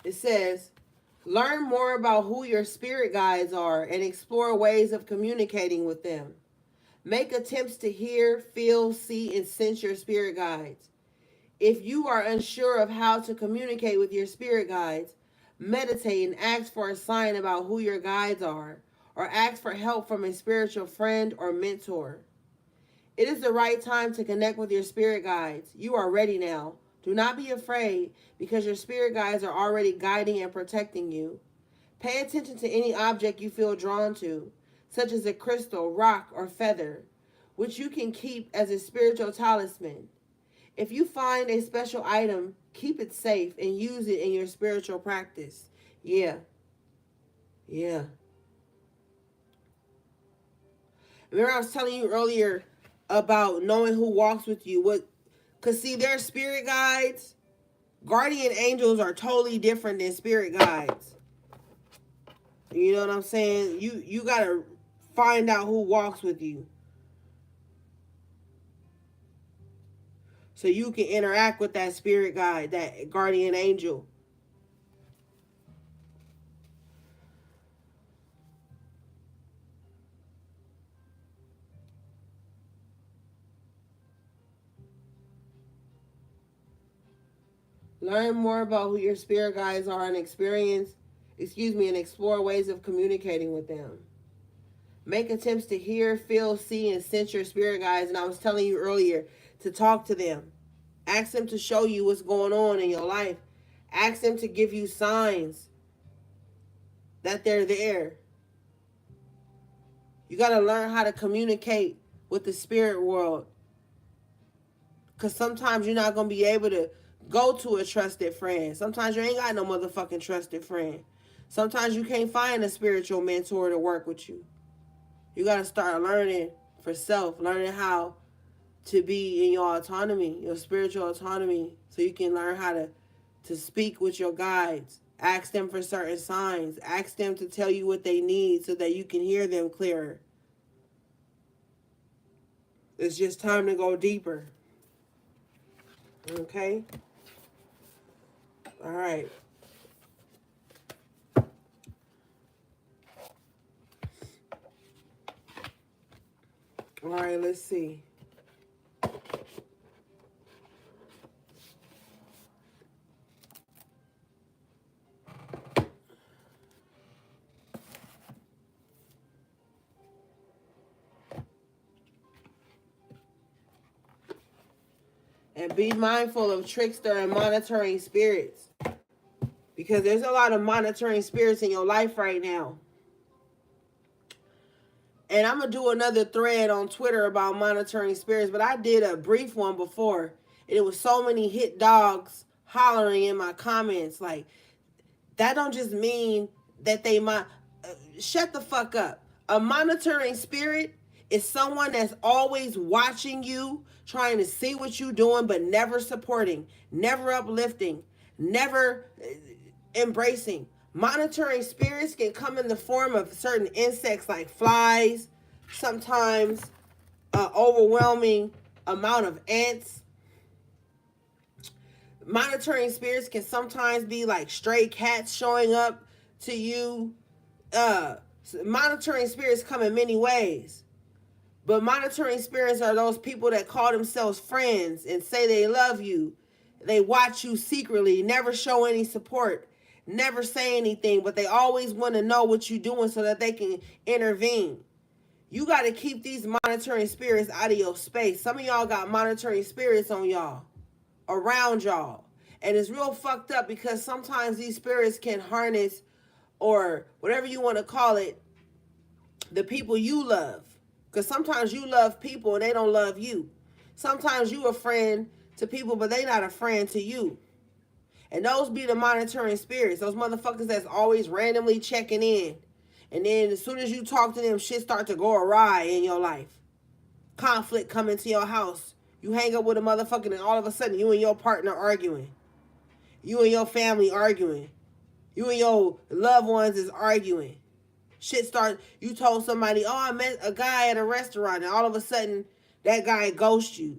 It says, learn more about who your spirit guides are and explore ways of communicating with them. Make attempts to hear, feel, see, and sense your spirit guides. If you are unsure of how to communicate with your spirit guides, meditate and ask for a sign about who your guides are, or ask for help from a spiritual friend or mentor. It is the right time to connect with your spirit guides. You are ready now. Do not be afraid, because your spirit guides are already guiding and protecting you. Pay attention to any object you feel drawn to, such as a crystal, rock, or feather, which you can keep as a spiritual talisman. If you find a special item, keep it safe and use it in your spiritual practice. Yeah. Remember I was telling you earlier about knowing who walks with you. Because see, their spirit guides, guardian angels are totally different than spirit guides. You know what I'm saying? You got to find out who walks with you, so you can interact with that spirit guide, that guardian angel. Learn more about who your spirit guides are and and explore ways of communicating with them. Make attempts to hear, feel, see, and sense your spirit guides. And I was telling you earlier to talk to them. Ask them to show you what's going on in your life. Ask them to give you signs that they're there. You got to learn how to communicate with the spirit world. Because sometimes you're not going to be able to go to a trusted friend. Sometimes you ain't got no motherfucking trusted friend. Sometimes you can't find a spiritual mentor to work with you. You got to start learning for self, learning how to be in your autonomy, your spiritual autonomy, so you can learn how to speak with your guides. Ask them for certain signs. Ask them to tell you what they need so that you can hear them clearer. It's just time to go deeper. Okay? All right. All right, let's see. And be mindful of trickster and monitoring spirits. Because there's a lot of monitoring spirits in your life right now. And I'm going to do another thread on Twitter about monitoring spirits. But I did a brief one before. And it was so many hit dogs hollering in my comments. Like, that don't just mean that they might... shut the fuck up. A monitoring spirit is someone that's always watching you, trying to see what you're doing, but never supporting, never uplifting, never embracing. Monitoring spirits can come in the form of certain insects like flies, sometimes an overwhelming amount of ants. Monitoring spirits can sometimes be like stray cats showing up to you. Monitoring spirits come in many ways. But monitoring spirits are those people that call themselves friends and say they love you. They watch you secretly, never show any support, never say anything, but they always want to know what you're doing so that they can intervene. You got to keep these monitoring spirits out of your space. Some of y'all got monitoring spirits on y'all, around y'all. And it's real fucked up because sometimes these spirits can harness, or whatever you want to call it, the people you love. Because sometimes you love people and they don't love you. Sometimes you a friend to people, but they not a friend to you. And those be the monitoring spirits. Those motherfuckers that's always randomly checking in. And then as soon as you talk to them, shit start to go awry in your life. Conflict come into your house. You hang up with a motherfucker and all of a sudden you and your partner arguing. You and your family arguing. You and your loved ones is arguing. Shit start. You told somebody, oh, I met a guy at a restaurant, and all of a sudden that guy ghosts you.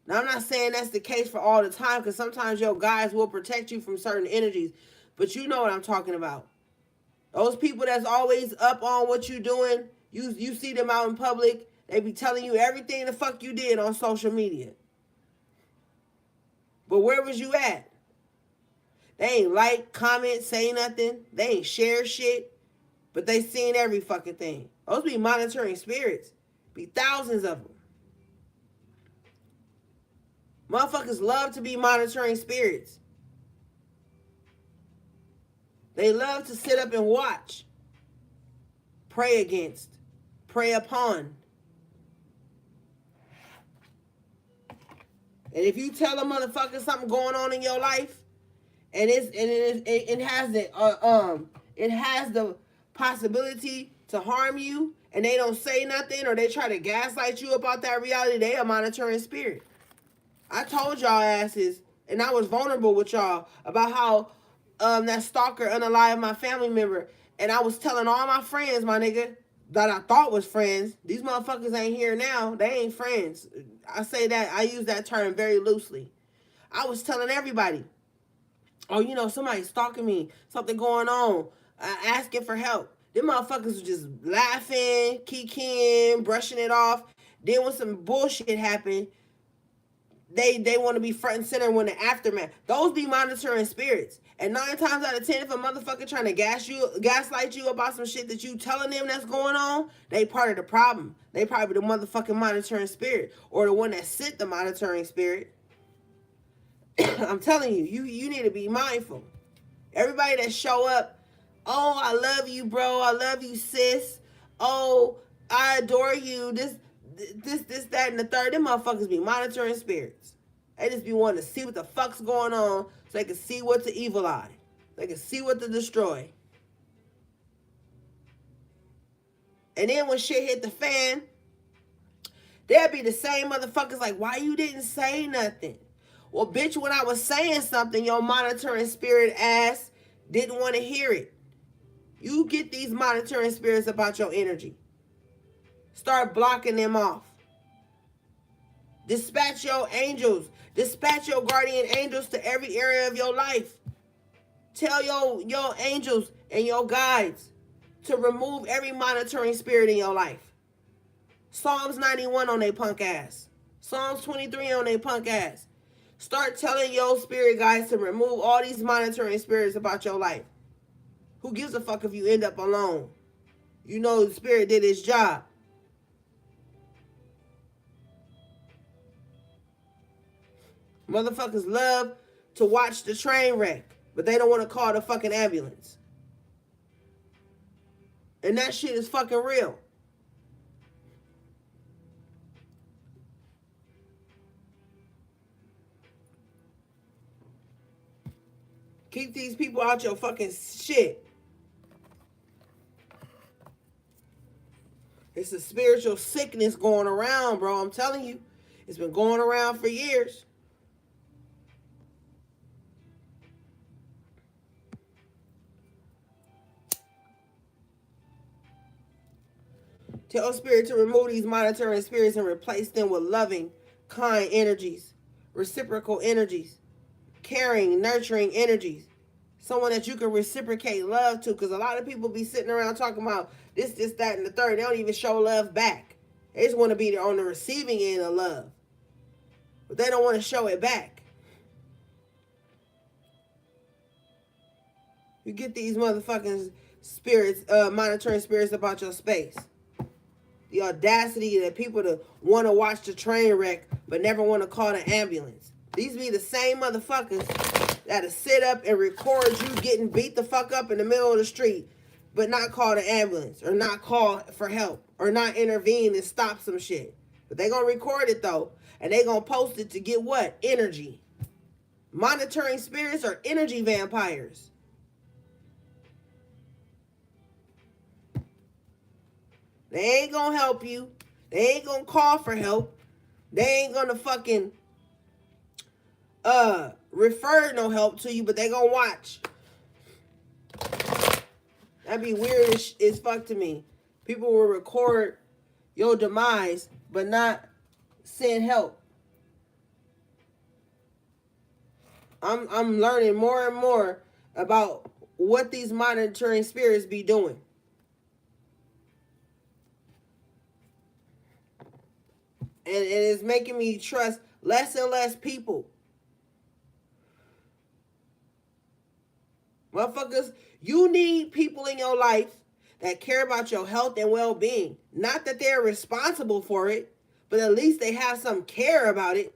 Now, I'm not saying that's the case for all the time, because sometimes your guys will protect you from certain energies, but you know what I'm talking about. Those people that's always up on what you doing, you see them out in public, they be telling you everything the fuck you did on social media. But where was you at? They ain't like, comment, say nothing. They ain't share shit. But they seen every fucking thing. Those be monitoring spirits. Be thousands of them. Motherfuckers love to be monitoring spirits. They love to sit up and watch. Pray against. Prey upon. And if you tell a motherfucker something going on in your life, and it has the possibility to harm you, and they don't say nothing, or they try to gaslight you about that reality, they a monitoring spirit. I told y'all asses, and I was vulnerable with y'all about how that stalker unalived my family member, and I was telling all my friends, my nigga, that I thought was friends. These motherfuckers ain't here now. They ain't friends. I say that, I use that term very loosely. I was telling everybody, oh, you know, somebody's stalking me, something going on, asking for help. Them motherfuckers was just laughing, kikiing, brushing it off. Then when some bullshit happened, they want to be front and center when the aftermath. Those be monitoring spirits. And 9 times out of 10, if a motherfucker trying to gaslight you about some shit that you telling them that's going on, they part of the problem. They probably the motherfucking monitoring spirit, or the one that sent the monitoring spirit. I'm telling you, you need to be mindful. Everybody that show up, oh, I love you, bro. I love you, sis. Oh, I adore you. This, that, and the third. Them motherfuckers be monitoring spirits. They just be wanting to see what the fuck's going on so they can see what to evil eye. They can see what to destroy. And then when shit hit the fan, they'll be the same motherfuckers like, why you didn't say nothing? Well, bitch, when I was saying something, your monitoring spirit ass didn't want to hear it. You get these monitoring spirits about your energy. Start blocking them off. Dispatch your angels. Dispatch your guardian angels to every area of your life. Tell your angels and your guides to remove every monitoring spirit in your life. Psalms 91 on their punk ass. Psalms 23 on their punk ass. Start telling your spirit guides to remove all these monitoring spirits about your life. Who gives a fuck if you end up alone? You know the spirit did its job. Motherfuckers love to watch the train wreck, but they don't want to call the fucking ambulance. And that shit is fucking real. Keep these people out your fucking shit. It's a spiritual sickness going around, bro. I'm telling you. It's been going around for years. Tell spirit to remove these monitoring spirits and replace them with loving, kind energies, reciprocal energies, caring, nurturing energies. Someone that you can reciprocate love to, because a lot of people be sitting around talking about this, that, and the third. They don't even show love back. They just want to be on the receiving end of love. But they don't want to show it back. You get these motherfucking spirits, monitoring spirits about your space. The audacity that people to want to watch the train wreck but never want to call the ambulance. These be the same motherfuckers that'll sit up and record you getting beat the fuck up in the middle of the street but not call the ambulance or not call for help or not intervene and stop some shit. But they gonna record it though, and they gonna post it to get what? Energy. Monitoring spirits are energy vampires. They ain't gonna help you. They ain't gonna call for help. They ain't gonna fucking refer no help to you, but they gonna watch. That'd be weird as fuck to me. People will record your demise, but not send help. I'm learning more and more about what these monitoring spirits be doing. And it is making me trust less and less people. Motherfuckers, you need people in your life that care about your health and well-being. Not that they're responsible for it, but at least they have some care about it.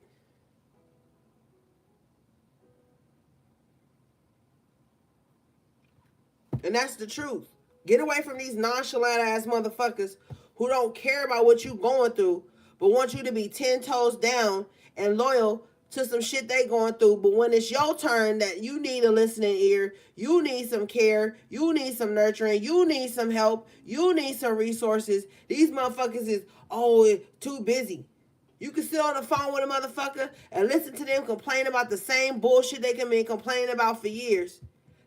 And that's the truth. Get away from these nonchalant ass motherfuckers who don't care about what you're going through, but want you to be 10 toes down and loyal to some shit they going through. But when it's your turn that you need a listening ear, you need some care, you need some nurturing, you need some help, you need some resources, these motherfuckers is, too busy. You can sit on the phone with a motherfucker and listen to them complain about the same bullshit they can be complaining about for years.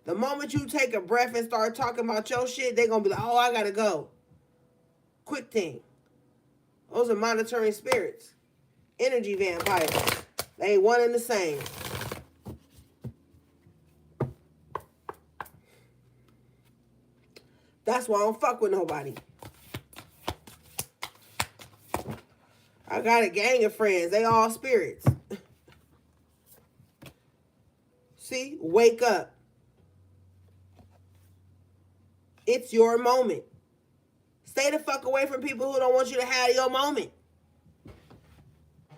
The moment you take a breath and start talking about your shit, they're going to be like, I got to go. Quick thing. Those are monitoring spirits. Energy vampires. They ain't one and the same. That's why I don't fuck with nobody. I got a gang of friends. They all spirits. See? Wake up. It's your moment. Stay the fuck away from people who don't want you to have your moment.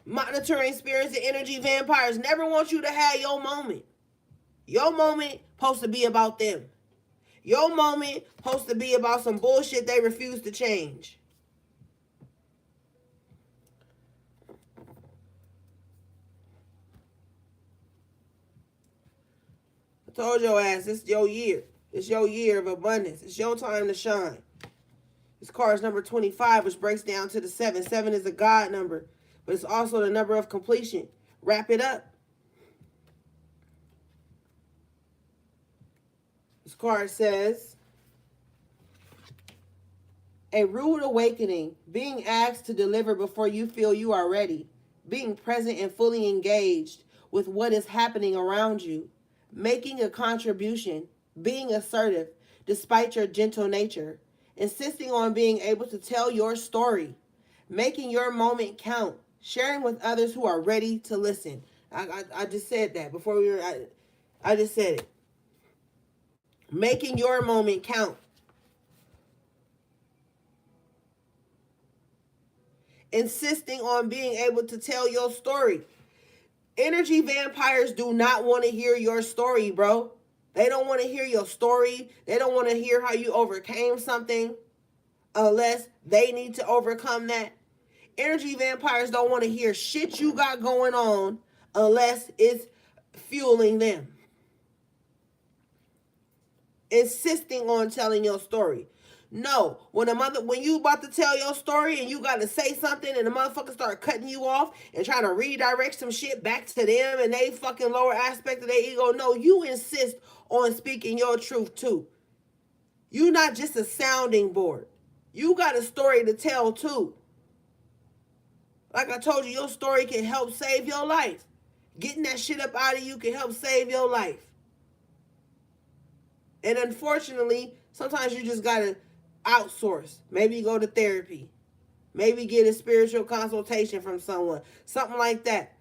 Monitoring spirits and energy vampires never want you to have your moment. Your moment supposed to be about them. Your moment supposed to be about some bullshit they refuse to change. I told your ass, it's your year. It's your year of abundance. It's your time to shine. This card is number 25, which breaks down to the 7. 7 is a God number, but it's also the number of completion. Wrap it up. This card says, a rude awakening, being asked to deliver before you feel you are ready, being present and fully engaged with what is happening around you, making a contribution, being assertive despite your gentle nature, insisting on being able to tell your story, Making your moment count. Sharing with others who are ready to listen. I just said that before we were. I just said it. Making your moment count. Insisting on being able to tell your story. Energy vampires do not want to hear your story, bro. They don't want to hear your story. They don't want to hear how you overcame something unless they need to overcome that. Energy vampires don't want to hear shit you got going on unless it's fueling them. Insisting on telling your story. No, when you about to tell your story and you got to say something and the motherfucker start cutting you off and trying to redirect some shit back to them and they fucking lower aspect of their ego. No, you insist on speaking your truth too. You not just a sounding board. You got a story to tell too. Like I told you, your story can help save your life. Getting that shit up out of you can help save your life. And unfortunately, sometimes you just gotta outsource. Maybe go to therapy. Maybe get a spiritual consultation from someone. Something like that.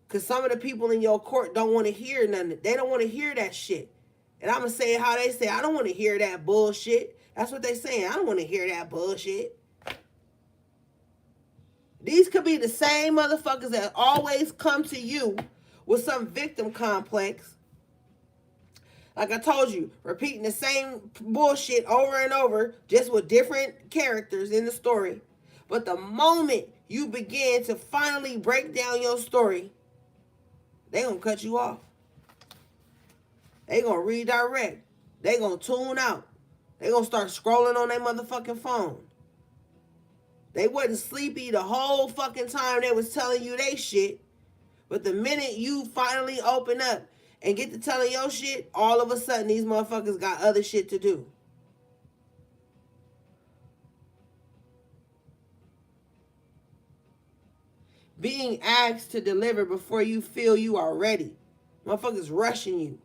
Because some of the people in your court don't want to hear nothing. They don't want to hear that shit. And I'm going to say it how they say. I don't want to hear that bullshit. That's what they saying. I don't want to hear that bullshit. These could be the same motherfuckers that always come to you with some victim complex. Like I told you, repeating the same bullshit over and over, just with different characters in the story. But the moment you begin to finally break down your story, they gonna cut you off. They gonna redirect. They gonna tune out. They gonna start scrolling on their motherfucking phone. They wasn't sleepy the whole fucking time they was telling you they shit. But the minute you finally open up and get to telling your shit, all of a sudden these motherfuckers got other shit to do. Being asked to deliver before you feel you are ready. Motherfuckers rushing you.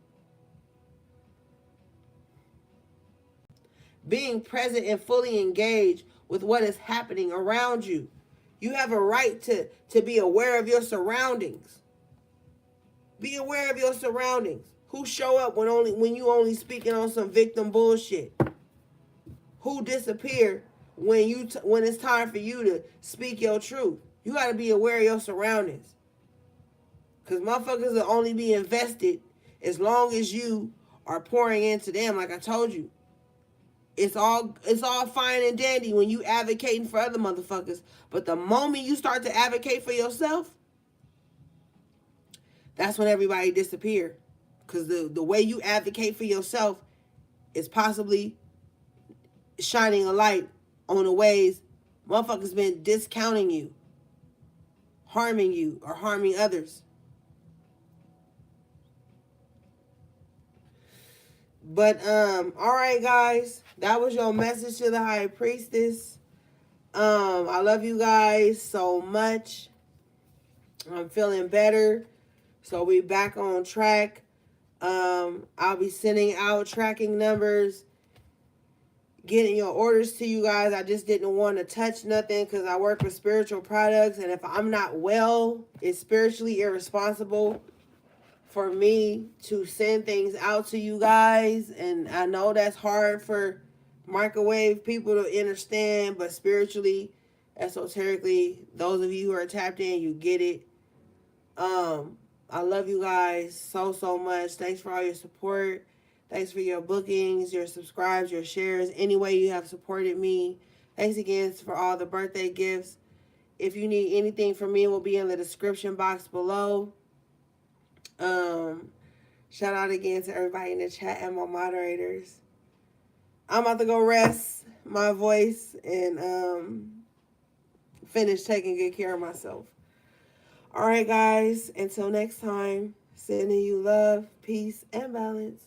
Being present and fully engaged with what is happening around you. You have a right to be aware of your surroundings. Be aware of your surroundings. Who show up when you only speaking on some victim bullshit? Who disappear when it's time for you to speak your truth? You got to be aware of your surroundings. Because motherfuckers will only be invested as long as you are pouring into them. Like I told you, it's all fine and dandy when you advocating for other motherfuckers. But the moment you start to advocate for yourself, that's when everybody disappear. Because the way you advocate for yourself is possibly shining a light on the ways motherfuckers been discounting you, harming you, or harming others. But all right, guys, that was your message to the High Priestess. I love you guys so much. I'm feeling better, so we back on track. I'll be sending out tracking numbers, getting your orders to you guys. I just didn't want to touch nothing because I work with spiritual products, and if I'm not well, it's spiritually irresponsible for me to send things out to you guys. And I know that's hard for microwave people to understand, but spiritually, esoterically, those of you who are tapped in, you get it. I love you guys so much. Thanks for all your support. Thanks for your bookings, your subscribes, your shares, any way you have supported me. Thanks again for all the birthday gifts. If you need anything from me, it will be in the description box below. Shout out again to everybody in the chat and my moderators. I'm about to go rest my voice and finish taking good care of myself. All right, guys, until next time, sending you love, peace, and balance.